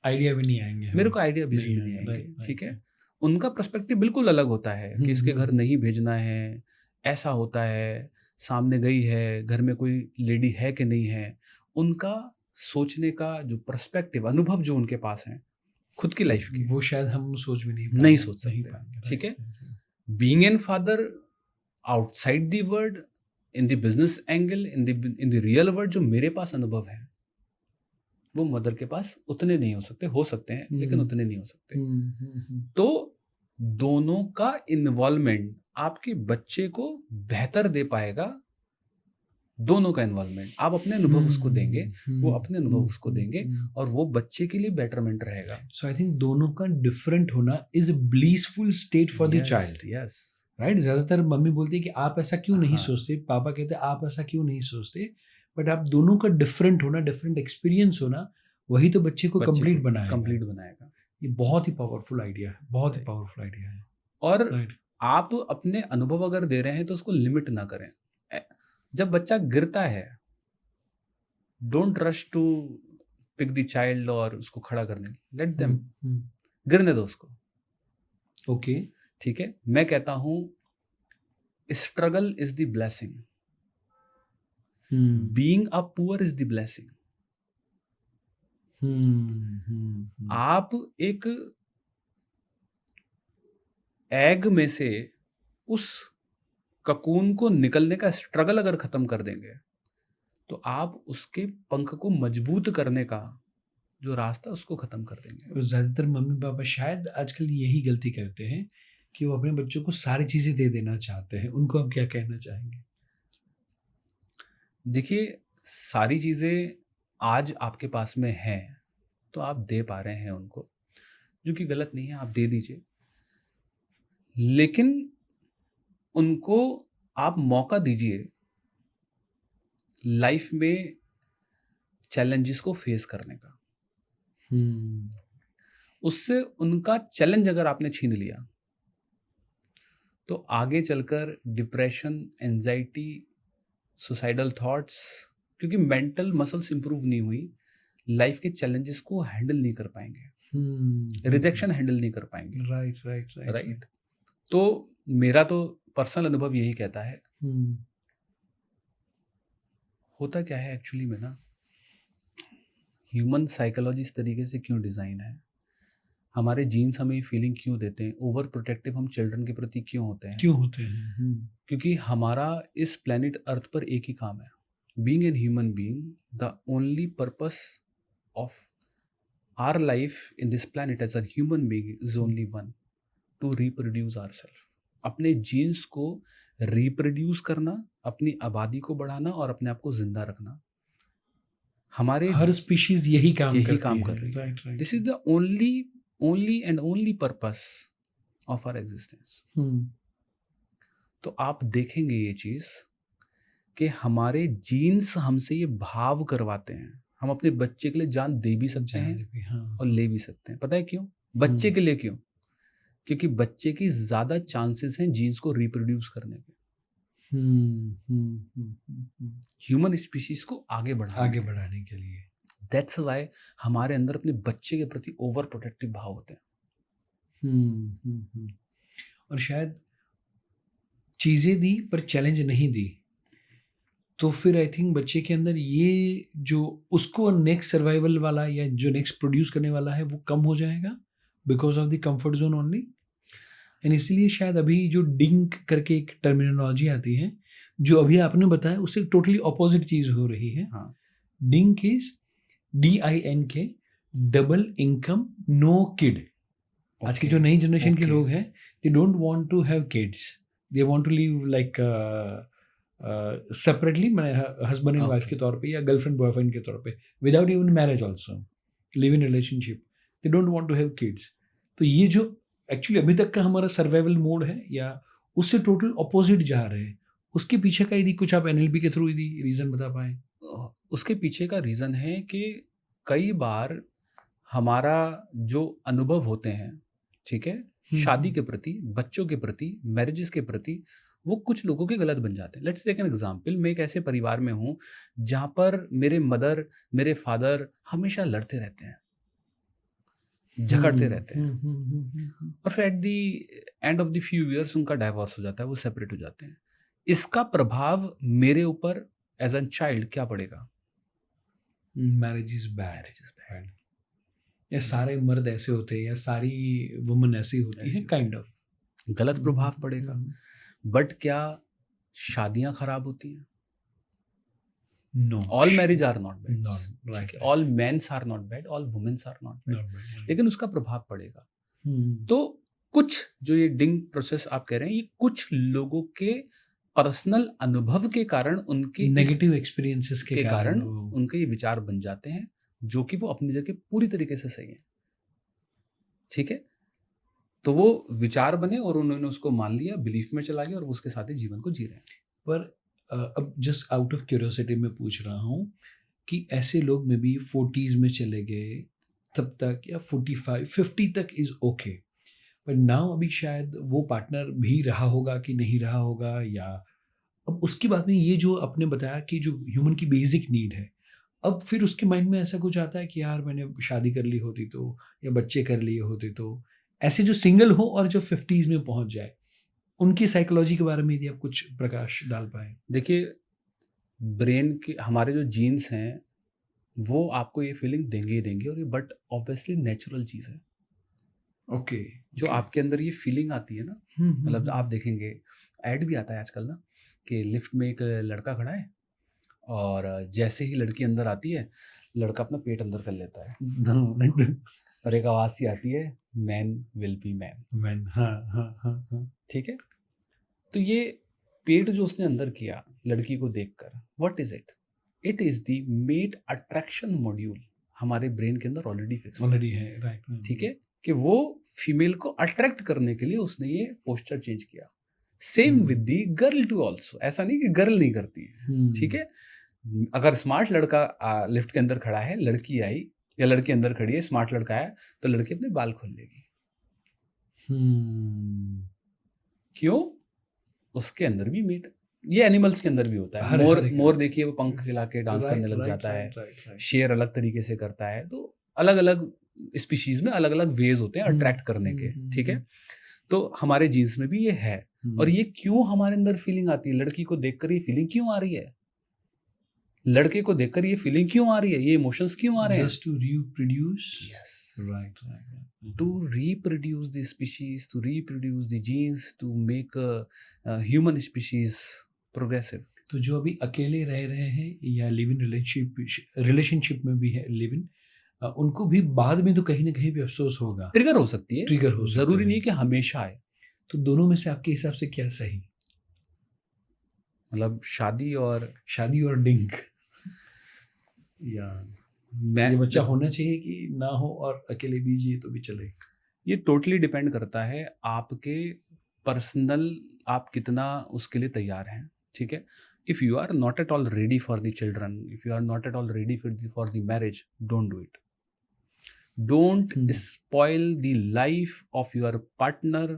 idea भी नहीं आएंगे, मेरे को आइडिया भी नहीं आएंगे, ठीक है। उनका पर्सपेक्टिव बिल्कुल अलग होता है कि इसके घर नहीं भेजना है, ऐसा होता है, सामने गई है, घर में कोई लेडी है कि नहीं है। उनका सोचने का जो पर्सपेक्टिव, अनुभव जो उनके पास है खुद की लाइफ की, वो शायद हम सोच भी नहीं सोच सकते, ठीक है। Being an father outside the word, in the business angle, in the real world, जो मेरे पास अनुभव है वो मदर के पास उतने नहीं हो सकते, हो सकते हैं लेकिन उतने नहीं हो सकते। तो दोनों का इन्वॉल्वमेंट आपके बच्चे को बेहतर दे पाएगा। दोनों का इन्वॉल्वमेंट, आप अपने अनुभव उसको देंगे, वो अपने अनुभव उसको देंगे, और वो बच्चे के लिए बेटरमेंट रहेगा। सो आई थिंक दोनों का डिफरेंट होना is a blissful state for the child. Yes, right. ज्यादातर मम्मी बोलती है कि आप ऐसा क्यों नहीं सोचते, पापा कहते हैं आप ऐसा क्यों नहीं सोचते, बट आप दोनों का डिफरेंट होना, डिफरेंट एक्सपीरियंस होना, वही तो बच्चे को कंप्लीट बनाएगा। बनाएगा। ये बहुत ही पावरफुल आइडिया है, बहुत ही पावरफुल आइडिया है। और आप अपने अनुभव अगर दे रहे हैं तो उसको लिमिट ना करें। जब बच्चा गिरता है, don't rush to pick the child और उसको खड़ा करने, लेट देम गिरने दो उसको। ओके। ठीक है, मैं कहता हूं struggle is the blessing, being a poor is the blessing. आप एक एग में से उस ककून को निकलने का स्ट्रगल अगर खत्म कर देंगे तो आप उसके पंख को मजबूत करने का जो रास्ता उसको खत्म कर देंगे। ज़्यादातर मम्मी पापा शायद आजकल यही गलती करते हैं कि वो अपने बच्चों को सारी चीज़ें दे देना चाहते हैं। उनको आप क्या कहना चाहेंगे? देखिए, सारी चीज़ें आज आपके पास में हैं, तो आप दे पा रहे हैं उनको, जो कि गलत नहीं है, आप दे दीजिए। लेकिन उनको आप मौका दीजिए लाइफ में चैलेंजेस को फेस करने का। उससे उनका चैलेंज अगर आपने छीन लिया तो आगे चलकर डिप्रेशन, एंजाइटी, सुसाइडल थॉट्स, क्योंकि मेंटल मसल्स इंप्रूव नहीं हुई, लाइफ के चैलेंजेस को हैंडल नहीं कर पाएंगे, रिजेक्शन हैंडल नहीं कर पाएंगे। राइट। तो मेरा तो पर्सनल अनुभव यही कहता है, होता क्या है एक्चुअली में ना, ह्यूमन साइकोलॉजी इस तरीके से क्यों डिज़ाइन है, हमारे जीन्स हमें फीलिंग क्यों देते हैं, ओवर प्रोटेक्टिव हम चिल्ड्रन के प्रति क्यों होते हैं, क्योंकि हमारा इस प्लेनेट अर्थ पर एक ही काम है, being an human being, the only purpose of our life in this planet as a human being is only one, to reproduce ourself. अपने जीन्स को रिप्रोड्यूस करना, अपनी आबादी को बढ़ाना और अपने आप को जिंदा रखना। हमारे हर स्पीशीज यही काम कर रही है। This is the only and only purpose of our existence. तो आप देखेंगे ये चीज कि हमारे जीन्स हमसे ये भाव करवाते हैं। हम अपने बच्चे के लिए जान दे भी सकते हैं और ले भी सकते हैं। पता है क्यों? बच्चे के लिए क्यों? क्योंकि बच्चे की ज्यादा चांसेस हैं जीन्स को रिप्रोड्यूस करने के, ह्यूमन स्पीशीज को आगे बढ़ाने के लिए। दैट्स व्हाई हमारे अंदर अपने बच्चे के प्रति ओवर प्रोटेक्टिव भाव होते हैं। और शायद चीजें दी पर चैलेंज नहीं दी, तो फिर आई थिंक बच्चे के अंदर ये जो उसको नेक्स्ट सर्वाइवल वाला या जो नेक्स्ट प्रोड्यूस करने वाला है वो कम हो जाएगा because of the comfort zone only. And इसलिए शायद अभी जो डिंक करके एक टर्मिनोलॉजी आती है जो अभी आपने बताया उससे टोटली ऑपोजिट चीज हो रही है। DINK is DINK, double income no kid. आज की जो नई जनरेशन के लोग हैं, they don't want to have kids, they want to live like separately, husband and wife के तौर पे या गर्लफ्रेंड बॉयफ्रेंड के तौर पे, without even marriage also, live in relationship, they don't want to have kids. तो ये जो एक्चुअली अभी तक का हमारा सर्वाइवल मोड है या उससे टोटल अपोजिट जा रहे हैं, उसके पीछे का यदि कुछ आप NLP के थ्रू यदि रीज़न बता पाएँ? उसके पीछे का रीज़न है कि कई बार हमारा जो अनुभव होते हैं, ठीक है, शादी के प्रति, बच्चों के प्रति, मैरिजेस के प्रति, वो कुछ लोगों के गलत बन जाते हैं। Let's take an example. मैं एक ऐसे परिवार में हूँ जहाँ पर मेरे मदर, मेरे फादर हमेशा लड़ते रहते हैं, झगड़ते रहते हैं, और फिर at the end of the few years उनका डाइवोर्स हो जाता है, वो सेपरेट हो जाते हैं। इसका प्रभाव मेरे ऊपर एज एन चाइल्ड क्या पड़ेगा? मैरिज इज बैड, या सारे मर्द ऐसे होते हैं या सारी वुमन ऐसी होती है, काइंड ऑफ गलत प्रभाव पड़ेगा। बट क्या शादियां खराब होती हैं? No, all marriage are not bad, right, all mens are not bad, all womens are not bad, लेकिन उसका प्रभाव पड़ेगा। तो कुछ जो ये डिंग प्रोसेस आप कह रहे हैं, ये कुछ लोगों के पर्सनल अनुभव के कारण, उनके नेगेटिव एक्सपीरियंसेस के कारण उनके ये विचार बन जाते हैं, जो कि वो अपनी जगह पूरी तरीके से सही है। ठीक है, तो वो विचार बने और उन्होंने उसको मान लिया, बिलीफ में चला गया और उसके साथ ही जीवन को जी रहे हैं। पर अब जस्ट आउट ऑफ क्यूरियोसिटी में पूछ रहा हूँ कि ऐसे लोग में भी 40s में चले गए तब तक, या 45-50 तक इज ओके, पर नाउ अभी शायद वो पार्टनर भी रहा होगा कि नहीं रहा होगा, या अब उसके बाद में ये जो आपने बताया कि जो ह्यूमन की बेसिक नीड है, अब फिर उसके माइंड में ऐसा कुछ आता है कि यार मैंने शादी कर ली होती तो, या बच्चे कर लिए होते तो, ऐसे जो सिंगल हो और जो 50s में पहुंच जाए, उनकी साइकोलॉजी के बारे में यदि आप कुछ प्रकाश डाल पाए। देखिए, ब्रेन के हमारे जो जीन्स हैं वो आपको ये फीलिंग देंगे ही देंगे, और ये बट ऑब्वियसली नेचुरल चीज़ है। ओके, जो आपके अंदर ये फीलिंग आती है ना, मतलब आप देखेंगे ऐड भी आता है आजकल ना, कि लिफ्ट में एक लड़का खड़ा है और जैसे ही लड़की अंदर आती है, लड़का अपना पेट अंदर कर लेता है और एक आवाज़ सी आती है, man will be man. Man, हाँ हाँ हाँ हाँ। ठीक है, तो ये पेट जो उसने अंदर किया लड़की को देखकर, what is it? It is the mate attraction module हमारे ब्रेन के अंदर ऑलरेडी फिक्स ऑलरेडी है, राइट। ठीक है, कि वो फीमेल को अट्रैक्ट करने के लिए उसने ये पोस्चर चेंज किया। Same with the girl too also, ऐसा नहीं कि गर्ल नहीं करती है। ठीक है, अगर स्मार्ट लड़का लिफ्ट के अंदर खड़ा है, लड़की आई या लड़की अंदर खड़ी है, स्मार्ट लड़का है, तो लड़की अपने बाल खोल लेगी। क्यों? उसके अंदर भी मीट, ये एनिमल्स के अंदर भी होता है। मोर देखिए, वो पंख हिला के डांस करने लग जाता है। शेर अलग तरीके से करता है। तो अलग अलग स्पीशीज में अलग अलग वेज होते हैं अट्रैक्ट करने के। ठीक है, तो हमारे जीन्स में भी ये है। और ये क्यों हमारे अंदर फीलिंग आती है? लड़की को देखकर ये फीलिंग क्यों आ रही है? लड़के को देखकर ये फीलिंग क्यों आ रही है? ये इमोशंस क्यों आ रहे हैं? Just to reproduce. Yes, right. to reproduce the species, to reproduce the genes, to make a human species progressive. तो जो अभी अकेले रह रहे हैं या लिव इन रिलेशनशिप में भी है, लिव इन, उनको भी बाद में तो कहीं ना कहीं भी अफसोस होगा, ट्रिगर हो सकती है, ट्रिगर हो, जरूरी नहीं कि हमेशा आए। तो दोनों में से आपके हिसाब से क्या सही? मतलब शादी और डिंक, या ये बच्चा होना चाहिए कि ना हो, और अकेले भी जिए तो भी चले? ये टोटली डिपेंड करता है आपके पर्सनल, आप कितना उसके लिए तैयार हैं। ठीक है, if you are not at all ready for the children, if you are not at all ready for the marriage, don't do it. Don't spoil the life of your partner,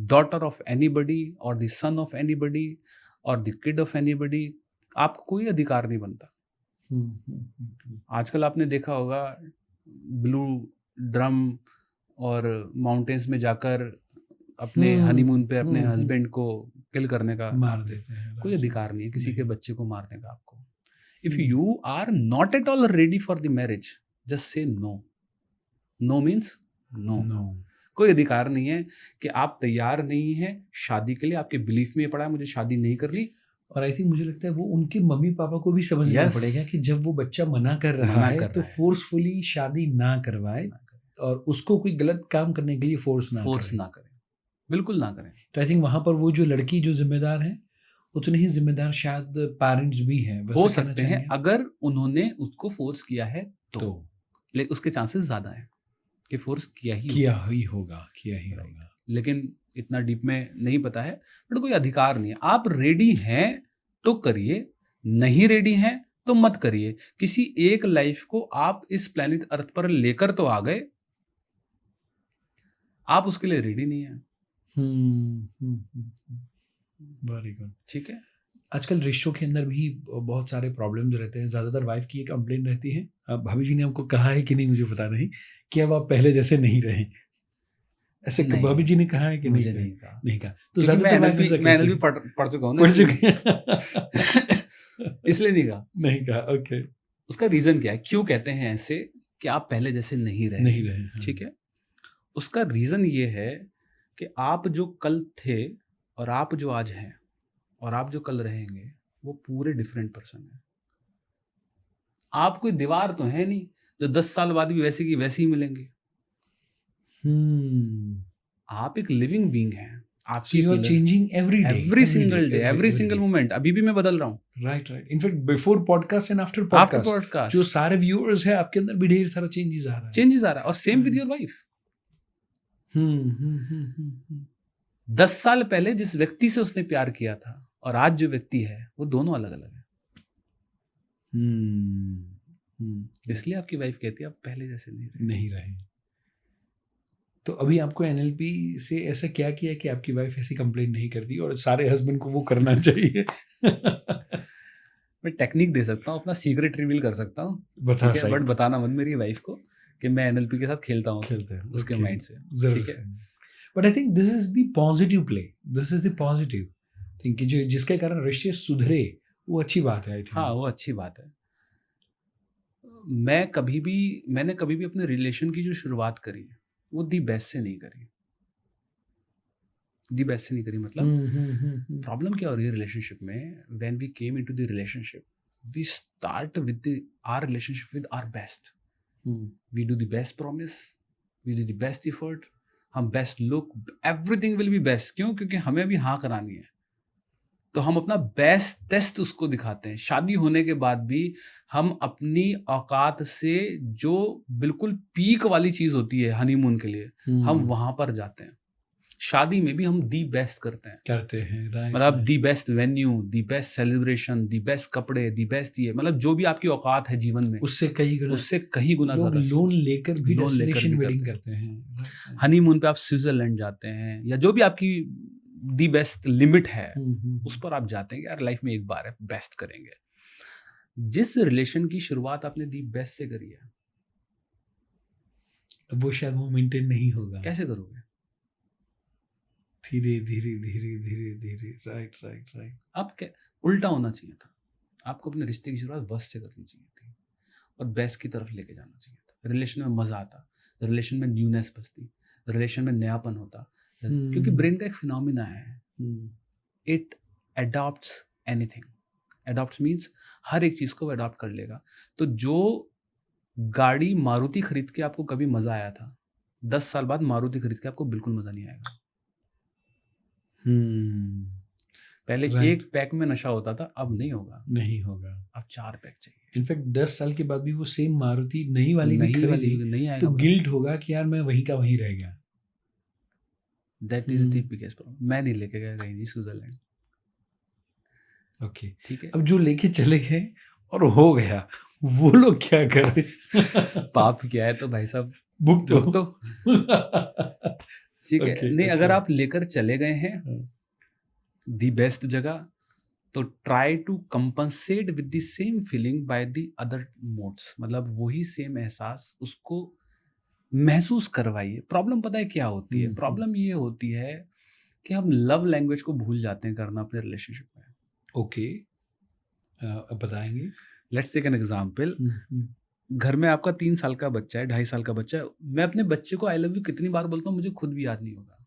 daughter of anybody, और the son of anybody, और the kid of anybody. आपको कोई अधिकार नहीं बनता। आजकल आपने देखा होगा, ब्लू ड्रम और माउंटेन्स में जाकर अपने हनीमून पे अपने हस्बैंड को किल करने का मार देते हैं। कोई अधिकार नहीं है किसी के बच्चे को मारने का आपको। If you are not at all ready for the marriage, just say no. No means no. कोई अधिकार नहीं है कि आप तैयार नहीं हैं शादी के लिए, आपके बिलीफ में पड़ा है मुझे शादी नहीं करनी। और आई थिंक मुझे लगता है वो उनके मम्मी पापा को भी समझना पड़ेगा कि जब वो बच्चा मना कर रहा है तो फोर्सफुली शादी ना करवाए, और उसको कोई गलत काम करने के लिए फोर्स ना करें, बिल्कुल ना करें। तो आई थिंक वहां पर वो जो लड़की जो जिम्मेदार है, उतने ही जिम्मेदार शायद पेरेंट्स भी हैं, हो सकते हैं। अगर उन्होंने उसको फोर्स किया है तो लेकिन उसके चांसेस ज्यादा हैं कि फोर्स किया ही होगा। लेकिन इतना डीप में नहीं पता है, बट कोई अधिकार नहीं है। आप रेडी हैं तो करिए, नहीं रेडी हैं तो मत करिए। किसी एक लाइफ को आप इस प्लेनेट अर्थ पर लेकर तो आ गए, आप उसके लिए रेडी नहीं है। Very good. ठीक है, आजकल रिश्तों के अंदर भी बहुत सारे प्रॉब्लम्स रहते हैं। ज़्यादातर वाइफ की एक कंप्लेन रहती है, भाभी जी ने हमको कहा है कि नहीं मुझे पता नहीं, कि अब आप पहले जैसे नहीं रहे। ऐसे भाभी जी ने कहा है कि मुझे नहीं कहा। तो ज़्यादातर मैं एनएलपी पढ़ चुका हूँ, इसलिए नहीं कहा। ओके, उसका रीज़न क्या है, क्यों कहते हैं ऐसे कि आप पहले जैसे नहीं रहे? ठीक है, उसका रीज़न ये है कि आप जो कल थे और आप जो आज हैं और आप जो कल रहेंगे, वो पूरे डिफरेंट पर्सन है। आप कोई दीवार तो है नहीं जो 10 साल बाद भी वैसे की वैसे ही मिलेंगे। आप एक लिविंग बीइंग हैं। So you are changing every day, every single day, every single moment। अभी भी मैं बदल रहा हूँ। Right. In fact before podcast and after podcast जो सारे व्यूअर्स है आपके अंदर भी ढेर सारा चेंजेस आ रहा है। और सेम विद योर वाइफ। 10 साल पहले जिस व्यक्ति से उसने प्यार किया था और आज जो व्यक्ति है, वो दोनों अलग अलग है। इसलिए आपकी वाइफ कहती है आप पहले जैसे नहीं रहे। तो अभी आपको एनएलपी से ऐसा क्या किया कि आपकी वाइफ ऐसी कंप्लेंट नहीं करती और सारे हस्बैंड को वो करना चाहिए? मैं टेक्निक दे सकता हूँ, अपना सीक्रेट रिवील कर सकता हूँ, बता ठीक है, बट सही बताना मत मेरी वाइफ को कि मैं एनएलपी के साथ खेलता हूँ खेलते हैं उसके माइंड से, जरूर ठीक है। But I think this is the positive play, this is the positive think कि जो जिसके कारण रिश्ते सुधरे वो अच्छी बात है आई थिंक। हाँ, वो अच्छी बात है। मैंने कभी भी अपने रिलेशन की जो शुरुआत करी वो दी बेस्ट से नहीं करी। दी बेस्ट से नहीं करी मतलब प्रॉब्लम क्या हो रही है रिलेशनशिप में? When we came into the relationship we start with our relationship with our best. We do the best promise, we do the best effort, हम best look, everything will be best. क्यों? क्योंकि हमें अभी हाँ करानी है, तो हम अपना बेस्ट टेस्ट उसको दिखाते हैं। शादी होने के बाद भी हम अपनी औकात से जो बिल्कुल पीक वाली चीज होती है हनीमून के लिए, हम वहां पर जाते हैं। शादी में भी हम दी बेस्ट करते हैं, राइट, मतलब the best venue, the best celebration, the best कपड़े, दी बेस्ट ये, मतलब जो भी आपकी औकात है जीवन में उससे कहीं गुना ज्यादा लोन लेकर भी लोन लेकर डेस्टिनेशन भी वेडिंग करते करते हैं। हनीमून पे आप स्विट्जरलैंड जाते हैं या जो भी आपकी दी बेस्ट लिमिट है उस पर आप जाते हैं कि यार लाइफ में एक बार है, बेस्ट करेंगे। जिस रिलेशन की शुरुआत आपने दी बेस्ट से करी है, वो शायद वो मेंटेन नहीं होगा। कैसे करोगे? धीरे धीरे धीरे धीरे धीरे, राइट राइट राइट। आप क्या, उल्टा होना चाहिए था। आपको अपने रिश्ते की शुरुआत वर्स्ट से करनी चाहिए थी और बेस्ट की तरफ लेके जाना चाहिए था। रिलेशन में मजा आता, रिलेशन में न्यूनेस बसती, रिलेशन में नयापन होता, क्योंकि ब्रेन का एक फिनोमिना है, it adopts anything. Adopts means हर एक चीज को वो अडॉप्ट कर लेगा। तो जो गाड़ी मारुति खरीद के आपको कभी मजा आया था, 10 साल बाद मारुति खरीद के आपको बिल्कुल मजा नहीं आएगा। पहले एक पैक में नशा होता था, अब नहीं होगा, नहीं होगा, अब 4 पैक चाहिए। इनफैक्ट 10 साल के बाद भी वो सेम मारुति नई वाली नहीं आएगा, तो गिल्ट होगा कि यार मैं वहीं का वहीं रह गया। That is the biggest problem. मैं नहीं लेके गया कहीं जी स्विट्जरलैंड, ओके ठीक है। अब जो लेके चले गए और हो गया, वो लोग क्या कर रहे? पाप क्या है तो भाई साहब भुगत तो ठीक है। नहीं, अगर आप लेकर चले गए हैं दी बेस्ट जगह, तो try to compensate with the same feeling by the other modes, मतलब वही सेम एहसास उसको महसूस करवाइए। प्रॉब्लम पता है क्या होती है? प्रॉब्लम ये होती है कि हम लव लैंग्वेज को भूल जाते हैं करना अपने रिलेशनशिप में। ओके, अब बताएंगे। Let's take an example. घर में आपका 3 साल का बच्चा है, 2.5 साल का बच्चा है। मैं अपने बच्चे को आई लव यू कितनी बार बोलता हूँ मुझे खुद भी याद नहीं होगा।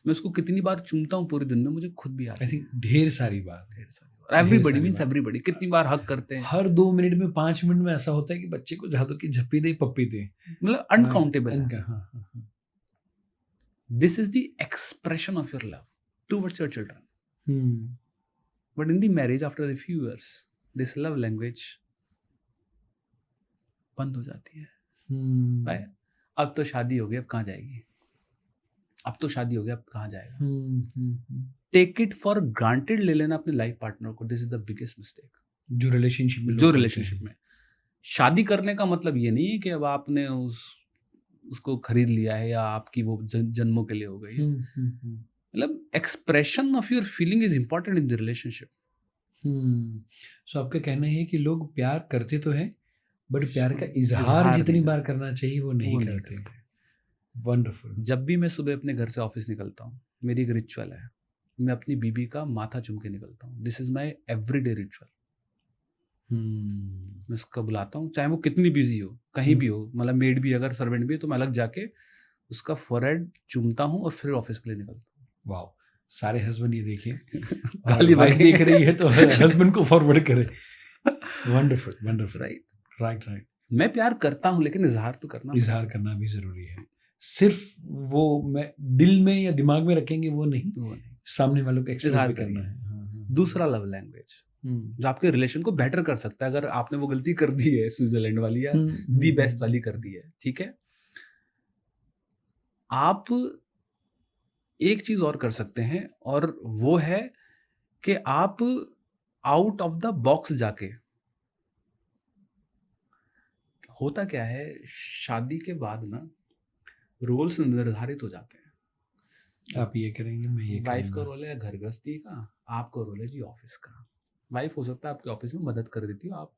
मैं उसको कितनी बार चूमता हूँ पूरे दिन में, मुझे खुद भी याद नहीं। ढेर सारी बार एवरीबॉडी मींस एवरीबॉडी कितनी बार हक करते हैं। हर 2 मिनट में 5 मिनट में ऐसा होता है कि बच्चे को जादू की झप्पी दे पप्पी दे, मतलब uncountable. This is the expression of your love towards your children. But in the marriage after the few years this love language बंद हो जाती है। भाई अब तो शादी हो गई, अब कहाँ जाएगी? अब तो शादी हो गई, अब कहाँ जाएगा? टेक इट फॉर ग्रांटेड ले लेना अपने लाइफ पार्टनर को, this is the biggest mistake. जो रिलेशनशिप में शादी करने का मतलब ये नहीं है कि अब आपने उसको खरीद लिया है या आपकी वो जन्मों के लिए हो गई है। मतलब expression of your feeling is important in the relationship. So आपका कहना है कि लोग प्यार करते तो हैं, बट प्यार का इजहार जितनी बार करना चाहिए वो नहीं करते। वंडरफुल। जब भी मैं सुबह अपने घर से ऑफिस निकलता हूँ, मेरी एक रिचुअल है, मैं अपनी बीबी का माथा चूम के निकलता हूँ। This is my everyday ritual. मैं उसका बुलाता हूँ, चाहे वो कितनी बिजी हो, कहीं भी हो, मतलब मेड भी अगर सर्वेंट भी है तो मैं अलग जाके उसका फोरहेड चूमता हूँ और फिर ऑफिस के लिए निकलता हूँ। वाह, सारे हस्बैंड ये देखें, गाली वाइफ देख रही है तो हस्बैंड को फॉरवर्ड करे। Wonderful wonderful, right right right. मैं प्यार करता हूँ लेकिन इजहार तो करना भी जरूरी है। सिर्फ वो मैं दिल में या दिमाग में रखेंगे वो नहीं, सामने वालों को एक्सप्रेस भी करना है। दूसरा लव लैंग्वेज जो आपके रिलेशन को बेटर कर सकता है, अगर आपने वो गलती कर दी है स्विट्जरलैंड वाली या दी बेस्ट वाली कर दी है, ठीक है, आप एक चीज और कर सकते हैं और वो है कि आप आउट ऑफ द बॉक्स जाके, होता क्या है शादी के बाद ना, रोल्स निर्धारित हो जाते हैं। आप ये करेंगे, मैं ये वाइफ का करूँगा। रोल है घर गृहस्थी का, आपका रोल है जी ऑफिस का। वाइफ हो सकता है आपके ऑफिस में मदद कर देती हो, आप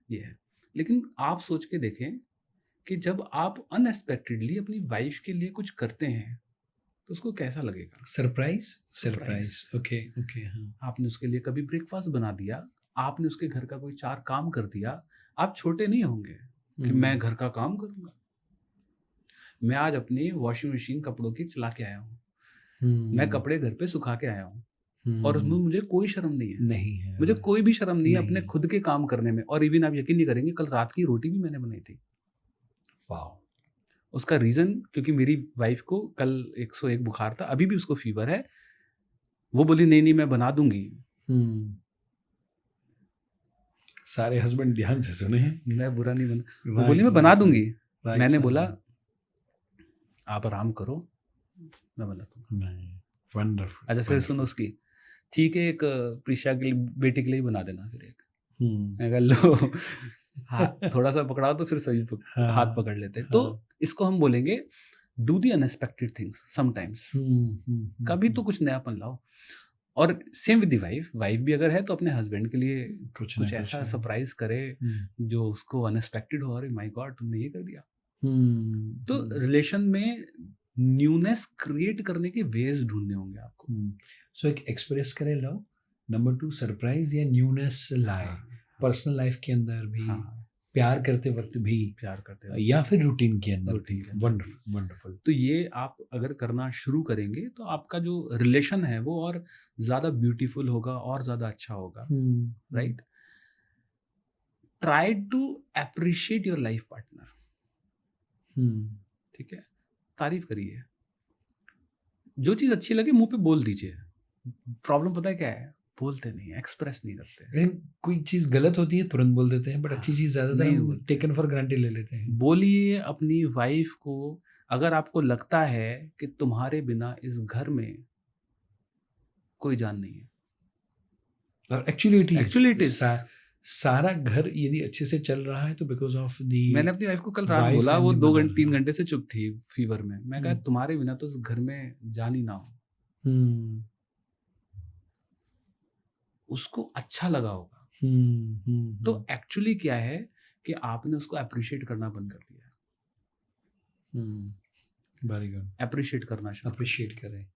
ये है। लेकिन आप सोच के देखें कि जब आप अनएक्सपेक्टेडली अपनी वाइफ के लिए कुछ करते हैं तो उसको कैसा लगेगा। Surprise, surprise. Surprise, okay okay, हाँ। आपने उसके लिए कभी ब्रेकफास्ट बना दिया, आपने उसके घर का कोई 4 काम कर दिया, आप छोटे नहीं होंगे कि मैं घर का काम करूँगा। मैं आज अपनी वॉशिंग मशीन कपड़ों की चला के आया हूँ, मैं कपड़े घर पे सुखा के आया हूँ और उसमें मुझे कोई शर्म नहीं है। नहीं है, मुझे कोई भी शर्म नहीं है अपने नहीं। खुद के काम करने में। और इवन आप यकीन नहीं करेंगे, कल रात की रोटी भी मैंने बनाई थी। वाओ! उसका रीज़न क्योंकि मेरी वाइफ को कल 101 बुखार था, अभी भी उसको फीवर है। वो बोली नहीं मैं बना दूँगी। सारे हस्बैंड ध्यान से सुने हैं। मैं बुरा नहीं बना, वो राइट, बोली मैं बना राइट, दूँगी। राइट, मैंने हाँ, बोला हाँ। आप आराम करो, मैं बना दूँगा। नहीं, वंडरफुल, अच्छा फिर सुनो वंडरफुल। उसकी, ठीक है एक प्रीशा के लिए, बेटी के लिए बना देना फिर एक। हुँ, मैं कहा लो हाथ थोड़ा-सा पकड़ाओ तो फिर सभी हाँ, हाथ पकड़ लेते हैं। तो हाँ। इसको हम बोलेंगे do the unexpected things sometimes. कभी तो कुछ नयापन लाओ। और same with the wife, wife भी अगर है तो अपने हस्बैंड के लिए कुछ कुछ ना ऐसा कुछ, सरप्राइज करे हुँ, जो उसको अनएक्सपेक्टेड हो, अरे माय गॉड तुमने ये कर दिया। हुँ, तो रिलेशन में न्यूनेस क्रिएट करने के वेज ढूंढने होंगे आपको। सो एक एक्सप्रेस करे लव, नंबर 2 सरप्राइज या न्यूनेस लाए, पर्सनल लाइफ के अंदर भी, हाँ, प्यार करते वक्त भी, प्यार करते हो या फिर रूटीन के अंदर भी। रूटीन के अंदर। Wonderful, wonderful. तो ये आप अगर करना शुरू करेंगे तो आपका जो रिलेशन है वो और ज़्यादा ब्यूटीफुल होगा और ज़्यादा अच्छा होगा, right. Try to appreciate your life partner, ठीक है, तारीफ करिए। जो चीज़ अच्छी लगे मुंह पे बोल दीजिए। प्रॉब्लम पता है क्या है, बोलते नहीं, एक्सप्रेस नहीं करते। लेकिन कोई चीज़ गलत होती है तुरंत बोल देते हैं, बट अच्छी चीज़ ज़्यादातर नहीं हम बोलते। टेकन फॉर ग्रांटेड ले लेते हैं। बोलिए अपनी वाइफ को, अगर आपको लगता है कि तुम्हारे बिना इस घर में कोई जान नहीं है। और एक्चुअली Actually it is. सारा घर यदि अच्छे से चल रहा है तो बिकॉज ऑफ दी, मैंने अपनी वाइफ को कल रात wife बोला, and वो the 2 mother, घंटे 3 हाँ। घंटे से चुप थी फीवर में। मैं कहा तुम्हारे बिना तो इस घर में जान ही ना हो। उसको अच्छा लगा होगा। तो एक्चुअली क्या है कि आपने उसको अप्रिशिएट करना बंद कर दिया है। वेरी गुड, अप्रिशिएट करना शुरू अप्रिशिएट करें।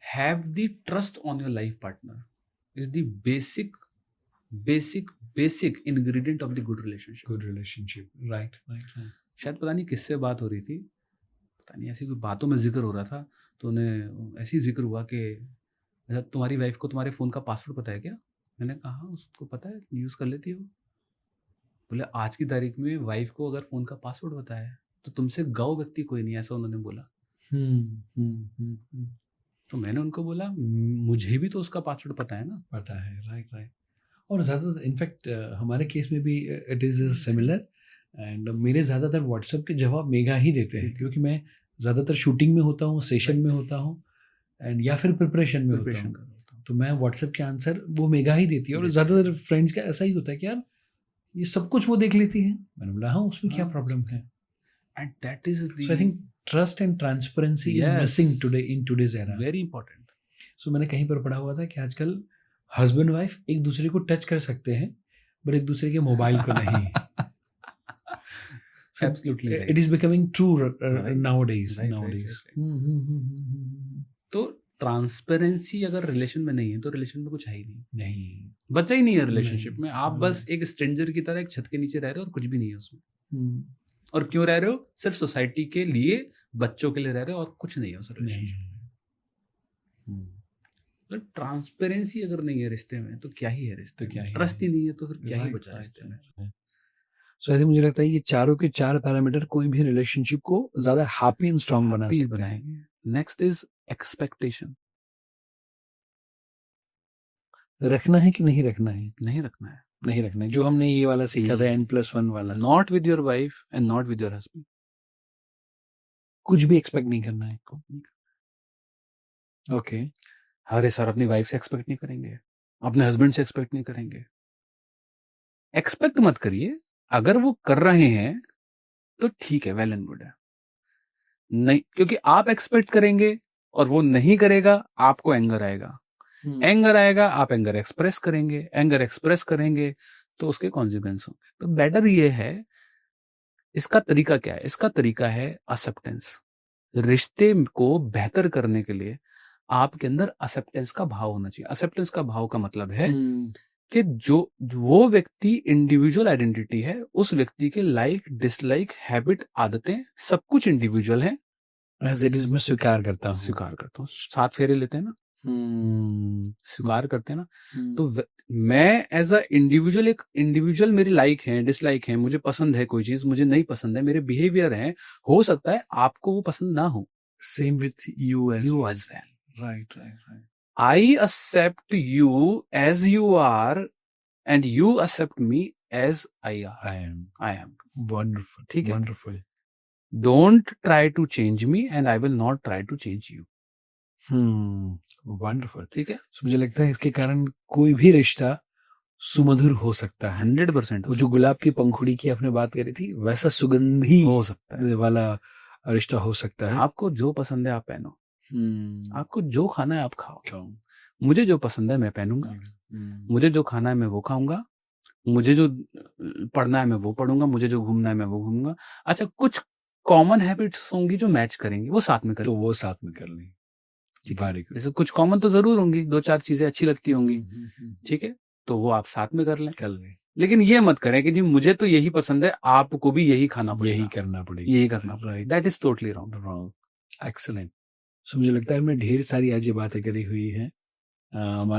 Have the trust on your life partner is the basic ingredient of the good relationship. Good relationship, right right. शायद पता नहीं किससे बात हो रही थी, पता नहीं ऐसी कोई बातों में जिक्र हो रहा था, तो उन्हें ऐसी जिक्र हुआ कि अच्छा तुम्हारी वाइफ को तुम्हारे फ़ोन का पासवर्ड पता है क्या? मैंने कहा हाँ उसको पता है, यूज़ कर लेती है वो। बोले आज की तारीख में वाइफ को अगर फ़ोन का पासवर्ड पता है तो तुमसे गौ व्यक्ति कोई नहीं, ऐसा उन्होंने बोला। तो मैंने उनको बोला मुझे भी तो उसका पासवर्ड पता है ना। पता है, राइट राइट। और ज़्यादातर इनफैक्ट हमारे केस में भी इट इज़ सिमिलर, एंड मेरे ज़्यादातर व्हाट्सएप के जवाब मेघा ही देते हैं, क्योंकि मैं ज़्यादातर शूटिंग में होता हूँ, सेशन में होता हूँ, एंड या फिर प्रिपरेशन में होता हूँ, तो मैं व्हाट्सएप के आंसर वो मेघा ही देती है। और ज़्यादातर फ्रेंड्स का ऐसा ही होता है कि यार ये सब कुछ वो देख लेती है। मैंने बोला हाँ उसमें क्या प्रॉब्लम है। And that is the, so I think trust and transparency is missing today in today's era, very important. So मैंने कहीं पर पढ़ा हुआ था कि आजकल हस्बैंड वाइफ एक दूसरे को टच कर सकते हैं पर एक दूसरे के मोबाइल को नहीं। So Absolutely right. it is becoming true Right. nowadays. Right, nowadays. right. तो ट्रांसपेरेंसी अगर रिलेशन में नहीं है तो रिलेशन में कुछ है ही नहीं। नहीं, बच्चा ही नहीं है रिलेशनशिप में। आप नहीं। बस एक स्ट्रेंजर की तरह एक छत के नीचे रह रहे हो और कुछ भी नहीं है उसमें। और क्यों रह रहे हो? सिर्फ सोसाइटी के लिए, बच्चों के लिए रह रहे हो और कुछ नहीं है उस रिलेशनशिप में। मतलब ट्रांसपेरेंसी अगर नहीं है रिश्ते में तो क्या ही है रिश्ते, क्या ही ट्रस्ट ही नहीं है तो फिर क्या ही बचा रिश्ते में। सो मुझे लगता है ये चारों के चार पैरामीटर कोई भी रिलेशनशिप को ज्यादा हैप्पी एंड स्ट्रांग बनाएंगे। Next is expectation. रखना है कि नहीं रखना है? नहीं रखना है, नहीं रखना है। जो हमने ये वाला सीखा था N+1 वाला, not with your wife and not with your husband. कुछ भी एक्सपेक्ट नहीं करना है। ओके, अरे सर अपनी वाइफ से एक्सपेक्ट नहीं करेंगे, अपने हस्बैंड से एक्सपेक्ट नहीं करेंगे। एक्सपेक्ट मत करिए, अगर वो कर रहे हैं तो ठीक है, वेल एंड गुड है। नहीं, क्योंकि आप एक्सपेक्ट करेंगे और वो नहीं करेगा, आपको एंगर आएगा। एंगर आएगा, आप एंगर एक्सप्रेस करेंगे, एंगर एक्सप्रेस करेंगे तो उसके कॉन्सिक्वेंस होंगे। तो बेटर ये है, इसका तरीका क्या है? इसका तरीका है एक्सेप्टेंस। रिश्ते को बेहतर करने के लिए आपके अंदर एक्सेप्टेंस का भाव होना चाहिए। एक्सेप्टेंस का भाव का मतलब है कि जो वो व्यक्ति इंडिविजुअल आइडेंटिटी है, उस व्यक्ति के लाइक डिसलाइक हैबिट आदतें सब कुछ इंडिविजुअल है। एज इट इज मैं स्वीकार करता हूँ। स्वीकार करता हूँ। 7 फेरे लेते हैं ना, स्वीकार करते हैं ना। तो मैं एज अ इंडिविजुअल, एक इंडिविजुअल मेरी लाइक है, डिसलाइक है, मुझे पसंद है कोई चीज, मुझे नहीं पसंद है, मेरे बिहेवियर है, हो सकता है आपको वो पसंद ना हो। Same with you as well. Right right. I accept you as you are and you accept me as I am. Wonderful, ठीक है, wonderful. Don't try to change me and I will not try to change you. Wonderful. ठीक है, so, मुझे लगता है इसके कारण कोई भी रिश्ता सुमधुर हो सकता है। 100%। वो जो गुलाब की पंखुड़ी की आपने बात करी थी, वैसा सुगंधी हो सकता है वाला रिश्ता हो सकता है। आपको जो पसंद है आप पहनो, आपको जो खाना है आप खाओ। मुझे जो पसंद है मैं पहनूंगा, मुझे जो खाना है मैं वो खाऊंगा, मुझे जो पढ़ना है मैं वो पढ़ूंगा, मुझे जो घूमना है मैं वो घूमूंगा। अच्छा, कुछ कॉमन हैबिट्स होंगी जो मैच करेंगे, वो साथ में करें, तो वो साथ में कर लें। जैसे कुछ कॉमन तो जरूर होंगी, 2-4 चीजें अच्छी लगती होंगी, ठीक है, तो वो आप साथ में कर लें। लेकिन ये मत करें कि जी मुझे तो यही पसंद है, आपको भी यही खाना पड़ेगा, यही करना पड़ेगा, यही करना पड़ेगा। That is totally wrong. Excellent. So मुझे लगता है हमने ढेर सारी आज ये बातें करी हुई है।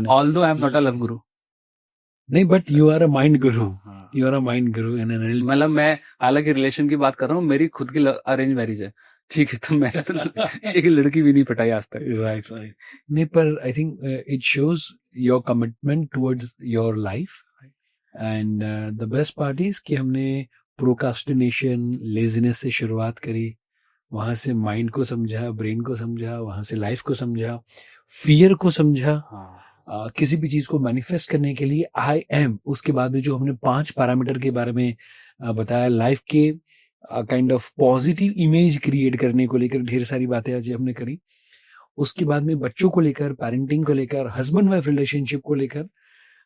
Although I am not a love guru. नहीं, but you are a mind guru. You are a mind guru. मतलब मैं हालांकि रिलेशन की बात कर रहा हूँ, मेरी खुद की अरेंज मैरिज है, ठीक है, तो मैंने तो एक लड़की भी नहीं पटाई आज तक। राइट। नहीं, पर I think it shows your commitment towards your life. And the best part is कि हमने प्रोकास्टिनेशन, लेजीनेस से शुरुआत करी, वहां से माइंड को समझा, ब्रेन को समझा, वहां से लाइफ को समझा, फियर को समझा। किसी भी चीज को मैनिफेस्ट करने के लिए आई एम, उसके बाद में जो हमने 5 पैरामीटर के बारे में बताया, लाइफ के kind of positive image create करने को लेकर ढेर सारी बातें आज हमने करी। उसके बाद में बच्चों को लेकर, पेरेंटिंग को लेकर, हस्बैंड वाइफ रिलेशनशिप को लेकर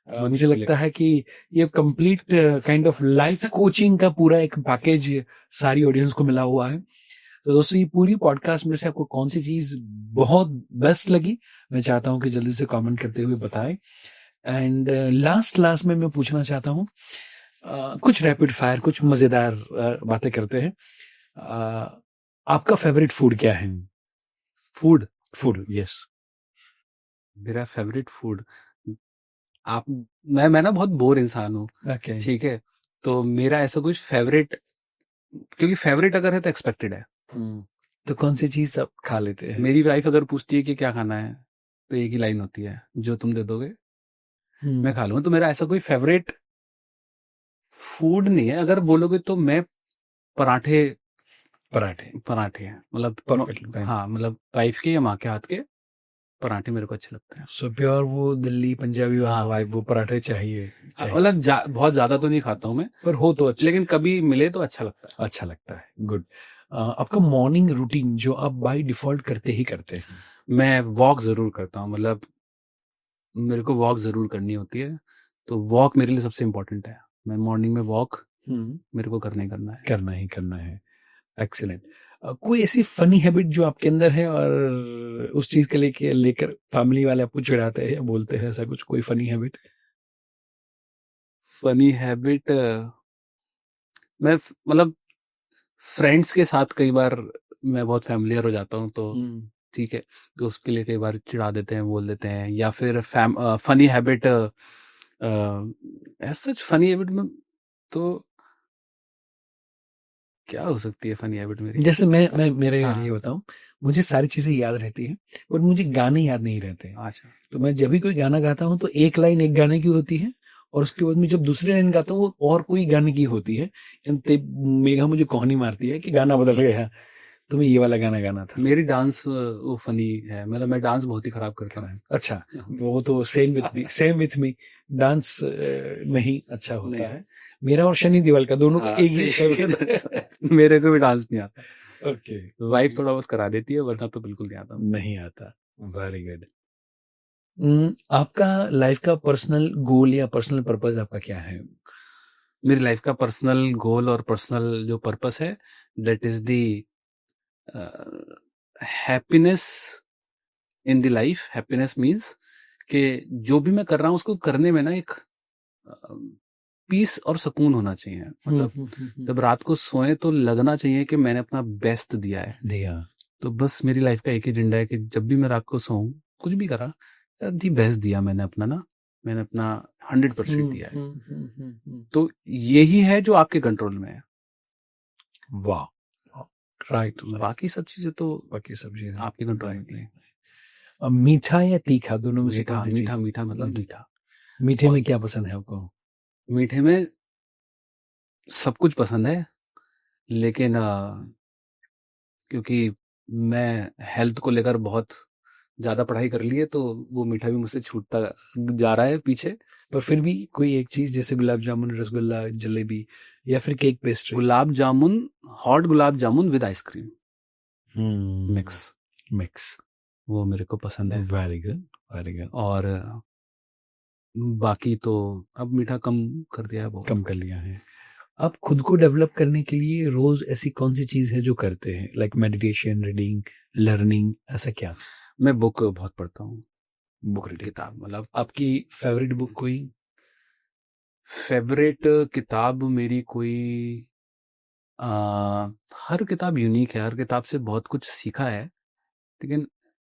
मुझे लगता है कि ये complete kind of life coaching का पूरा एक पैकेज सारी ऑडियंस को मिला हुआ है। तो दोस्तों, ये पूरी पॉडकास्ट में से आपको कौन सी चीज बहुत बेस्ट लगी, मैं चाहता हूं कि जल्दी से कमेंट करते हुए बताएं। एंड लास्ट में मैं पूछना चाहता हूं, कुछ रैपिड फायर, कुछ मजेदार बातें करते हैं। आपका फेवरेट फूड क्या है? Food, yes. मेरा फेवरेट फूड, मैं ना बहुत बोर इंसान हूँ, ठीक है, तो मेरा ऐसा कुछ फेवरेट, क्योंकि फेवरेट अगर है तो एक्सपेक्टेड है। तो कौन सी चीज आप खा लेते हैं? मेरी वाइफ अगर पूछती है कि क्या खाना है, तो एक ही लाइन होती है, जो तुम दे दोगे मैं खा लूंगा। तो मेरा ऐसा कोई फेवरेट फूड नहीं है। अगर बोलोगे तो मैं पराठे हैं, मतलब हाँ, मतलब वाइफ के या माँ के हाथ के पराठे मेरे को अच्छे लगते हैं। सो प्योर वो दिल्ली पंजाबी वाइफ, वो पराठे चाहिए। मतलब बहुत ज्यादा तो नहीं खाता हूँ मैं, पर हो तो अच्छा, लेकिन कभी मिले तो अच्छा लगता है। गुड। आपका मॉर्निंग रूटीन जो आप बाय डिफॉल्ट करते हैं? मैं वॉक जरूर करता हूँ, मतलब मेरे को वॉक जरूर करनी होती है, तो वॉक मेरे लिए सबसे इम्पोर्टेंट है। मैं मॉर्निंग में वॉक मेरे को करना ही है। एक्सीलेंट। कोई ऐसी फनी हैबिट जो आपके अंदर है और उस चीज के लेकर फैमिली वाले आपको चिढ़ाते हैं या बोलते हैं, ऐसा कुछ कोई फनी हैबिट? मैं मतलब फ्रेंड्स के साथ कई बार मैं बहुत फैमिलियर हो जाता हूँ, तो ठीक है, तो उसके लिए कई बार चिढ़ा देते हैं, बोल देते हैं। या फिर फनी हैबिट, सच फनी हैबिट में तो क्या हो सकती है फनी हैबिट मेरी? जैसे मैं मेरे लिए बताऊं, मुझे सारी चीजें याद रहती हैं और मुझे गाने याद नहीं रहते। अच्छा। तो मैं जब भी कोई गाना गाता हूं तो एक लाइन एक गाने की होती है, और उसके बाद में जब दूसरी लाइन गाता हूँ वो और कोई गाने की होती है। मेघा मुझे कोहनी मारती है कि गाना बदल गया, तुम्हें ये वाला गाना गाना था। मेरी डांस वो फनी है, मतलब मैं डांस बहुत ही खराब करता हूँ। अच्छा, वो तो सेम विथ मी, डांस नहीं अच्छा होता है। मेरा और शनि देओल का दोनों का एक ही स्टेप मेरे को भी डांस नहीं आता। ओके, वाइफ थोड़ा बहुत करा देती है, वरना तो बिल्कुल नहीं आता। नहीं आता। Very good. आपका लाइफ का पर्सनल गोल या पर्सनल पर्पस आपका क्या है? मेरी लाइफ का पर्सनल गोल और पर्सनल जो पर्पस है, that is the happiness in the life. Happiness means कि जो भी मैं कर रहा हूँ उसको करने में ना एक पीस और सुकून होना चाहिए। मतलब जब रात को सोए तो लगना चाहिए कि मैंने अपना बेस्ट दिया है। तो बस मेरी लाइफ का एक ही एजेंडा है कि जब भी मैं रात को सोऊं, कुछ भी करा, दी बेस्ट दिया मैंने अपना ना, मैंने अपना 100% दिया है। तो यही है जो आपके कंट्रोल में है। वाह, राइट। बाकी सब चीजें आपके कंट्रोल में नहीं। मीठा या तीखा, दोनों में से मीठा कौन सी मीठा चीज़? मीठा मतलब मीठा। मीठे में क्या पसंद है आपको? मीठे में सब कुछ पसंद है, लेकिन क्योंकि मैं हेल्थ को लेकर बहुत ज्यादा पढ़ाई कर ली है, तो वो मीठा भी मुझसे छूटता जा रहा है पीछे। पर फिर भी कोई एक चीज, जैसे गुलाब जामुन, रसगुल्ला, जलेबी या फिर cake pastry? Gulab jamun, hot gulab jamun with ice cream mix, वो मेरे को पसंद है। Very good, very good. और बाकी तो अब मीठा कम कर दिया है, बहुत कम कर लिया है। आप खुद को डेवलप करने के लिए रोज ऐसी कौन सी चीज है जो करते हैं? लाइक मेडिटेशन, रीडिंग, लर्निंग, ऐसा क्या? मैं बुक बहुत पढ़ता हूँ। Book reading. किताब मतलब आपकी फेवरेट बुक कोई? फेवरेट किताब मेरी कोई हर किताब यूनिक है, हर किताब से बहुत कुछ सीखा है, लेकिन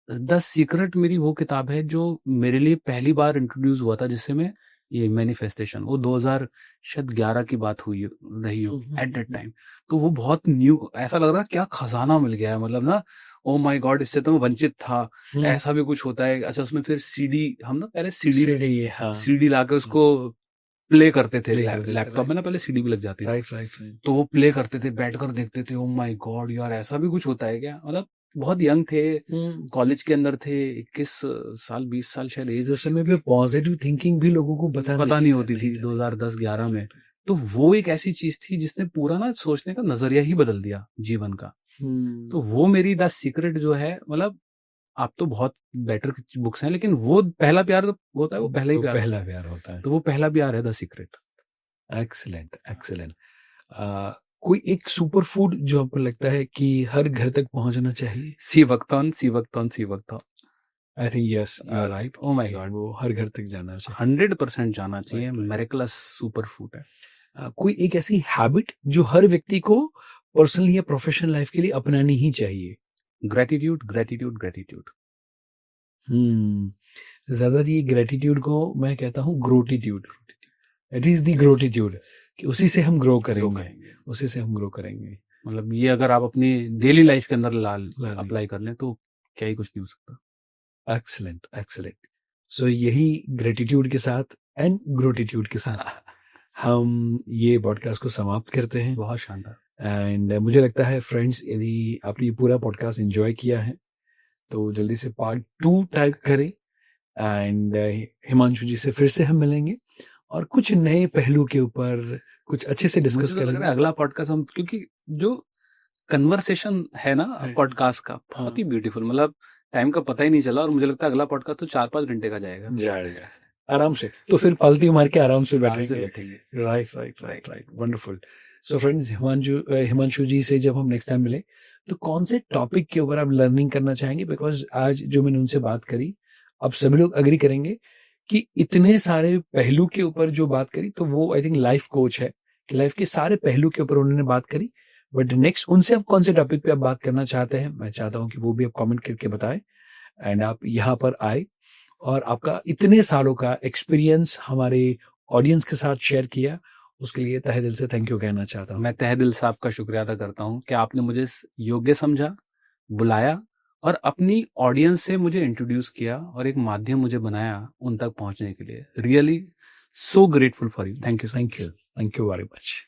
द सीक्रेट मेरी वो किताब है जो मेरे लिए पहली बार इंट्रोड्यूस हुआ था, जिससे मैं ये मैनिफेस्टेशन, वो 2011 की बात हुई रही हो एट दैट टाइम। तो वो बहुत न्यू, ऐसा लग रहा क्या खजाना मिल गया है, मतलब ना, ओ माय गॉड, इससे तो मैं वंचित था, ऐसा भी कुछ होता है। अच्छा, उसमें फिर सीडी, हम ना पहले सीडी लाके उसको प्ले करते थे लैपटॉप में ना, पहले सीडी भी लग जाती थी, तो वो प्ले करते थे, बैठकर देखते थे। ओ माय गॉड यार, ऐसा भी कुछ होता है क्या? मतलब बहुत यंग थे, कॉलेज के अंदर थे, 21 साल 20 साल शायद एज। उस समय पे पॉजिटिव थिंकिंग भी लोगों को पता नहीं होती थी 2010-11 में। तो वो एक ऐसी चीज थी जिसने पूरा ना सोचने का नजरिया ही बदल दिया जीवन का। तो वो मेरी द सीक्रेट जो है, मतलब आप तो बहुत बेटर बुक्स हैं, लेकिन वो पहला प्यार तो होता है, वो पहला ही प्यार होता है। तो वो पहला प्यार है द सीक्रेट। Excellent, excellent. कोई एक सुपर फूड जो आपको लगता है कि हर घर तक पहुंचना चाहिए? सीवक्तौन। I think yes, right. Oh my god, वो हर घर तक जाना चाहिए, 100% जाना चाहिए। मिरेकलस सुपर फूड है। कोई एक ऐसी हैबिट जो हर व्यक्ति को पर्सनल या प्रोफेशनल लाइफ के लिए अपनानी ही चाहिए? ग्रेटिट्यूड। ज्यादातर ये ग्रेटिट्यूड को मैं कहता हूँ ग्रोटिट्यूड। इट इज दी ग्रोटिट्यूड, कि उसी से हम ग्रो करेंगे। मतलब ये अगर आप अपनी डेली लाइफ के अंदर अप्लाई कर लें तो क्या ही कुछ नहीं हो सकता। एक्सीलेंट। सो यही ग्रेटिट्यूड के साथ एंड ग्रोटिट्यूड के साथ हम ये पॉडकास्ट को समाप्त करते हैं। बहुत शानदार। एंड मुझे लगता है फ्रेंड्स, यदि आपने ये पूरा पॉडकास्ट एंजॉय किया है तो जल्दी से पार्ट 2 टाइप करें, एंड हिमांशु जी से फिर से हम मिलेंगे और कुछ नए पहलू के ऊपर कुछ अच्छे से डिस्कस करेंगे। अगला पॉडकास्ट हम, क्योंकि जो कन्वर्सेशन है ना पॉडकास्ट का, बहुत ही ब्यूटीफुल, मतलब टाइम का पता ही नहीं चला, और मुझे लगता है अगला पॉडकास्ट तो 4-5 घंटे का जाएगा आराम से। तो फिर पालती मार के आराम से बैठेंगे। Right, wonderful. So friends, Himanshu ji से जब हम नेक्स्ट टाइम मिले तो कौन से टॉपिक के ऊपर आप लर्निंग करना चाहेंगे? बिकॉज आज जो मैंने उनसे बात करी, अब सभी लोग अग्री करेंगे कि इतने सारे पहलू के ऊपर जो बात करी, तो वो आई थिंक लाइफ कोच है, कि लाइफ के सारे पहलू के ऊपर उन्होंने बात करी। बट नेक्स्ट उनसे आप कौन से टॉपिक पे आप बात करना चाहते हैं, मैं चाहता हूं कि वो भी आप कमेंट करके बताएं, एंड आप यहाँ पर आए और आपका इतने सालों का एक्सपीरियंस हमारे ऑडियंस के साथ शेयर किया, उसके लिए तहे दिल से थैंक यू कहना चाहता हूँ। मैं तहे दिल से आपका शुक्रिया अदा करता हूँ कि आपने मुझे योग्य समझा, बुलाया और अपनी ऑडियंस से मुझे इंट्रोड्यूस किया और एक माध्यम मुझे बनाया उन तक पहुंचने के लिए। Really so grateful for you. Thank you very much.